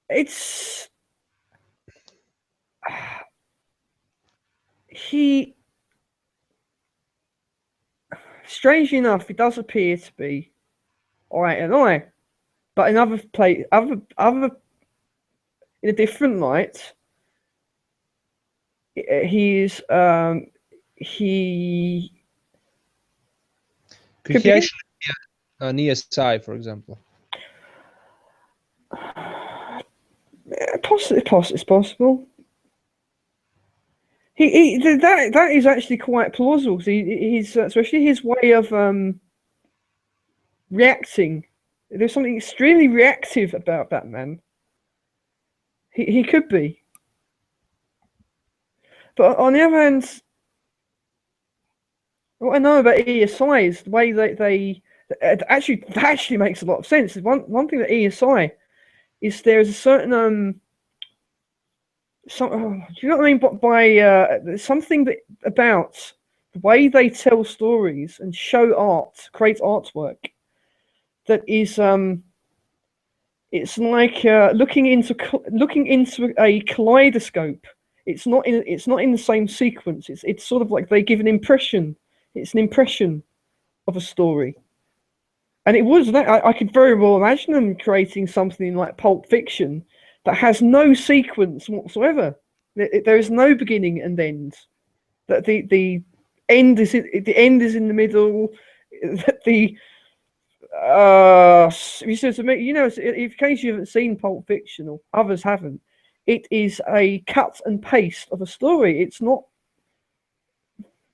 it's he. Strangely enough, he does appear to be eye and eye, but in other in a different light, he's he Could could he be actually be an ESI, for example? it's possible. That is actually quite plausible. He's especially his way of reacting. There's something extremely reactive about that man. He could be, but on the other hand, what I know about ESI is the way that they that actually makes a lot of sense. One thing that ESI is there is a certain do you know what I mean? But by something that about the way they tell stories and show art, create artwork that is it's like looking into a kaleidoscope. It's not in the same sequence. It's sort of like they give an impression. It's an impression of a story. And it was that I could very well imagine them creating something like Pulp Fiction that has no sequence whatsoever. There is no beginning and end. That the the end is in the middle. That the you said to me, in case you haven't seen Pulp Fiction or others haven't, it is a cut and paste of a story. It's not.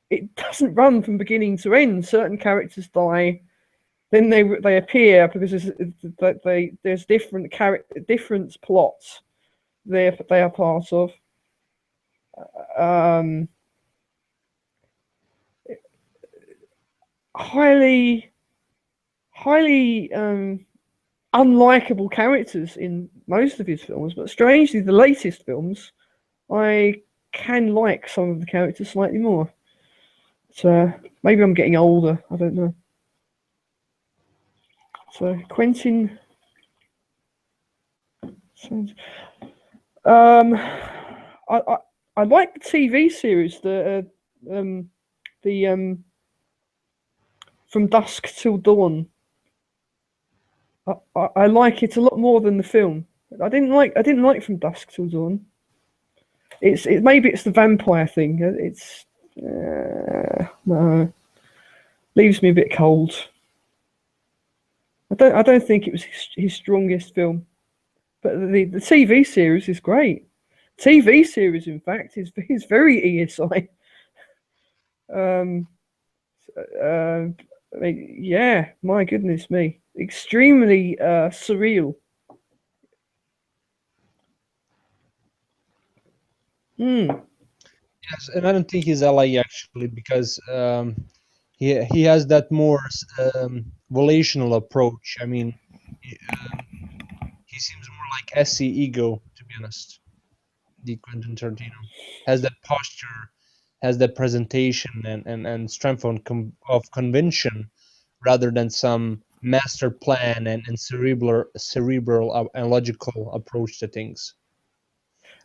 It doesn't run from beginning to end. Certain characters die, then they appear because there's different plots they are part of. Um, highly highly unlikable characters in most of his films, but strangely, the latest films I can like some of the characters slightly more. So maybe I'm getting older. I don't know. So Quentin. Um, I like the TV series, the From Dusk Till Dawn. I like it a lot more than the film. I didn't like From Dusk Till Dawn. Maybe it's the vampire thing. It's no, leaves me a bit cold. I don't think it was his strongest film, but the TV series is great. TV series, in fact, is very ESI. Um, I mean, yeah, my goodness me, extremely surreal. Hmm. Yes, and I don't think he's LA actually, because he has that more volitional approach. I mean, he seems more like SE ego, to be honest. The Quentin Tarantino has that posture, has that presentation, and strength of convention, rather than some master plan and cerebral and logical approach to things.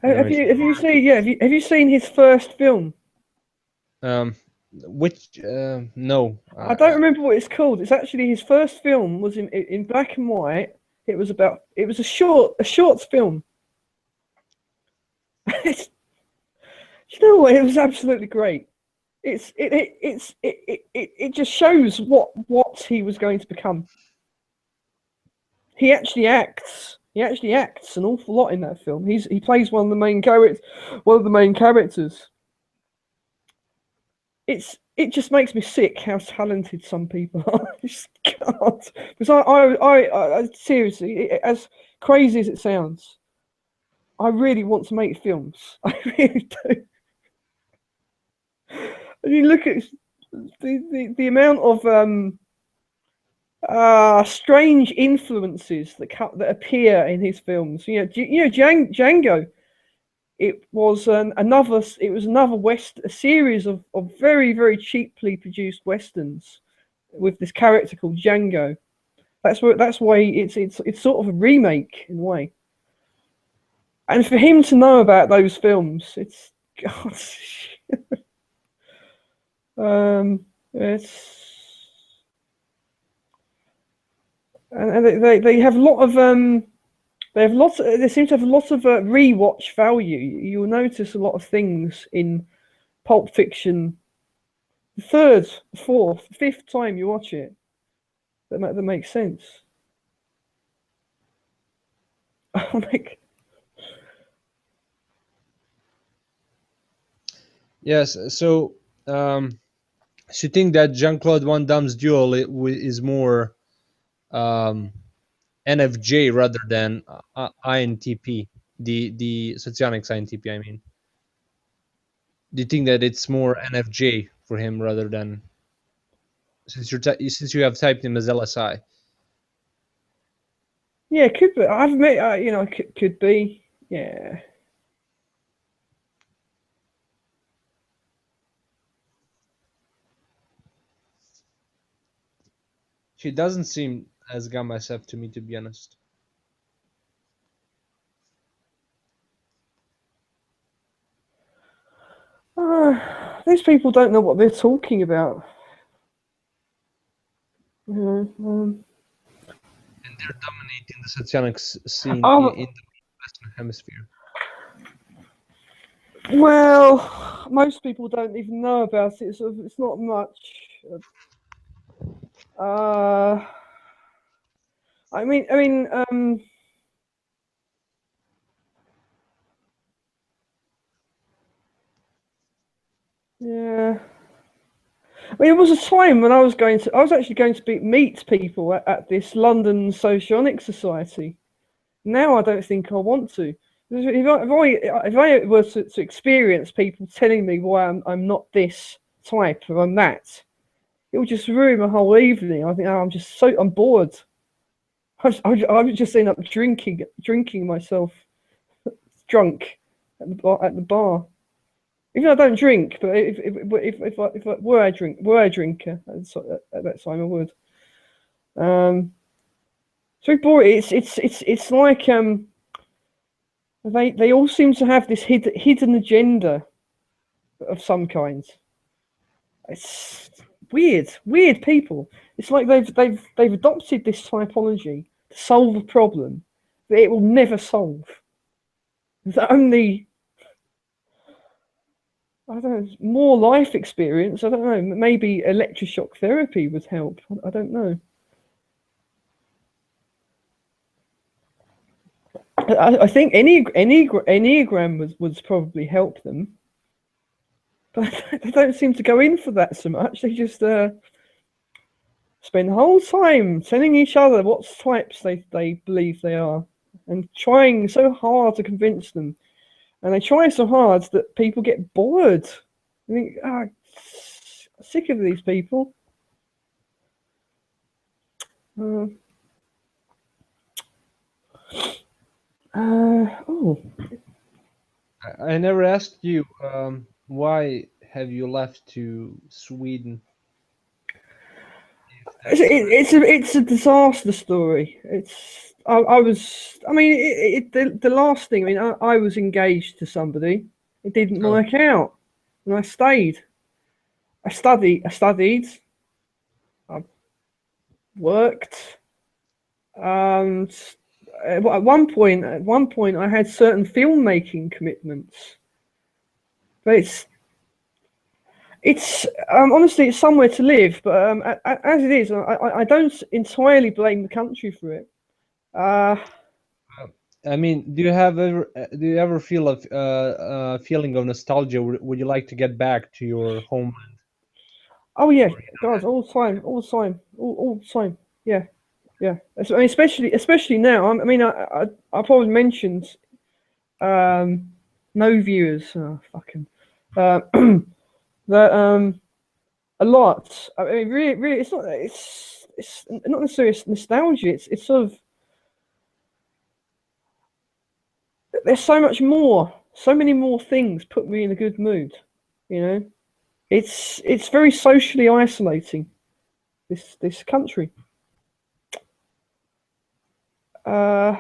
Have It's you seen have you seen his first film? which no, I don't remember what it's called. It's actually his first film was in black and white. It was a short film. You know what? It was absolutely great. It just shows what he was going to become. He actually acts. He actually acts an awful lot in that film. He plays one of the main characters. It just makes me sick how talented some people are. I just can't. Because I seriously, as crazy as it sounds, I really want to make films. I really do. And you look at the amount of strange influences that appear in his films. Django. It was another a series of very very cheaply produced westerns with this character called Django. That's why it's sort of a remake in a way. And for him to know about those films, it's God, it's and they have a lot of they seem to have a lot of rewatch value. You'll notice a lot of things in Pulp Fiction. The third, fourth, fifth time you watch it, that makes sense. yes. So you think that Jean-Claude Van Damme's duel is more NFJ rather than INTP, the Socionics INTP, I mean. Do you think that it's more NFJ for him rather than, since you have typed him as LSI? Yeah, it could be. I've admit, could be. Yeah. She doesn't seem as gamma SF to me, to be honest. These people don't know what they're talking about. And they're dominating the Socionics scene Oh, in the Western Hemisphere. well, most people don't even know about it, so it's not much. I mean, yeah. I mean, it was a time when I was actually going to meet people at this London Socionic Society. Now I don't think I want to. If I were to experience people telling me why I'm not this type or I'm that, it would just ruin my whole evening. I think I'm bored. I would just end up drinking myself drunk at the bar. Even though I don't drink, but if I were a drinker at that time, I would. So boring. It's like they all seem to have this hidden agenda of some kind. It's weird people. It's like they've adopted this typology to solve a problem that it will never solve. The only I don't know, more life experience. I don't know. Maybe electroshock therapy would help. I don't know. I think any enneagram would probably help them, but they don't seem to go in for that so much. They just spend the whole time telling each other what types they believe they are, and trying so hard to convince them. and they try so hard that people get bored. I think, sick of these people. Uh, oh, I never asked you why have you left to Sweden? If it's a disaster story. I was, I mean, the last thing. I mean, I was engaged to somebody. It didn't oh, work out, and I stayed. I studied. I worked, and at one point, I had certain filmmaking commitments. But it's honestly, it's somewhere to live. But as it is, I don't entirely blame the country for it. Uh, I mean, do you ever feel a feeling of nostalgia? Would you like to get back to your homeland? oh yeah, guys, all the time, all the time, all the time. Yeah, yeah. I mean, especially now. I mean, I probably mentioned no viewers. Oh, fucking that a lot. I mean, really, it's not necessarily nostalgia. It's sort of there's so much more, so many more things put me in a good mood. You know, it's very socially isolating. This country. Uh,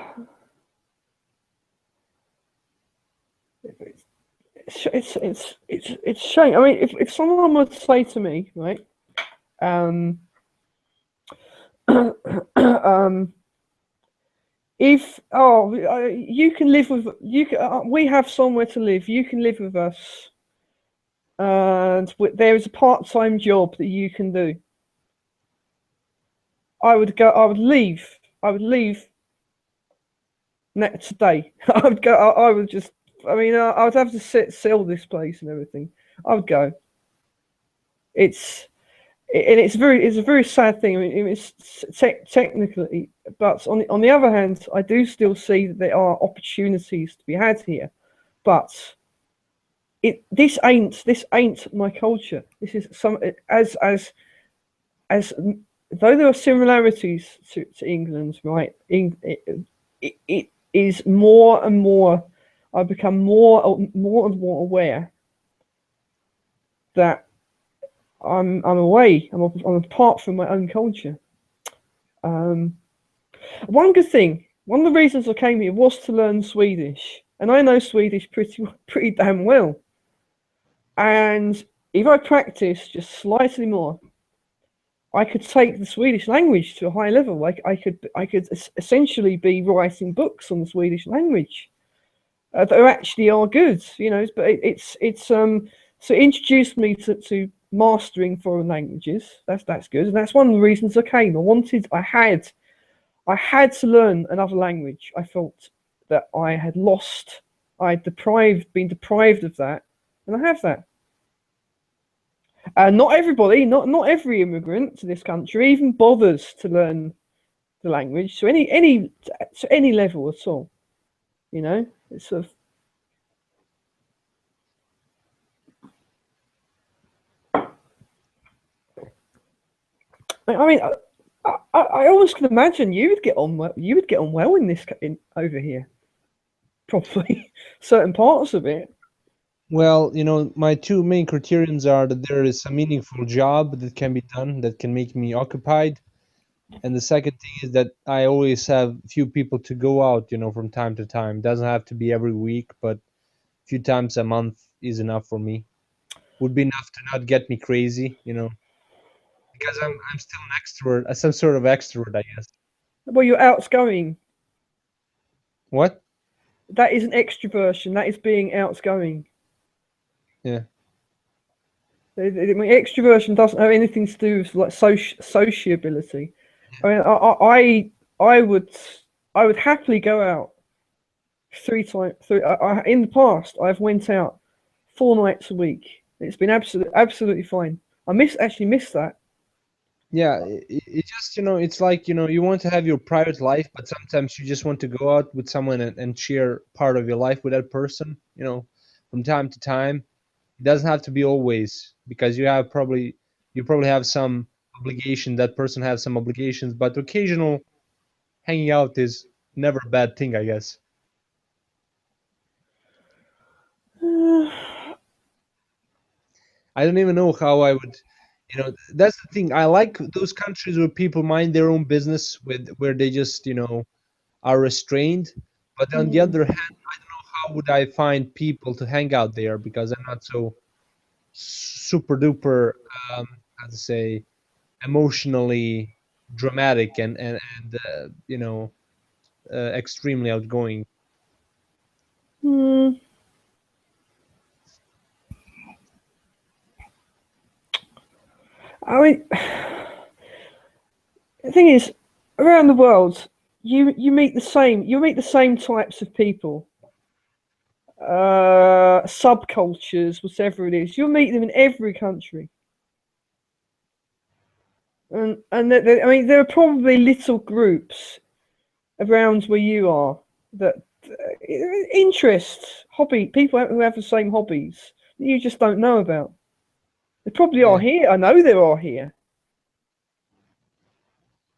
it's shame. I mean, if someone were to say to me, right, um, um, if you can live with you, we have somewhere to live. You can live with us, and there is a part-time job that you can do. I would go. I would leave. I would leave today. I would go. I would just. I mean, I would have to sell this place and everything. I would go. It's it's a very sad thing. I mean, it's technically, but on the other hand, I do still see that there are opportunities to be had here. But this ain't my culture. This is some as though there are similarities to England, right? It is more and more. I've become more and more aware that I'm away. I'm apart from my own culture. Um, one good thing, one of the reasons I came here was to learn Swedish, and I know Swedish pretty damn well. And if I practice just slightly more, I could take the Swedish language to a high level. Like I could essentially be writing books on the Swedish language that actually are good, you know. But it's so it introduced me to mastering foreign languages. That's good, and that's one of the reasons I came. I had to learn another language. I felt that I had lost, been deprived of that, and I have that. Not everybody, not every immigrant to this country even bothers to learn the language to any level at all. You know, it's sort of. I mean, I always can imagine you would get on well. You would get on well over here, probably certain parts of it. Well, you know, my two main criterions are that there is a meaningful job that can be done that can make me occupied, and the second thing is that I always have few people to go out, you know, from time to time. Doesn't have to be every week, but a few times a month is enough for me. Would be enough to not get me crazy, you know, because I'm still an extrovert, some sort of extrovert, I guess. Well, you're outgoing. What? That isn't extroversion. That is being outgoing. Yeah. I mean, extroversion doesn't have anything to do with like sociability. I mean, I would happily go out 3 times. In the past, I've went out 4 nights a week. It's been absolutely fine. Actually miss that. Yeah, it just, it's like, you want to have your private life, but sometimes you just want to go out with someone and share part of your life with that person, from time to time. It doesn't have to be always, because you probably have some obligation, that person has some obligations, but occasional hanging out is never a bad thing, I guess. I don't even know how I would, that's the thing. I like those countries where people mind their own business, with where they just, are restrained. But on the Mm. other hand, how would I find people to hang out there, because I'm not so super duper, how to say, emotionally dramatic and extremely outgoing. Mm. I mean, the thing is, around the world, you meet the same types of people, subcultures, whatever it is. You'll meet them in every country, I mean, there are probably little groups around where you are that interests, hobby people who have the same hobbies that you just don't know about. They probably are Yeah. here. I know there are here.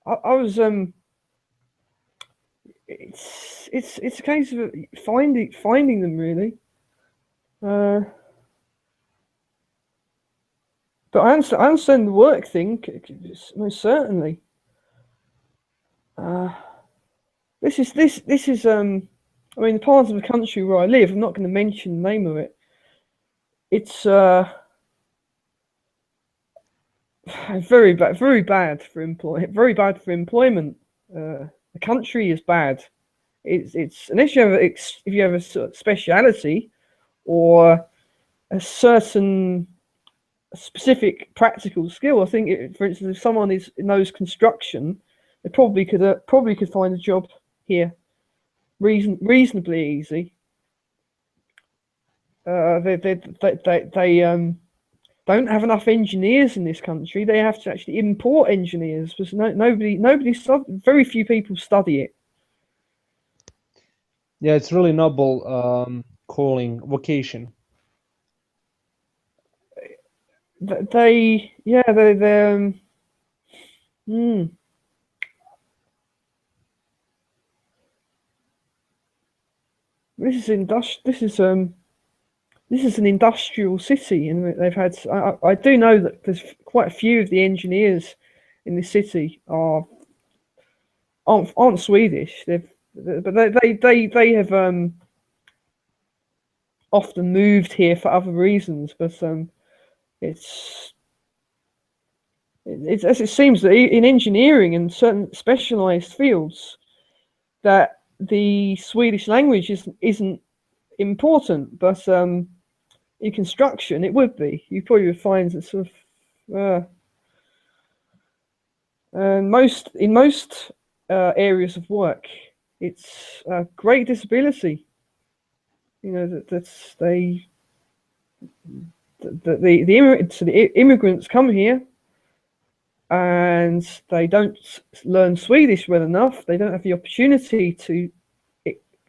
I was it's a case of finding them really. Uh, but I understand the work thing most certainly. Uh, this is I mean, the part of the country where I live. I'm not going to mention the name of it. It's very bad for very bad for employment. The country is bad. It's unless you have if you have a sort of speciality or a certain specific practical skill. I think, for instance, if someone knows construction, they probably could find a job here reasonably easy. They don't have enough engineers in this country. They have to actually import engineers because very few people study it. Yeah, it's really noble, calling vocation. Hmm, this is this is an industrial city, and they've had. I do know that there's quite a few of the engineers in this city aren't Swedish. But they have often moved here for other reasons. But it's it's as it seems that in engineering and certain specialised fields that the Swedish language isn't important, but in construction it would be. You probably would find that sort of and most areas of work, it's a great disability. You know that's the immigrants come here and they don't learn Swedish well enough. They don't have the opportunity to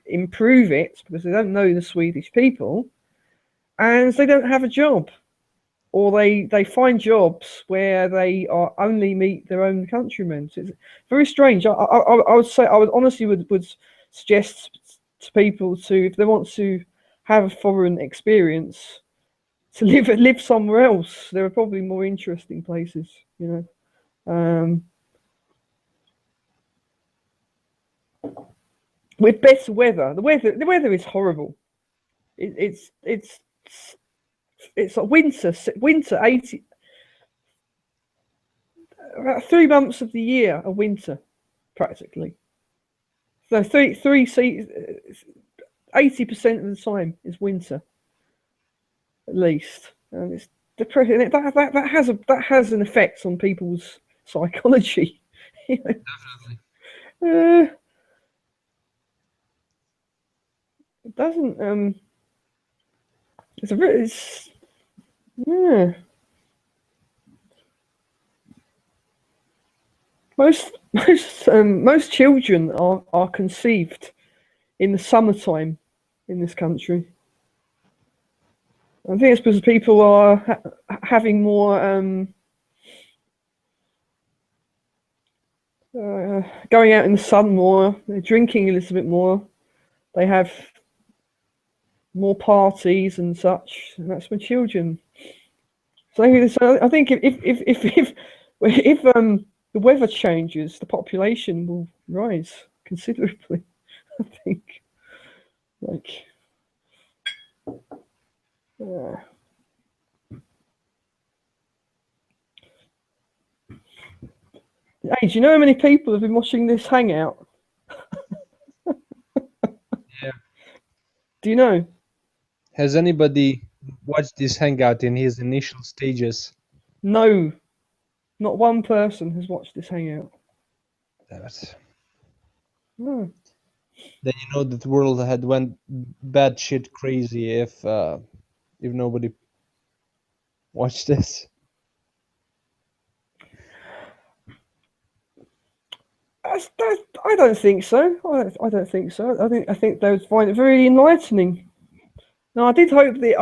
improve it because they don't know the Swedish people, and they don't have a job, or they find jobs where they are only meet their own countrymen. So it's very strange. I would say I would honestly would suggest to people to, if they want to have a foreign experience, to live somewhere else. There are probably more interesting places, you know. With better weather. The weather is horrible. It's like winter 80 about 3 months of the year are winter practically. So 80% of the time is winter at least, and it's depressing. That has an effect on people's psychology. You Definitely. know? It doesn't. It's yeah. most children are conceived in the summertime in this country. I think it's because people are having more going out in the sun more. They're drinking a little bit more. They have more parties and such, and that's when children. So I think if the weather changes, the population will rise considerably. I think, like, hey, do you know how many people have been watching this hangout? Yeah. Do you know? Has anybody watched this hangout in his initial stages? No, not one person has watched this hangout. That's... No. Then you know that the world had went bad shit crazy if nobody watched this. I don't think so. I don't think so. I think they would find it very enlightening. Now, I did hope the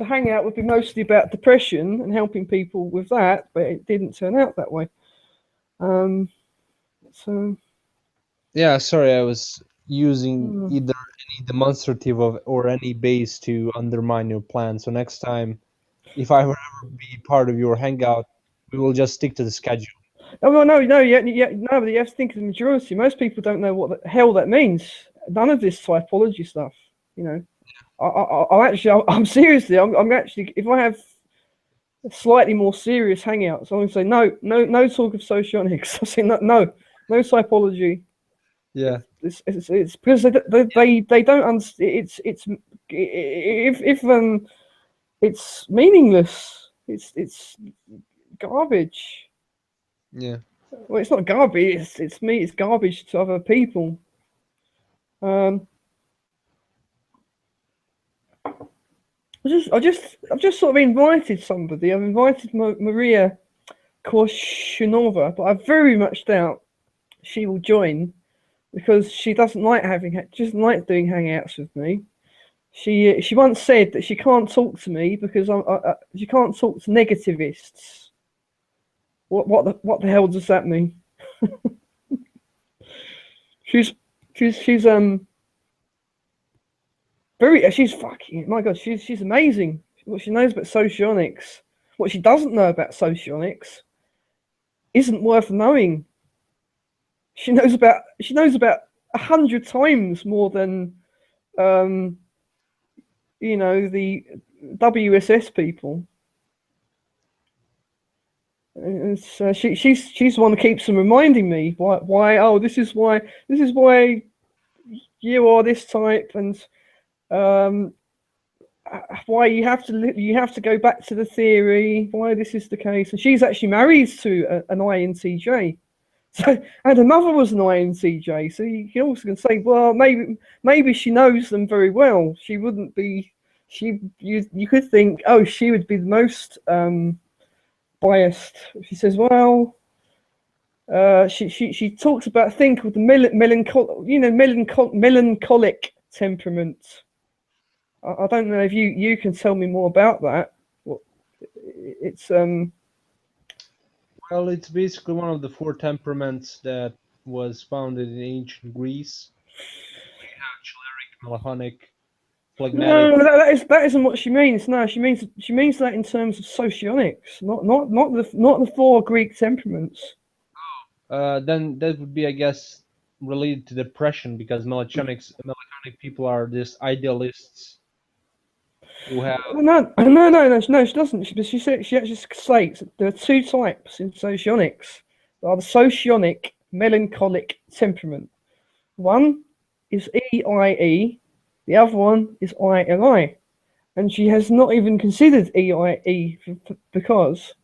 hangout would be mostly about depression and helping people with that, but it didn't turn out that way. So Yeah, sorry, I was using either any demonstrative or any base to undermine your plan. So next time, if I ever be part of your hangout, we will just stick to the schedule. oh no, no, but you have to think of the majority. Most people don't know what the hell that means. None of this typology stuff, you know. I'm seriously, I'm actually, if I have slightly more serious hangouts, I'm going to say no talk of socionics. I say no typology. Yeah, It's because they don't understand. It's if it's meaningless. It's garbage. yeah. Well, it's not garbage. It's me. It's garbage to other people. I've just sort of invited somebody. I've invited Maria Korshunova, but I very much doubt she will join because she doesn't like doing hangouts with me. She once said that she can't talk to me because she can't talk to negativists. What the hell does that mean? she's she's fucking, my god, she's amazing. What she knows about socionics, what she doesn't know about socionics, isn't worth knowing. She knows about 100 times more than the WSS people. And she's the one that keeps on reminding me why this is why you are this type, and why you have to go back to the theory, why this is the case. And she's actually married to an INTJ. So, and her mother was an INTJ. So you can also say, well, maybe she knows them very well. She wouldn't be. You could think, oh, she would be the most biased. She says, well, she talks about a thing called the melancholic temperament. I don't know if you can tell me more about that. It's Well, it's basically one of the four temperaments that was founded in ancient Greece. We have choleric, melancholic, phlegmatic. no, that isn't what she means. No, she means that in terms of socionics, not the four Greek temperaments. Then that would be, I guess, related to depression because melancholic people are just idealists who have. No, she doesn't. She actually states there are two types in socionics. There are the socionic melancholic temperament. One is EIE, the other one is ILI. And she has not even considered EIE because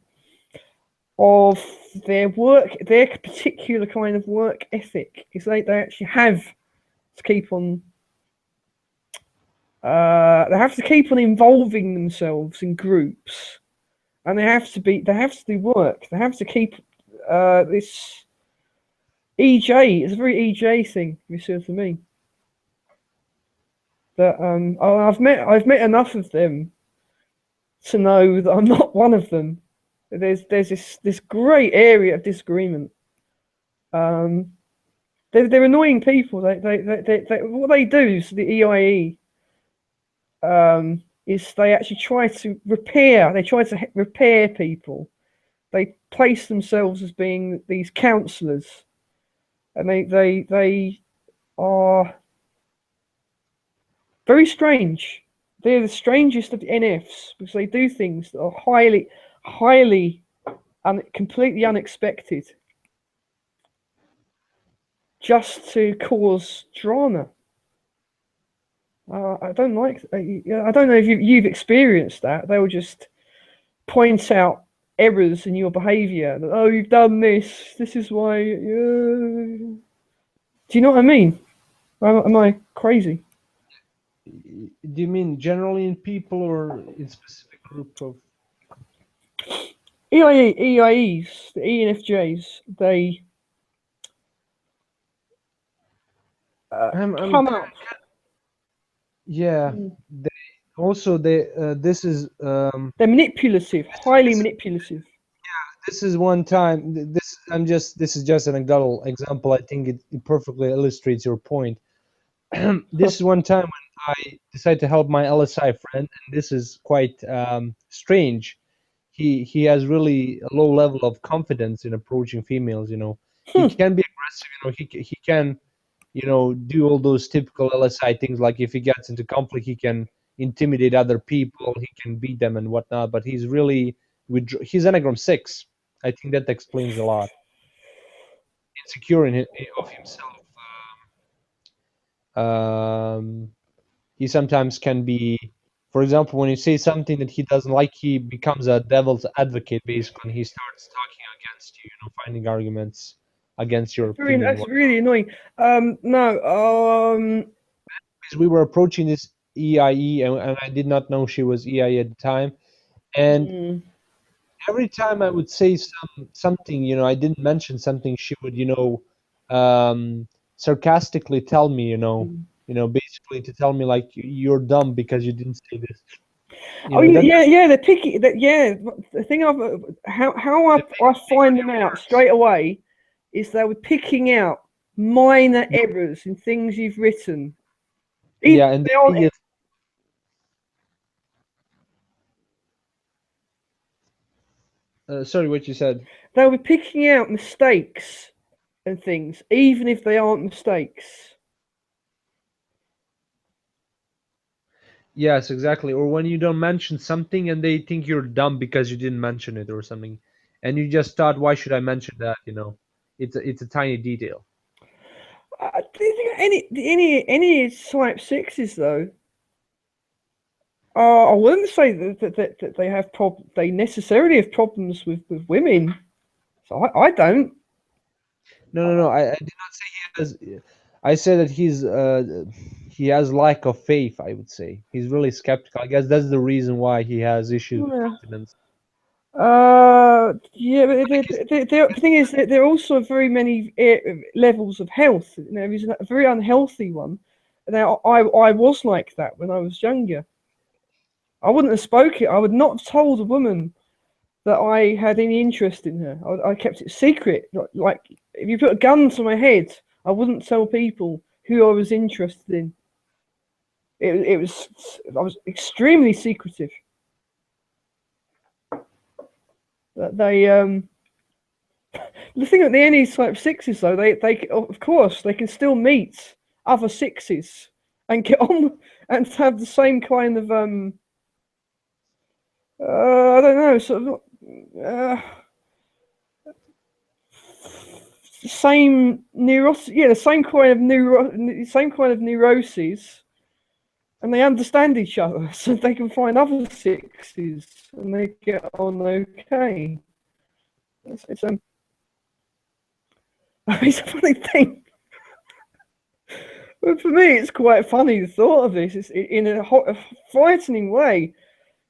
of their particular kind of work ethic. Is they actually have to keep on. They have to keep on involving themselves in groups, and they have to do work. They have to keep this. EJ. It's a very EJ thing. You see what I mean? That I've met enough of them to know that I'm not one of them. There's this great area of disagreement. They're annoying people. What they do, so the EIE, is they actually try to repair. They try to repair people. They place themselves as being these counsellors, and they are very strange. They're the strangest of the NFs because they do things that are highly, completely unexpected, just to cause drama. I don't like. I don't know if you've experienced that. They will just point out errors in your behaviour. That, oh, you've done this. This is why. Do you know what I mean? Am I crazy? Do you mean generally in people or in specific group of EIEs, the ENFJs, they come up. Yeah. This is They're manipulative, highly manipulative. this is one time. This is just an anecdotal example. I think it perfectly illustrates your point. This is one time when I decided to help my LSI friend, and this is quite strange. He has really a low level of confidence in approaching females. He can be aggressive. He can do all those typical LSI things. Like if he gets into conflict, he can intimidate other people. He can beat them and whatnot. But he's really he's Enneagram 6. I think that explains a lot. Insecure of himself. He sometimes can be, for example, when you say something that he doesn't like, he becomes a devil's advocate basically, and he starts talking against you, finding arguments against your opinion. That's really annoying. Because we were approaching this EIE, and I did not know she was EIE at the time, and every time I would say something, I didn't mention something, she would, sarcastically tell me, basically to tell me like you're dumb because you didn't say this. They're picky. The thing how I find them out straight away is they were picking out minor errors in things you've written. And sorry, what you said? They'll be picking out mistakes and things, even if they aren't mistakes. Yes, exactly. Or when you don't mention something and they think you're dumb because you didn't mention it or something, and you just thought, why should I mention that? It's a tiny detail. Do you think any type 6s though? I wouldn't say that they have they necessarily have problems with women. So I don't. No. I did not say he has. I said that he has lack of faith. I would say he's really skeptical. I guess that's the reason why he has issues with confidence. But the thing is that there are also very many levels of health. There is a very unhealthy one. Now I was like that when I was younger. I wouldn't have spoken. I would not have told a woman that I had any interest in her. I kept it secret. Like if you put a gun to my head, I wouldn't tell people who I was interested in. I was extremely secretive. They the thing that the NE type 6s though, they of course they can still meet other 6s and get on and have the same kind of I don't know, sort of same the same kind of neuroses, and they understand each other, so they can find other 6s and they get on okay. It's a funny thing. But for me, it's quite funny the thought of this. It's in a frightening way.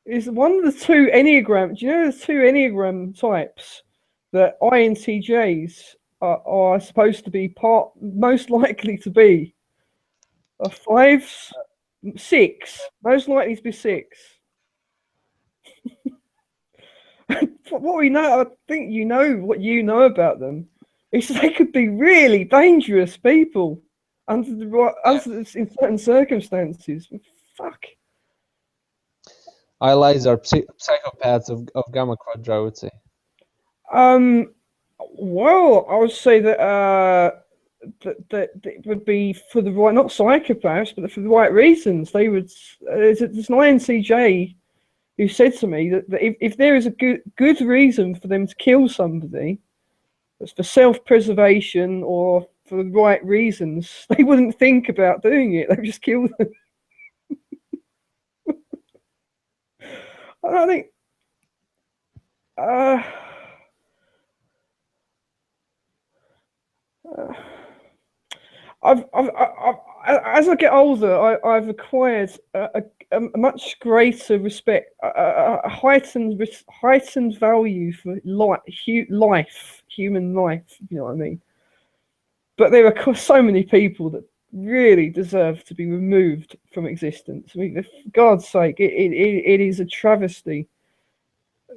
Is one of the two Enneagram. Do you know the two Enneagram types? The INTJs are supposed to be most likely to be a 5, 6, most likely to be 6. What we know, I think you know what you know about them, is they could be really dangerous people under in certain circumstances. Fuck. Allies are psychopaths of Gamma Quadra, I would say. Well, I would say that that it would be for the right, not psychopaths, but for the right reasons. They would. There's an INTJ who said to me that if there is a good reason for them to kill somebody, it's for self-preservation or for the right reasons, they wouldn't think about doing it. They would just kill them. I think. As I get older, I've acquired a much greater respect, a heightened value for human life. You know what I mean? But there are so many people that really deserve to be removed from existence. I mean, for God's sake, it is a travesty.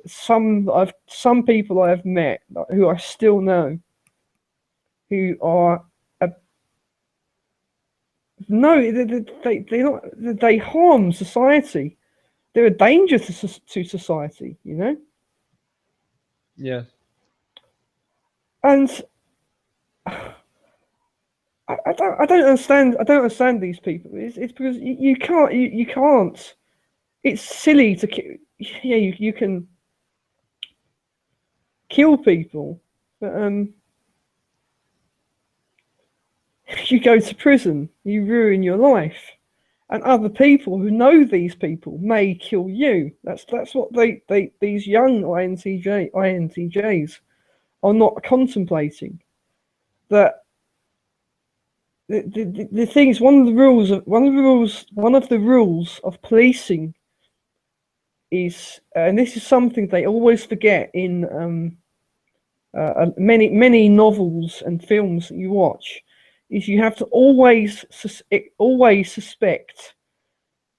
Some people I have met who I still know who are no, they harm society. They're a danger to society, you know. Yeah. And I don't understand. I don't understand these people. It's because you can't. It's silly to yeah. You can kill people, but you go to prison, you ruin your life, and other people who know these people may kill you. That's what these young INTJs are not contemplating. That the thing is, one of the rules of policing is, and this is something they always forget in many novels and films that you watch, is you have to always suspect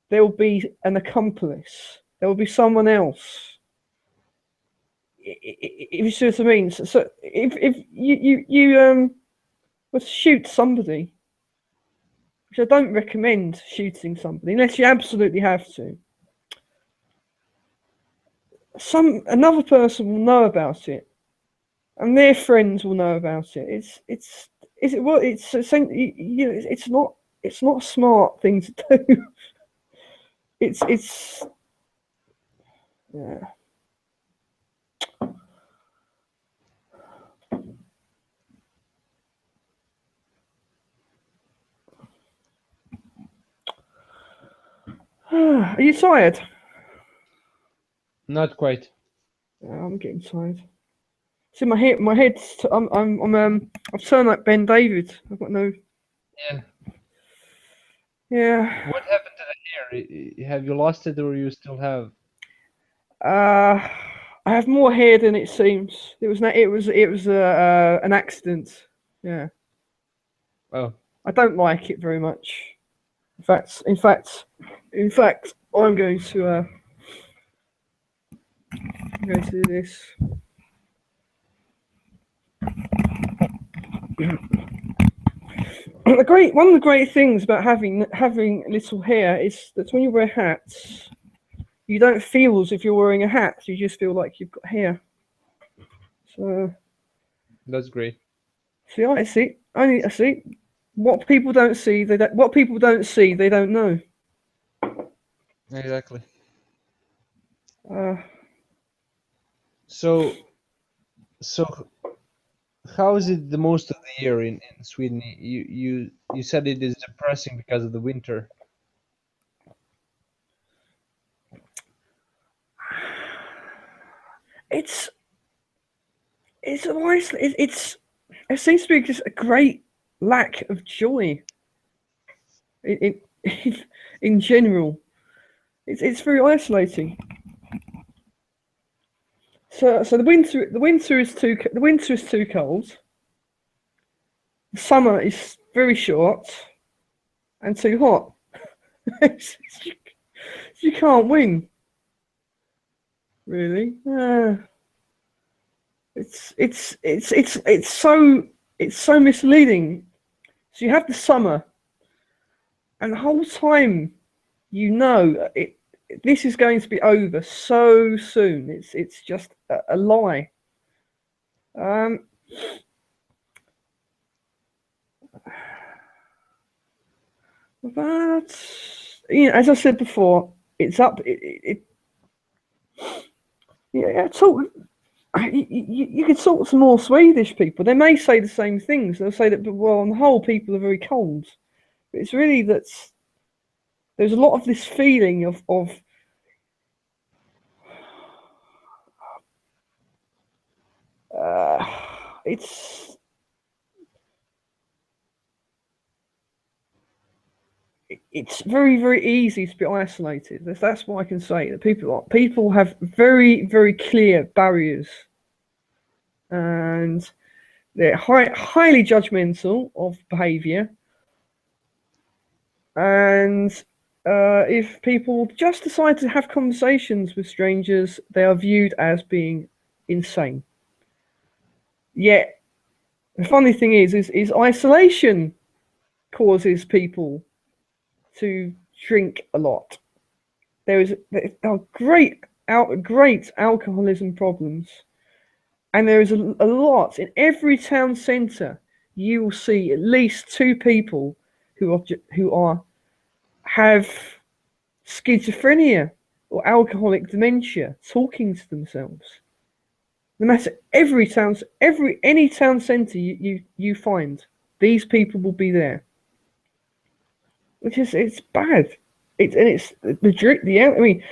there will be an accomplice. There will be someone else. If you see what I mean. So if you were to shoot somebody, which I don't recommend shooting somebody unless you absolutely have to, another person will know about it, and their friends will know about it. It's not a smart thing to do. It's yeah. Are you tired? Not quite. I'm getting tired. See, my head's. I've turned like Ben David. I've got no. Yeah. Yeah. What happened to the hair? Have you lost it, or you still have? I have more hair than it seems. It was an accident. Yeah. Oh. I don't like it very much. In fact, I'm going to do this. One of the great things about having little hair is that when you wear hats, you don't feel as if you're wearing a hat. You just feel like you've got hair. So That's great. see, I see. What people don't see, they don't know. Exactly. So how is it the most of the year in Sweden? You said it is depressing because of the winter. It seems to be just a great lack of joy. In general, it's very isolating. So the winter is too cold. summer is very short and too hot. You can't win, really. It's so misleading. So you have the summer, and the whole time this is going to be over so soon. It's just a lie. But as I said before, it's up. Yeah, talk. You could talk to some more Swedish people. They may say the same things. They'll say that, well, on the whole, people are very cold. But it's really that there's a lot of this feeling of it's very, very easy to be isolated. That's what I can say. That people have very, very clear barriers, and they're highly judgmental of behaviour. And if people just decide to have conversations with strangers, they are viewed as being insane. Yet the funny thing is isolation causes people to drink a lot. There are great alcoholism problems, and there is a lot in every town centre. You will see at least 2 people who have schizophrenia or alcoholic dementia talking to themselves. No matter any town centre you find, these people will be there. Which is, it's bad. It's the drink. I mean,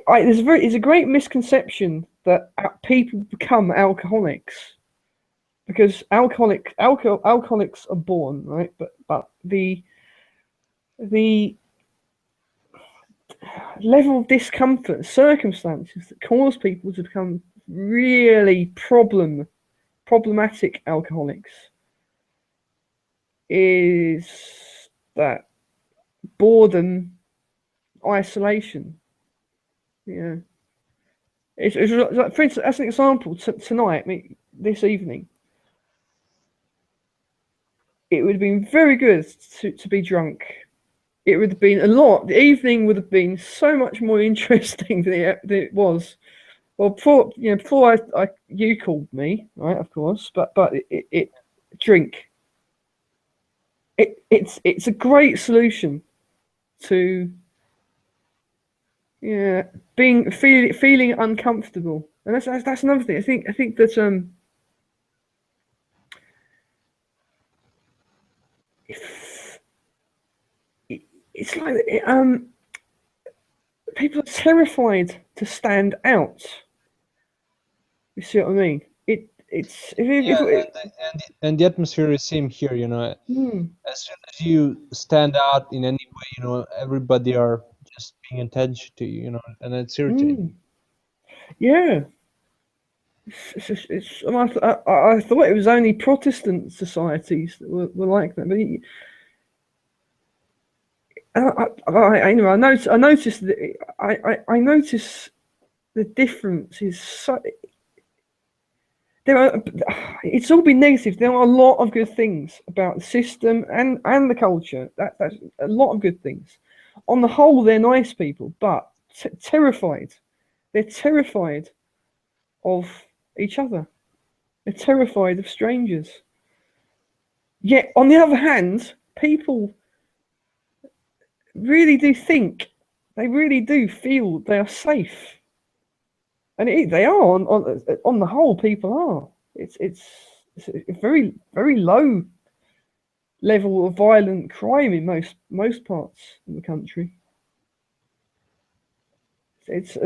there's a great misconception that people become alcoholics because alcoholics are born, right? But the level of discomfort, circumstances that cause people to become really problematic alcoholics is that boredom, isolation. Yeah. It's like, for instance, as an example, tonight, this evening, it would have been very good to be drunk. It would have been the evening would have been so much more interesting than it was. Well, before you called me, right? Of course, but drink. It's a great solution to feeling uncomfortable, and that's another thing. I think that it's like people are terrified to stand out. You see what I mean? And the atmosphere is same here. You know, as soon as you stand out in any way, you know, everybody are just paying attention to you. You know, and it's irritating. Yeah. I thought it was only Protestant societies that were like that, but I noticed that I notice the difference is so. It's all been negative. There are a lot of good things about the system and the culture. That's a lot of good things. On the whole, they're nice people, but terrified. They're terrified of each other. They're terrified of strangers. Yet, on the other hand, people really do think, they really do feel they are safe, and they are. On the whole, people are. It's a very, very low level of violent crime in most parts of the country. It's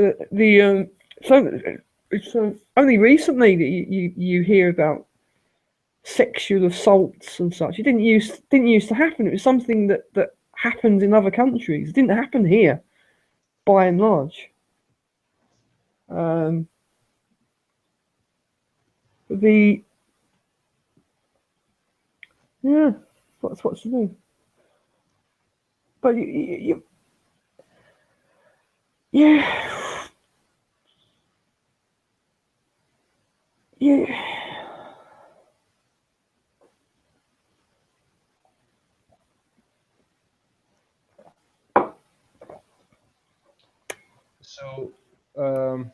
only recently that you hear about sexual assaults and such. It didn't used to happen. It was something that happened in other countries. It didn't happen here, by and large. Yeah, that's what to do. But you yeah, yeah. So, um,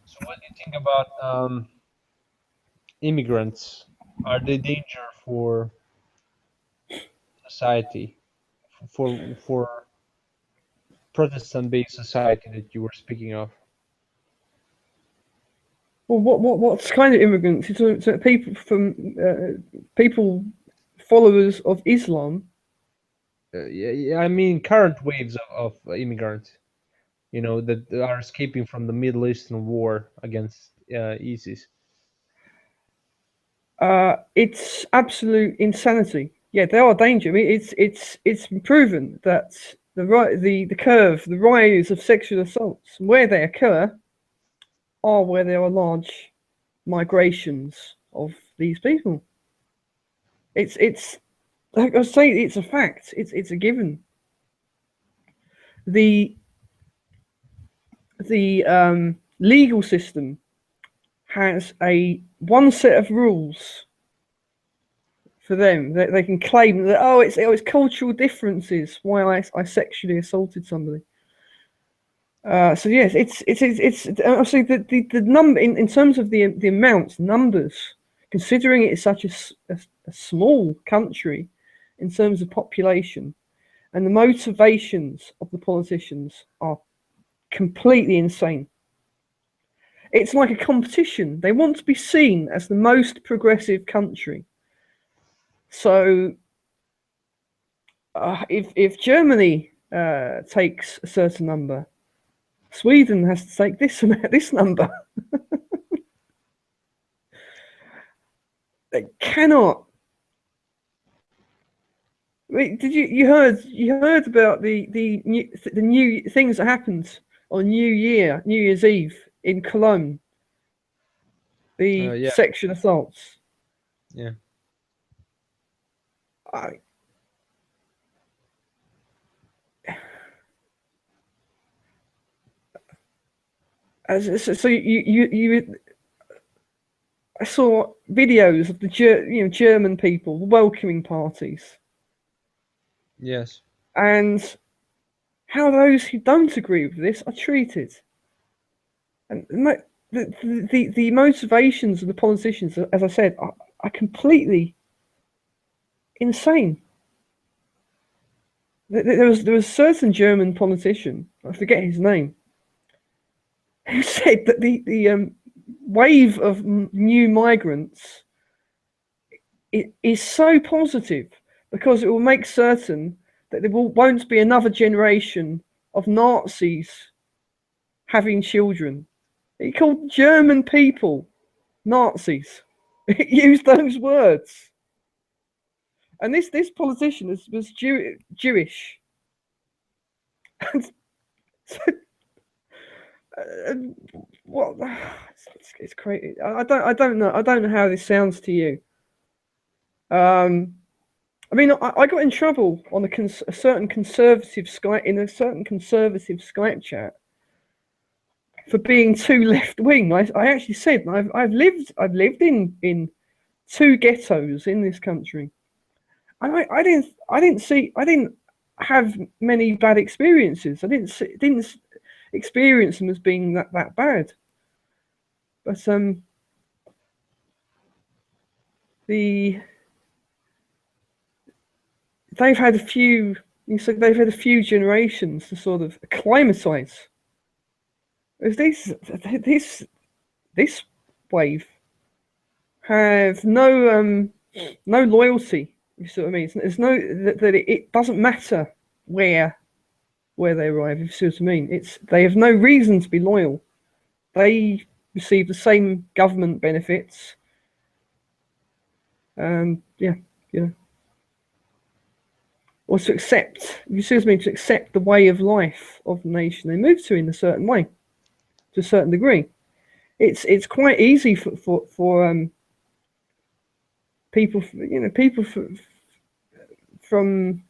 so what do you think about immigrants? Are they danger for society, for Protestant-based society that you were speaking of? Well, what's kind of immigrants? So people from people followers of Islam. Yeah, I mean current waves of immigrants, you know, that are escaping from the Middle Eastern war against ISIS. It's absolute insanity. Yeah, there are danger. I mean, it's been proven that the curve, the rise of sexual assaults, where they occur, are where there are large migrations of these people. It's like I was saying, it's a fact. It's a given. The legal system has a one set of rules for them that they can claim that it's cultural differences why I sexually assaulted somebody. So yes, it's obviously the number in terms of the amounts numbers, considering it's such a small country in terms of population, and the motivations of the politicians are completely insane. It's like a competition. They want to be seen as the most progressive country. So if Germany takes a certain number, Sweden has to take this number. They cannot. Wait, did you heard about the new things that happened on New Year's Eve in Cologne? The Yeah, sexual assaults. yeah. I, so you I saw videos of the German people welcoming parties Yes. and how those who don't agree with this are treated. And the motivations of the politicians, as I said, are completely insane. There was a certain German politician, I forget his name, who said that the wave of new migrants is so positive because it will make certain that won't be another generation of Nazis having children. He called German people Nazis. He used those words. And this politician was Jewish. So, what? It's crazy. I don't know how this sounds to you. I mean, I got in trouble on a certain conservative Skype chat for being too left wing. I actually said I've lived in two ghettos in this country. I didn't have many bad experiences. I didn't experience them as being that bad. But the they've had a few. You said they've had a few generations to sort of acclimatise. This wave have no loyalty. You see what I mean? There's no that it doesn't matter where they arrive. You see what I mean? They have no reason to be loyal. They receive the same government benefits. Yeah, you know, or to accept. You see what I mean? To accept the way of life of the nation they move to in a certain way, to a certain degree. It's quite easy for people, people from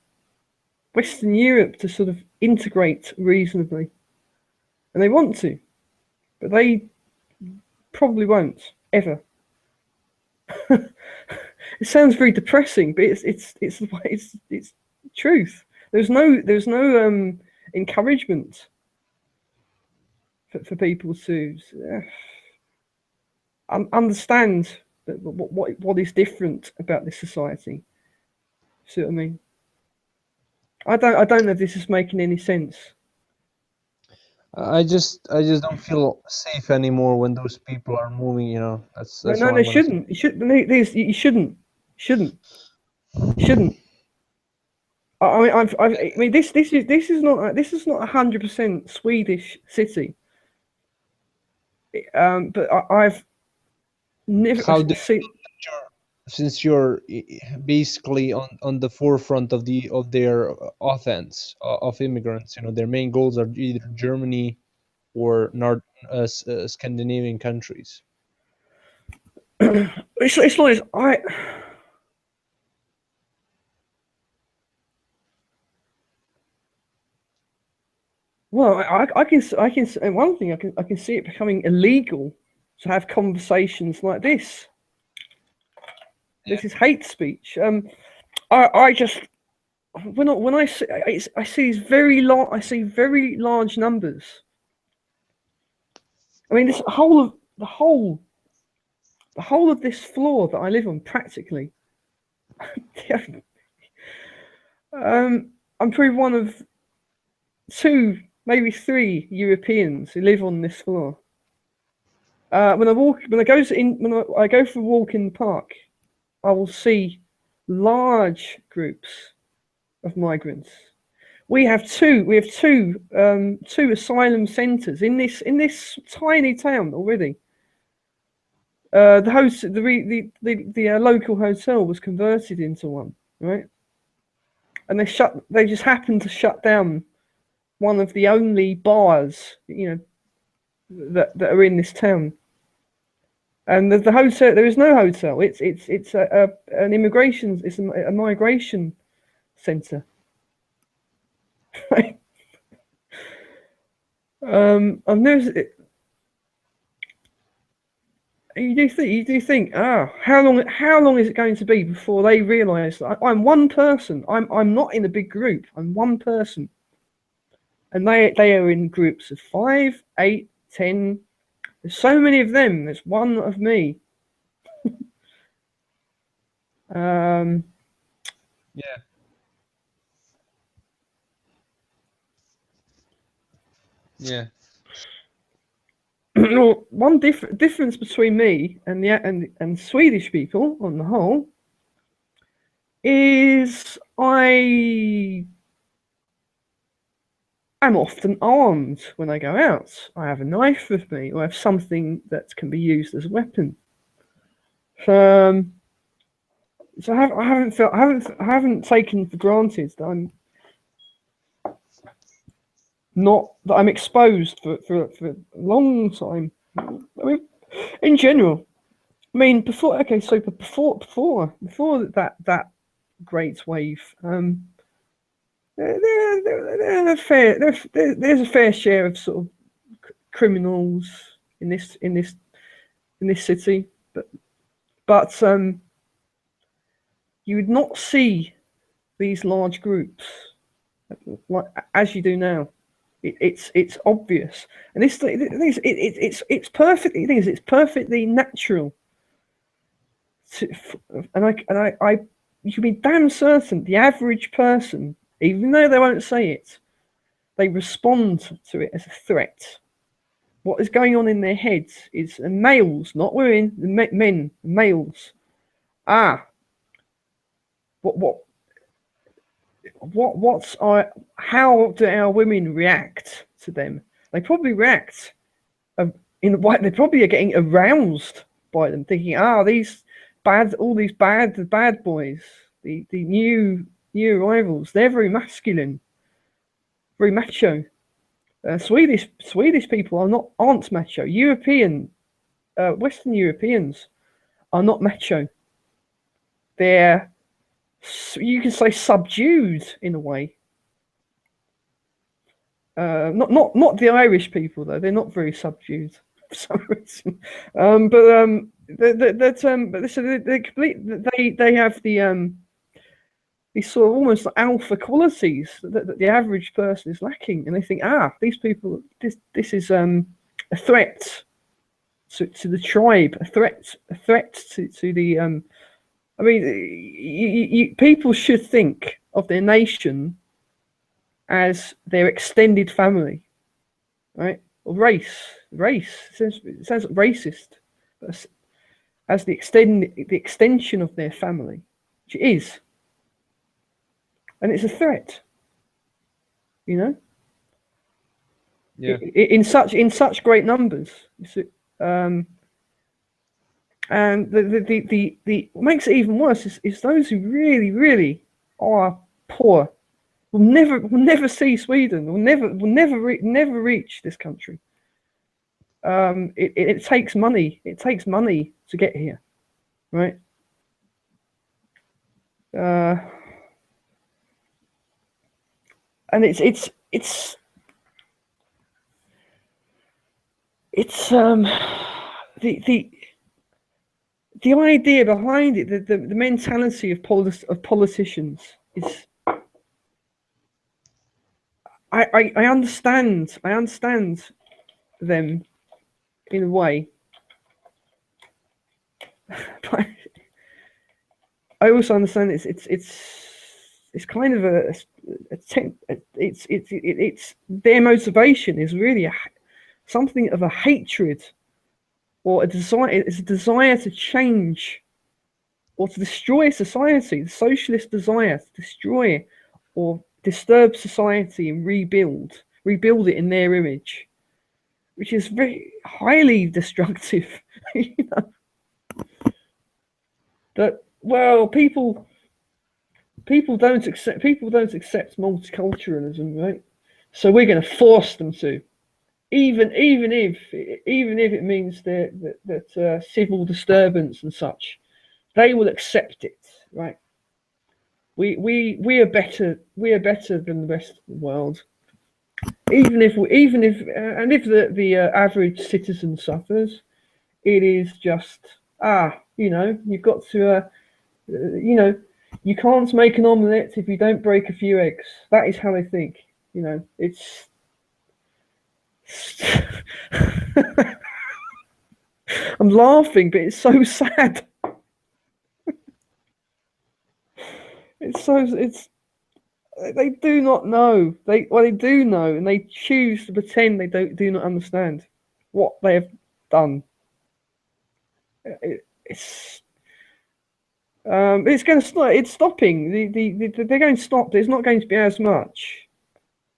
Western Europe to sort of integrate reasonably, and they want to, but they probably won't ever. It sounds very depressing, but it's truth. There's no encouragement for people to understand what is different about this society. See what I mean? I don't know if this is making any sense. I just don't feel safe anymore when those people are moving. You know, that's No, all they I'm gonna say. shouldn't. You shouldn't. I mean, this is not 100% Swedish city. But I've never How do seen. since you're basically on the forefront of their offense of immigrants, you know, their main goals are either Germany or North Scandinavian countries. It's like Well, I can and one thing I can see it becoming illegal to have conversations like this. This is hate speech. I just when I see I see these very large numbers. I mean, this the whole of this floor that I live on, practically. I'm probably one of two, maybe three Europeans who live on this floor. When I go for a walk in the park, I will see large groups of migrants. We have two asylum centres in this tiny town already. The local hotel was converted into one, right? And they just happened to shut down one of the only bars, that are in this town. And the hotel, there is no hotel. It's an immigration, it's a migration centre. I've never. You do think, how long is it going to be before they realise that I'm one person? I'm not in a big group. I'm one person, and they are in groups of 5, 8, 10. There's so many of them. There's one of me. Yeah. Yeah. One difference between me and Swedish people on the whole is I am often armed when I go out. I have a knife with me, or I have something that can be used as a weapon. So I haven't taken for granted that I'm exposed for a long time. I mean, in general. I mean, before that great wave, there's a fair share of sort of criminals in this city, but you would not see these large groups like as you do now. It's obvious, and it's perfectly natural. I you can be damn certain the average person, even though they won't say it, they respond to it as a threat. What is going on in their heads is males, not women, men, males. How do our women react to them? They probably react in the way they probably are getting aroused by them, thinking, all these bad boys, the new arrivals, they're very masculine, very macho. Swedish people aren't macho. Western Europeans are not macho. they're, you can say, subdued in a way. Not the Irish people though; they're not very subdued for some reason. But so they complete. They have these sort of almost like alpha qualities that the average person is lacking, and they think, these people, this is a threat to the tribe, a threat to the. I mean, people should think of their nation as their extended family, right? Or race. It sounds racist, but as the extension of their family, which it is, and it's a threat, you know. Yeah. In such great numbers, and the what makes it even worse is those who really are poor will never see Sweden. Will never reach this country. It takes money. It takes money to get here, right? And it's the idea behind it, the mentality of politicians is. I understand them in a way, but I also understand it's kind of it's their motivation is really something of a hatred or a desire. It's a desire to change or to destroy society, the socialist desire to destroy or disturb society and rebuild it in their image, which is very highly destructive. You know? That, well, people don't accept multiculturalism, right? So we're going to force them to, even if it means that civil disturbance and such, they will accept it, right? We are better than the rest of the world, even if the average citizen suffers, it is just you've got to you can't make an omelette if you don't break a few eggs. That is how they think. You know, it's I'm laughing, but it's so sad. It's they do not know. They do know, and they choose to pretend they do not understand what they have done. It's going to stop. It's stopping. They're going to stop. There's not going to be as much,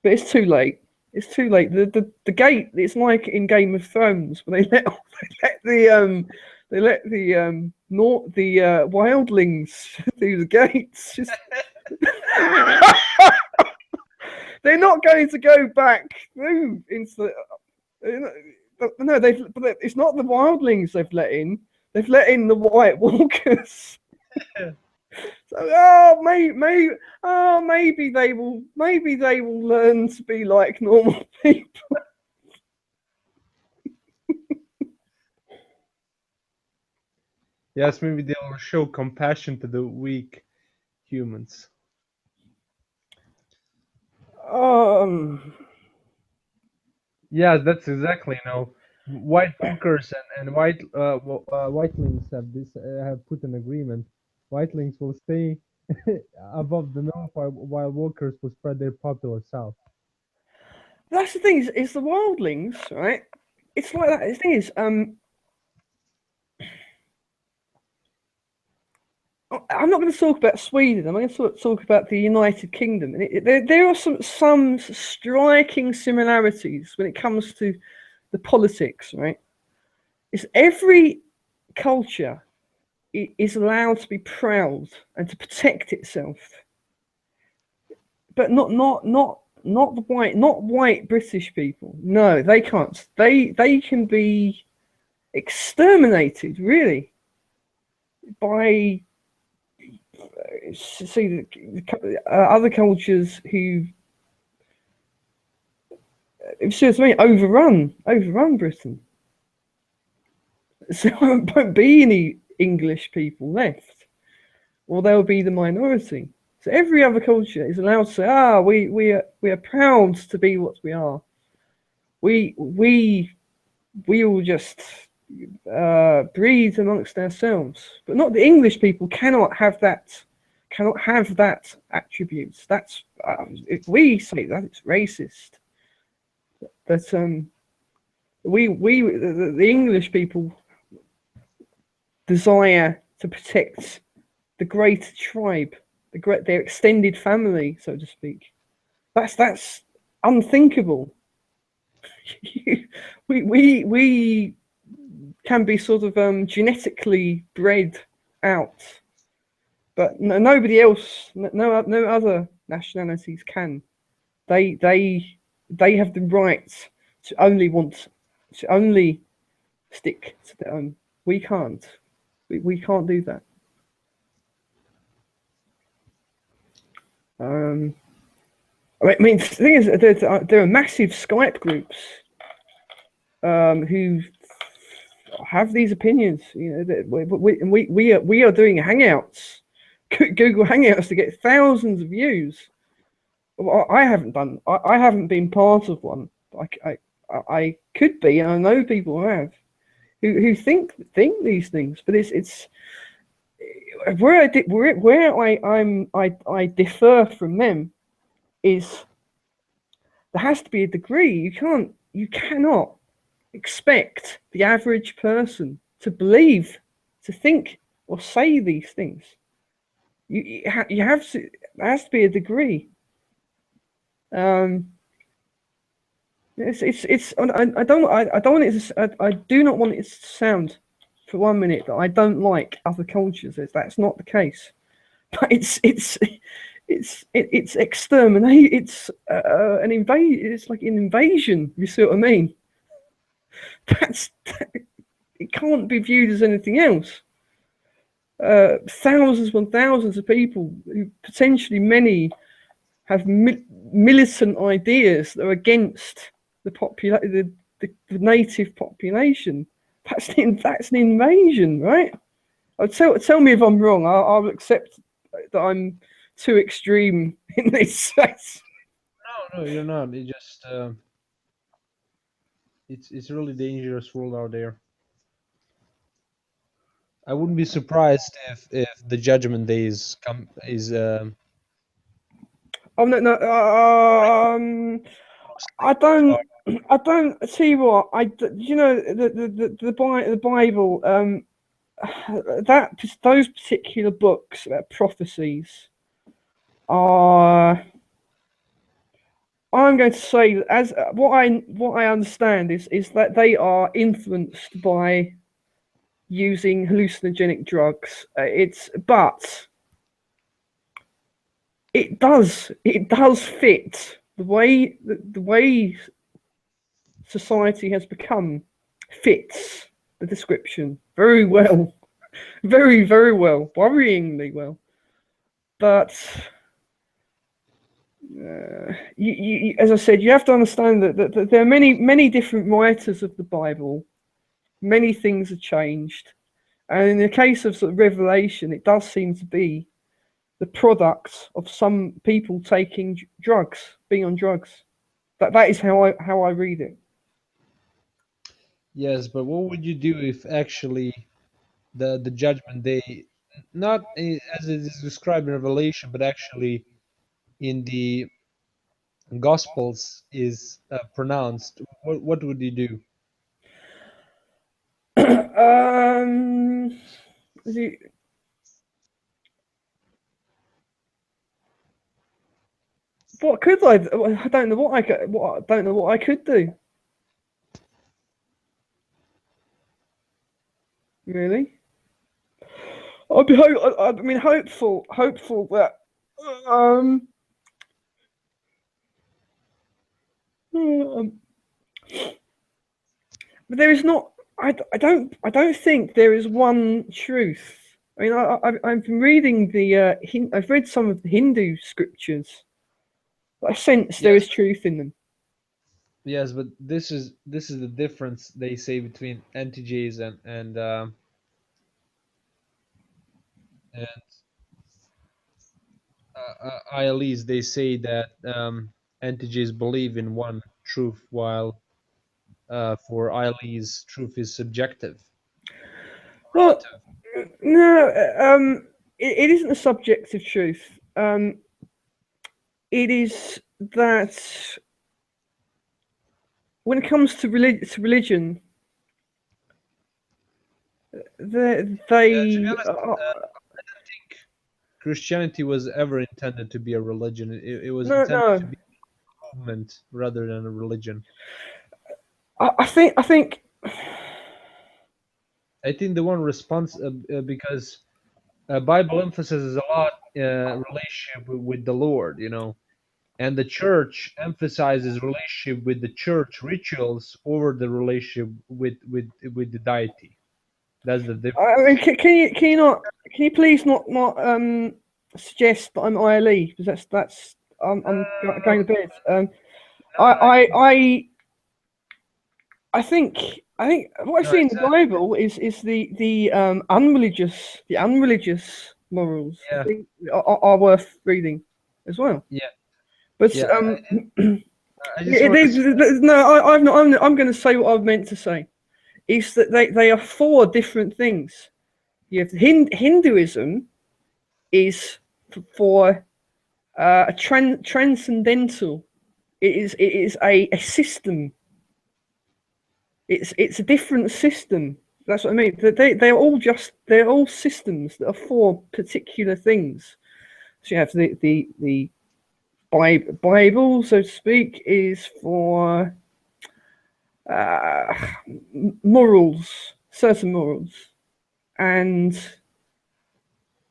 but it's too late. It's too late. The gate. It's like in Game of Thrones when they let the wildlings through the gates. They're not going to go back through into no. It's not the wildlings they've let in. They've let in the White Walkers. So maybe they will learn to be like normal people. Yes, maybe they will show compassion to the weak humans. Yes, that's exactly, White Walkers and Whitelings have put an agreement. Whitelings will stay above the north, while Walkers will spread their populace south. That's the thing. Is the wildlings, right? It's like that. The thing is, I'm not going to talk about Sweden. I'm going to talk about the United Kingdom. And there are some striking similarities when it comes to the politics, right? It's every culture is allowed to be proud and to protect itself, but not white British people. No, they can't. They can be exterminated, really, by see other cultures who, excuse me, overrun Britain. So there won't be any English people left, or they'll be the minority. So every other culture is allowed to say, we are proud to be what we are. We will just breed amongst ourselves, but not the English people cannot have that attributes. That's if we say that, it's racist. But the English people desire to protect the great tribe, their extended family, so to speak. That's unthinkable. we can be sort of genetically bred out, but nobody else, no other nationalities can. They have the right to only stick to their own. We can't. We can't do that. I mean, the thing is, there are massive Skype groups who have these opinions. You know, we are doing Hangouts, Google Hangouts, to get thousands of views. I haven't done. I haven't been part of one. I could be, and I know people who have, who think these things. But it's where I differ from them is there has to be a degree. You cannot expect the average person to believe, to think, or say these things. You have to. There has to be a degree. It's. I don't want it to, I do not want it to sound for 1 minute that I don't like other cultures. That's not the case. But it's exterminate. It's an invade. It's like an invasion. You see what I mean? It can't be viewed as anything else. Thousands upon thousands of people, who potentially many have militant ideas that are against the native population. That's an invasion, right? Tell me if I'm wrong. I'll accept that I'm too extreme in this case. No, you're not. It just it's really dangerous world out there. I wouldn't be surprised if the Judgment Day is Oh no. I don't see what you know the Bible those particular books about prophecies are, I'm going to say, as what I understand is that they are influenced by using hallucinogenic drugs. But it does fit the way society has become, fits the description very well, very well, worryingly well. But as I said, you have to understand that there are many different writers of the Bible. Many things have changed, and in the case of sort of Revelation, it does seem to be the product of some people taking drugs, being on drugs. That is how I read it. yes, but what would you do if actually the Judgment Day, not as it is described in Revelation, but actually in the Gospels is pronounced? What would you do? um, what could I? I don't know what I could. I don't know what I could do. Really, I'd be hopeful that um, um but there is not. I don't think there is one truth. I mean, I've been reading the I've read some of the Hindu scriptures. I sense there Yes, is truth in them. yes, but this is the difference they say between antiges and ILEs. They say that antiges believe in one truth, while for ILEs, truth is subjective, Well, relative. no, it isn't a subjective truth. It is that when it comes to religion, To be they honest, I don't think Christianity was ever intended to be a religion. It was no, intended to no. be a movement rather than a religion. I think I think the one response because Bible emphasizes a lot relationship with the Lord, and the church emphasizes relationship with the church rituals over the relationship with the deity. That's the I mean, difference. can you please not suggest that I'm ILE because that's going to bed. No, I no, I I I think what I no. see in the Bible is the unreligious morals. I Yeah, think are worth reading as well. yeah, But yeah. I just yeah, want to say, no, I've not. I'm going to say what I've meant to say. Is that they are four different things. You have Hinduism is for a transcendental. It is a system. It's a different system. That's what I mean. They're all systems that are for particular things. So you have the Bible, so to speak, is for uh, morals, certain morals, and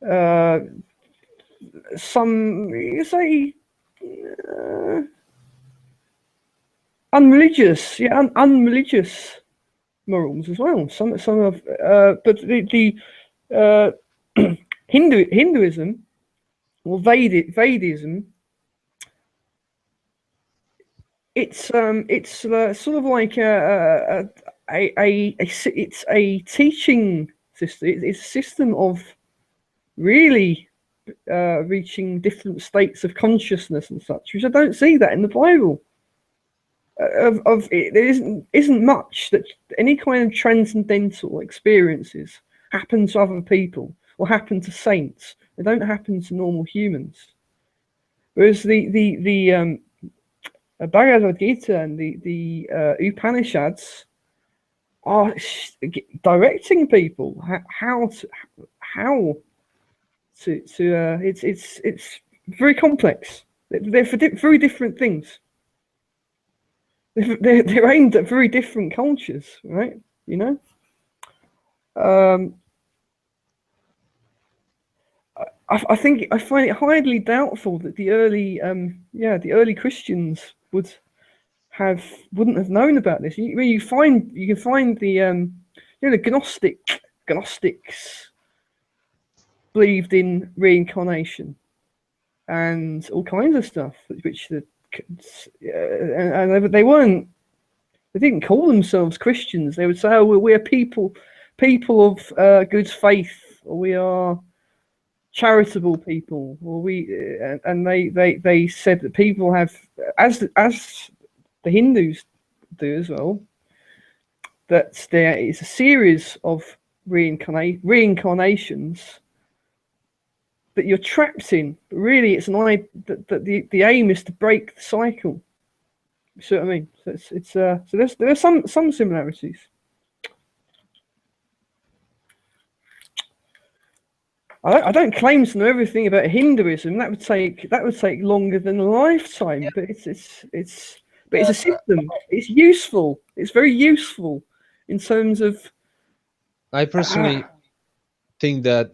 uh, some you say uh, unreligious, yeah, unreligious morals as well. Some of, but the Hinduism or Vedism, it's sort of like it's a teaching system. It's a system of really reaching different states of consciousness and such, which I don't see that in the Bible. Of it, there isn't much that any kind of transcendental experiences happen to other people or happen to saints. They don't happen to normal humans. Whereas the Bhagavad Gita and the Upanishads are directing people how to it's very complex. They're for very different things. They're aimed at very different cultures, right? You know. Um, I think I find it highly doubtful that the early Christians wouldn't have known about this. You can find the Gnostics believed in reincarnation and all kinds of stuff, which and they didn't call themselves Christians. They would say, "Oh, we're people of good faith, or we are charitable people, or and they said that people have, as the Hindus do as well, that there is a series of reincarnations that you're trapped in. But really, it's that the aim is to break the cycle. You see what I mean? So so there are some similarities. I don't claim to know everything about Hinduism. That would take longer than a lifetime. But it's a system. It's useful. It's very useful in terms of I uh, personally think that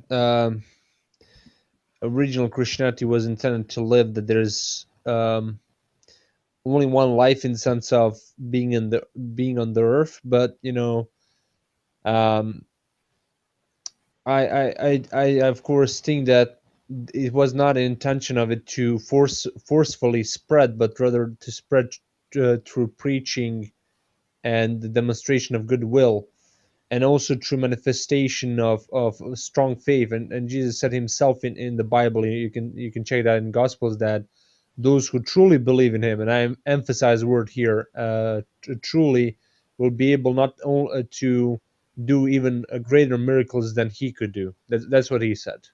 original Christianity was intended to live that there's only one life in the sense of being on the earth, but um, I of course think that it was not an intention of it to forcefully spread, but rather to spread through preaching and the demonstration of goodwill, and also through manifestation of strong faith. And Jesus said himself in the Bible, you can check that in Gospels, that those who truly believe in him, and I emphasize the word here, truly, will be able not only to do even greater miracles than he could do. That's what he said.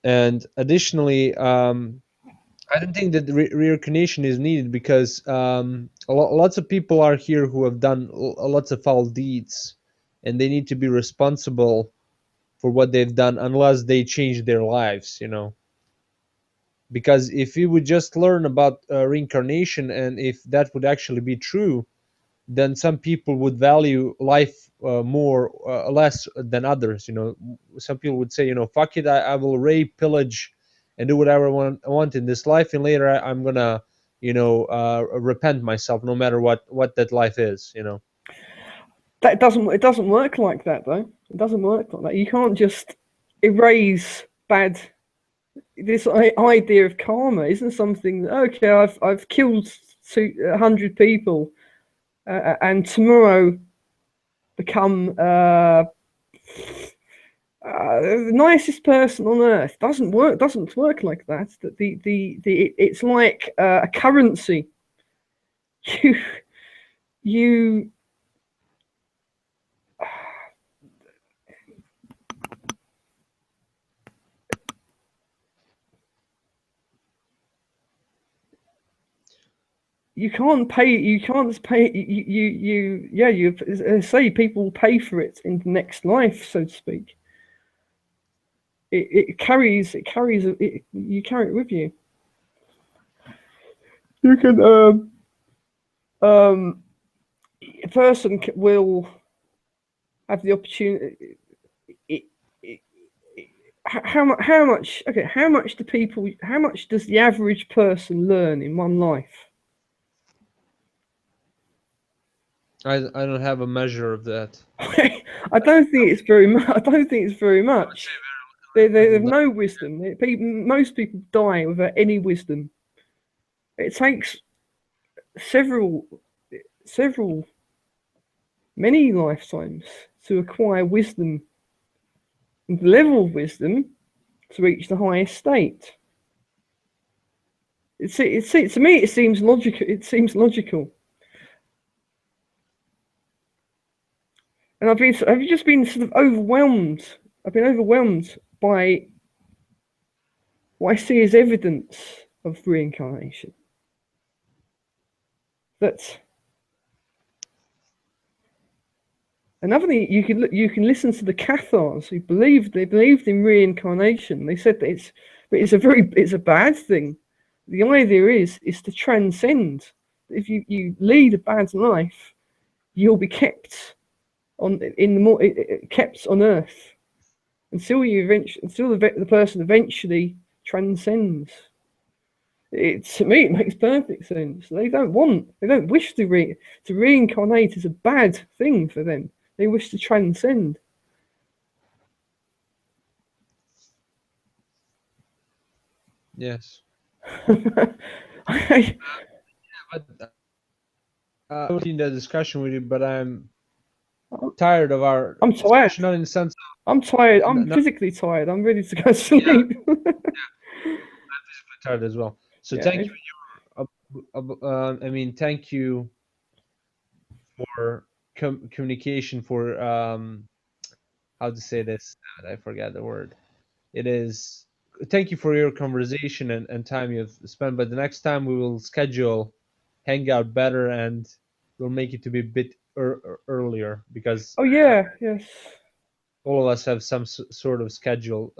And additionally, I don't think that reincarnation is needed, because lots of people are here who have done lots of foul deeds, and they need to be responsible for what they've done unless they change their lives, because if we would just learn about reincarnation, and if that would actually be true, then some people would value life more less than others. Some people would say, fuck it, I will rape, pillage, and do whatever I want in this life, and later I'm gonna repent myself, no matter what that life is. That doesn't. It doesn't work like that, though. It doesn't work like that. You can't just erase bad. This idea of karma isn't something that, okay, I've killed 100 people, and tomorrow become the nicest person on earth. Doesn't work like that. That it's like a currency. You you you can't pay. You can't pay. Yeah. You say people pay for it in the next life, so to speak. It carries. It carries. You carry it with you. You can a person will have the opportunity. How much? Okay, how much do people? How much does the average person learn in one life? I don't have a measure of that. I don't think it's very much. I don't think it's very much. They have no wisdom. Most people die without any wisdom. It takes several, many lifetimes to acquire wisdom, and the level of wisdom to reach the highest state. To me, it seems logical. It seems logical. And I've just been sort of overwhelmed. I've been overwhelmed by what I see as evidence of reincarnation. That another thing, you can listen to the Cathars who believed in reincarnation. They said that it's a bad thing. The idea is to transcend. If you lead a bad life, you'll be kept kept on earth until the person eventually transcends. To me, it makes perfect sense. They don't wish to reincarnate is a bad thing for them. They wish to transcend. Yes. I, But I was in that discussion with you, but I'm tired of our I'm tired. discussion, not in the sense I'm tired. I'm physically tired. I'm ready to go to sleep. I'm physically tired as well. So Yeah. thank you. I mean, thank you for communication, for how to say this. I forgot the word. It is. Thank you for your conversation and time you've spent. But the next time we will schedule hangout better, and we'll make it to be a bit earlier, because Oh yeah. Yes. all of us have some sort of schedule,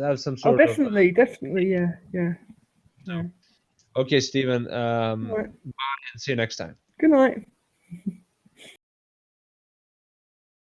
have some Oh, sort of. definitely. Yeah. Yeah. Yeah. Okay, Stephen. All right. Bye, and see you next time. Good night.